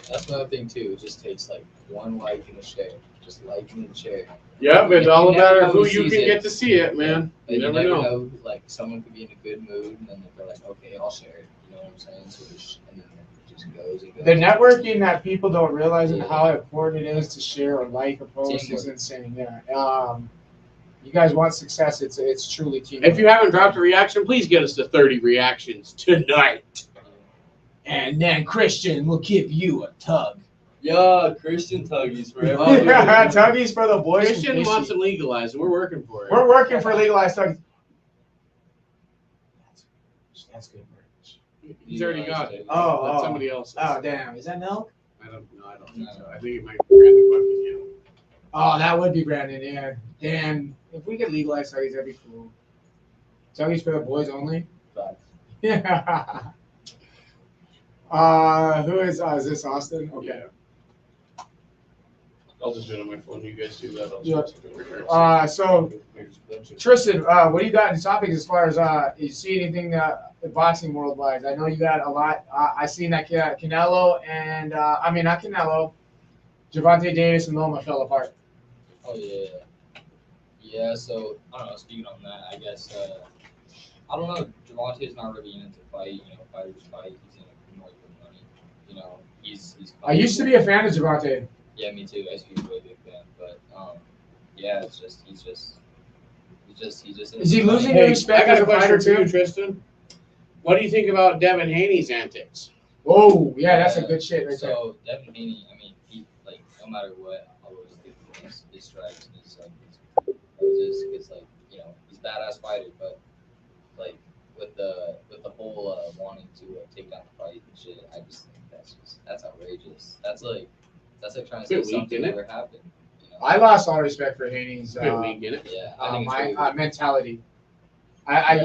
That's another thing too. It just takes like one like and a share. Just liking and share. Yep, it's You all never about know who who you sees can it. get to see it, man. Like, You never know. Like someone could be in a good mood, and then they're like, "Okay, I'll share it." You know what I'm saying? So and then it just goes and goes. The networking that people don't realize and how important it is to share or like a post Teamwork. is insane. Yeah. You guys want success? It's truly teamwork. If you haven't dropped a reaction, please get us to 30 reactions tonight. And then Christian will give you a tug. Yeah, Christian Tuggies for Oh, everyone. Tuggies for the boys. from Christian Casey. wants them legalized, and we're working for it. We're working for legalized tuggies. That's good merch. He's already got it. Oh, Let oh. somebody else. Oh damn! Is that milk? I don't think so. I think it might be Brandon Buckingham. Oh, that would be Brandon. Yeah. Damn. If we could legalize tuggies, that'd be cool. Tuggies for the boys only. Yeah. Who is this Austin? Okay. Yeah. I'll just do it on my phone. You guys do that. I'll Yep. just do it over here. So Tristan, what do you got in topics as far as you see anything boxing world wise? I know you got a lot. I seen that Canelo and not Canelo, Gervonta Davis and Loma fell apart. Oh yeah. Yeah. So I don't know. Speaking on that, I guess I don't know. Javonte's not really into fight. Fighters fight. He's in more for money. He's. I used to be a fan of Gervonta. Yeah, me too. I used to be a really big fan, but yeah, it's just he's just. Is he losing Hey, respect I as got a a question fighter for you, too? Tristan. What do you think about Devin Haney's antics? Oh yeah, that's a good shit right there. So Devin Haney, he no matter what, always gets his strikes and his it's like he's a badass fighter, but like with the whole wanting to take down the fight and shit. I just think that's outrageous. That's like trying to say something never happened. You know? I lost all respect for Haney's Yeah, I think it's really weak. mentality.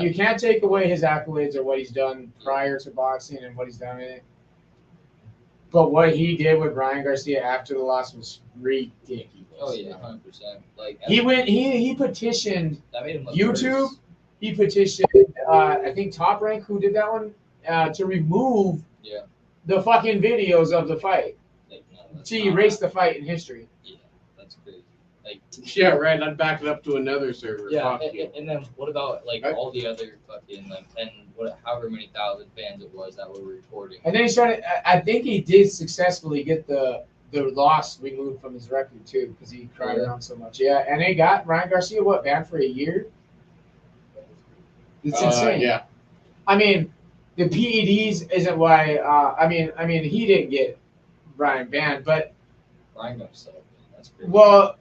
You can't take away his accolades or what he's done prior to boxing and what he's done in it. But what he did with Ryan Garcia after the loss was ridiculous. Oh yeah, 100%. Like he petitioned that made him look YouTube. worse. He petitioned I think Top Rank, who did that one, to remove the fucking videos of the fight. Like, no, to erase the fight in history. Yeah, that's crazy. Like yeah, right. I'd back it up to another server. Yeah, and then what about like all the other fucking like 10, however many thousand fans it was that were recording? And then he started. I think he did successfully get the loss removed from his record too, because he cried around so much. Yeah, and they got Ryan Garcia banned for a year. It's insane. Yeah. I mean, the PEDs isn't why. I mean, he didn't get Ryan banned, but Ryan got himself. That's crazy. Well,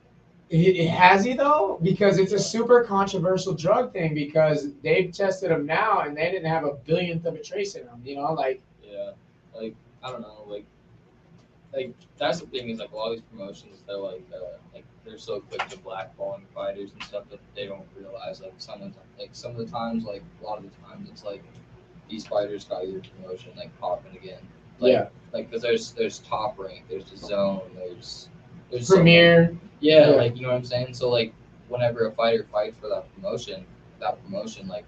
has he though? Because it's a super controversial drug thing. Because they've tested him now, and they didn't have a billionth of a trace in him. You know, like. Yeah, like I don't know, like that's the thing is like a lot of these promotions they're like they're so quick to blackballing fighters and stuff that they don't realize some of the times like a lot of the times it's like these fighters got your promotion like popping again. Like, like because there's Top Rank, there's the Zone, there's Premier. Like you know what I'm saying. So like whenever a fighter fights for that promotion like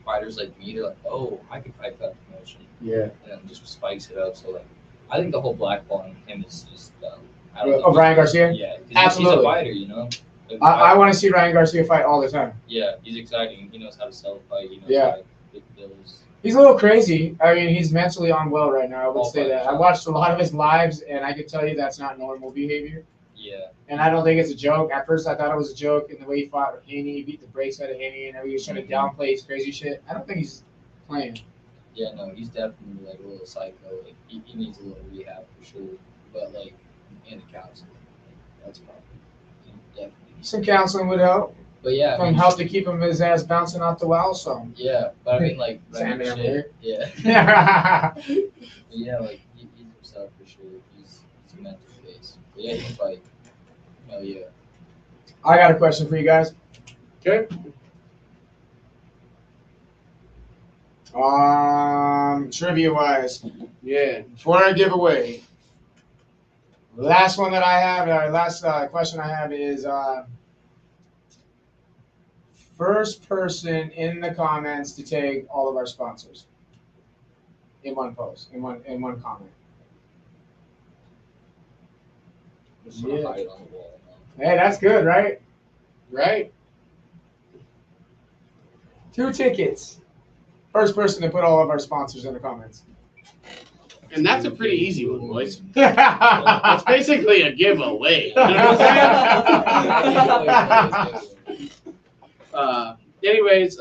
fighters like me, they're like, oh, I could fight for that promotion. Yeah. And then just spikes it up. So like, I think the whole blackballing him is just. Ryan Garcia. Yeah, absolutely. He's a fighter, you know. I want to see Ryan Garcia fight all the time. Yeah, he's exciting. He knows how to sell a fight. He knows how to get bills. He's a little crazy. I mean, he's mentally unwell right now. I would say that. I watched a lot of his lives, and I could tell you that's not normal behavior. Yeah. And I don't think it's a joke. At first, I thought it was a joke in the way he fought Haney. He beat the brakes out of Haney, and he was trying to downplay his crazy shit. I don't think he's playing. Yeah, no, he's definitely like a little psycho. Like he needs a little rehab for sure. But like, and the counseling, that's probably definitely. Some counseling would help. But yeah, help to keep his ass bouncing off the wall. So. Yeah, but I mean like. Yeah. Yeah, like he's himself for sure. He's a mental case. But yeah, he can fight. Oh yeah. I got a question for you guys. Okay. Trivia wise. Yeah. Before I give away, last one that I have, last question I have is first person in the comments to tag all of our sponsors in one post, in one comment. Yeah. Hey, that's good, right? Right. 2 tickets. First person to put all of our sponsors in the comments. And that's a pretty easy one, boys. It's basically a giveaway. You know what I'm saying? Anyways,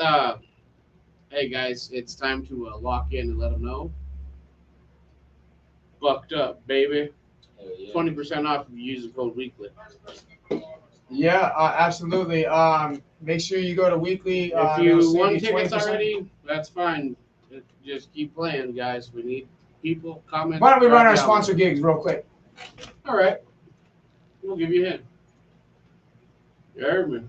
hey guys, it's time to lock in and let them know. Bucked up, baby. 20% off if you use the code weekly. Yeah, absolutely. Make sure you go to weekly. If you won tickets already, that's fine. Just keep playing, guys. We need people, comments. Why don't we run our sponsor gigs real quick? All right. We'll give you a hint. You heard me.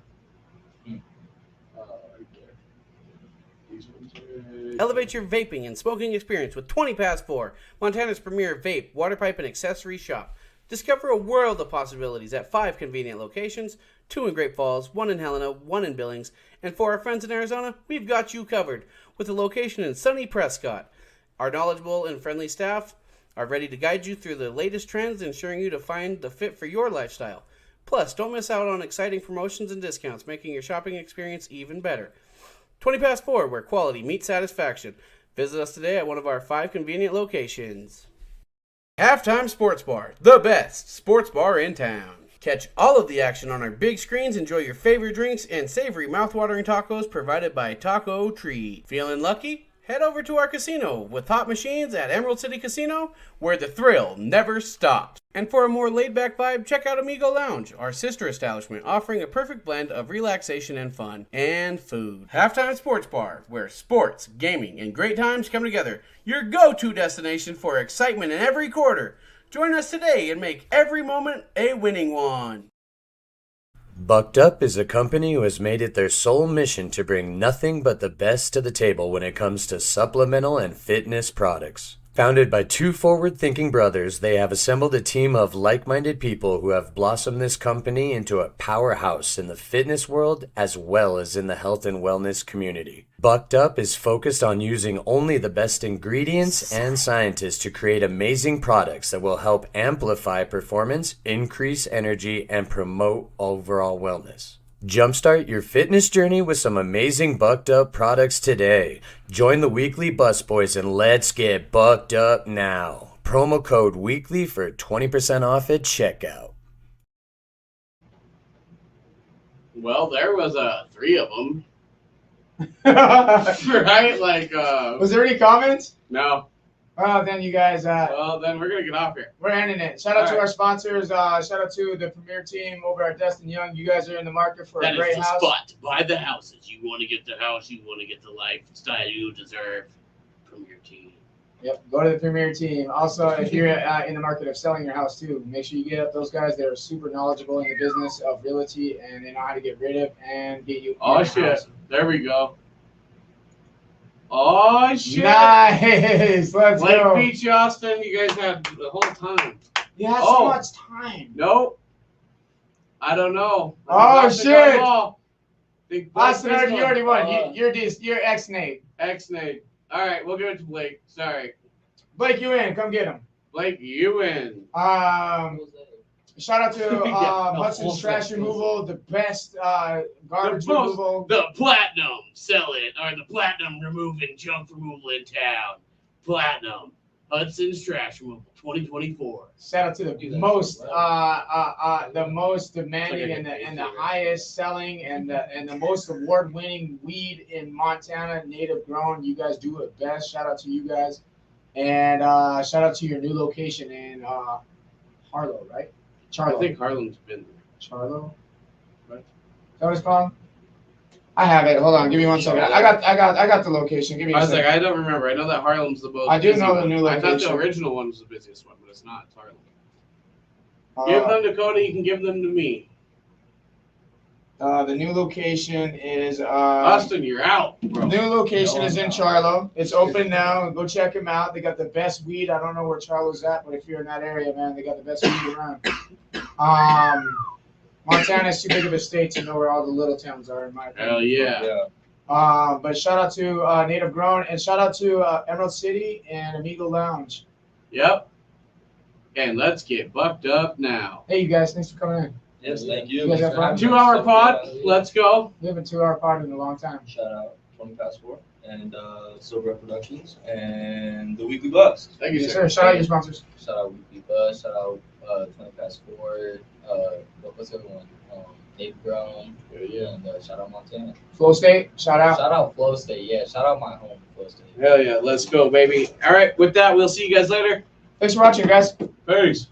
Elevate your vaping and smoking experience with 20 Past 4, Montana's premier vape, water pipe, and accessory shop. Discover a world of possibilities at 5 convenient locations, 2 in Great Falls, 1 in Helena, 1 in Billings, and for our friends in Arizona, we've got you covered with a location in sunny Prescott. Our knowledgeable and friendly staff are ready to guide you through the latest trends, ensuring you to find the fit for your lifestyle. Plus, don't miss out on exciting promotions and discounts, making your shopping experience even better. 20 Past 4, where quality meets satisfaction. Visit us today at one of our 5 convenient locations. Halftime Sports Bar, the best sports bar in town. Catch all of the action on our big screens, enjoy your favorite drinks, and savory mouthwatering tacos provided by Taco Tree. Feeling lucky? head over to our casino with hot machines at Emerald City Casino, where the thrill never stops. And for a more laid-back vibe, check out Amigo Lounge, our sister establishment, offering a perfect blend of relaxation and fun, and food. Halftime Sports Bar, where sports, gaming, and great times come together. Your go-to destination for excitement in every quarter. Join us today and make every moment a winning one. Bucked Up is a company who has made it their sole mission to bring nothing but the best to the table when it comes to supplemental and fitness products. Founded by two forward-thinking brothers, they have assembled a team of like-minded people who have blossomed this company into a powerhouse in the fitness world as well as in the health and wellness community. Bucked Up is focused on using only the best ingredients and scientists to create amazing products that will help amplify performance, increase energy, and promote overall wellness. Jumpstart your fitness journey with some amazing Bucked Up products today. Join the weekly busboys and let's get bucked up now. Promo code WEEKLY for 20% off at checkout. Well, there was 3 of them. Right? Like, was there any comments? No. Well, then you guys. Well, then we're gonna get off here. We're ending it. Shout out to our sponsors. Shout out to the premier team over at Destin Young. You guys are in the market for a great house. That is the spot to buy the houses. You want to get the house. You want to get the lifestyle you deserve. Premier team. Yep. Go to the premier team. Also, if you're in the market of selling your house too, make sure you get up those guys that are super knowledgeable in the business of realty and they know how to get rid of and get you. Oh shit! House. There we go. Oh shit! Nice. Let's go. Lake Beach, Austin. You guys had the whole time. You had so much time. Nope. I don't know. Oh shit! Austin, you already won. You're X-Nate. X-Nate. All right, we'll give it to Blake. Sorry. Blake, you in. Come get him. Blake, you in. Shout out to Hudson's Trash Removal, the best garbage removal. The Platinum, sell it, or the Platinum removing junk removal in town. Platinum, Hudson's Trash Removal, 2024. Shout out to the most demanding and the highest selling and the most award-winning weed in Montana, native grown. You guys do it best. Shout out to you guys, and shout out to your new location in Harlow, right? Charlo. I think Harlem's been there. Charlo, right? Is that what it's called? I have it. Hold on. Give me 1 second. I got the location. Give me. I don't remember. I know that Harlem's the most. I do know the new location. I thought the original one was the busiest one, but it's not. It's Harlem. Give them to Koda. You can give them to me. The new location is Austin. You're out, bro. New location is in Charlo. It's open now. Go check them out. They got the best weed. I don't know where Charlo's at, but if you're in that area, man, they got the best weed around. Montana's too big of a state to know where all the little towns are, in my opinion. Hell yeah. But shout out to Native Grown and shout out to Emerald City and Amigo Lounge. Yep. And let's get bucked up now. Hey, you guys. Thanks for coming in. Yes, thank you. You guys have fun? 2-hour pod. Let's go. We have a 2-hour pod in a long time. Shout out 20 Past 4 and Silver Productions and the Weekly Buzz. Thank you, Yes, sir. Shout out your sponsors. Shout out Weekly Buzz. Shout out 20 Past 4. What's the other one? Native Grown. Yeah. And shout out Montana. Flow State. Shout out. Shout out Flow State. Yeah. Shout out my home, Flow State. Hell yeah. Let's go, baby. All right. With that, we'll see you guys later. Thanks for watching, guys. Peace.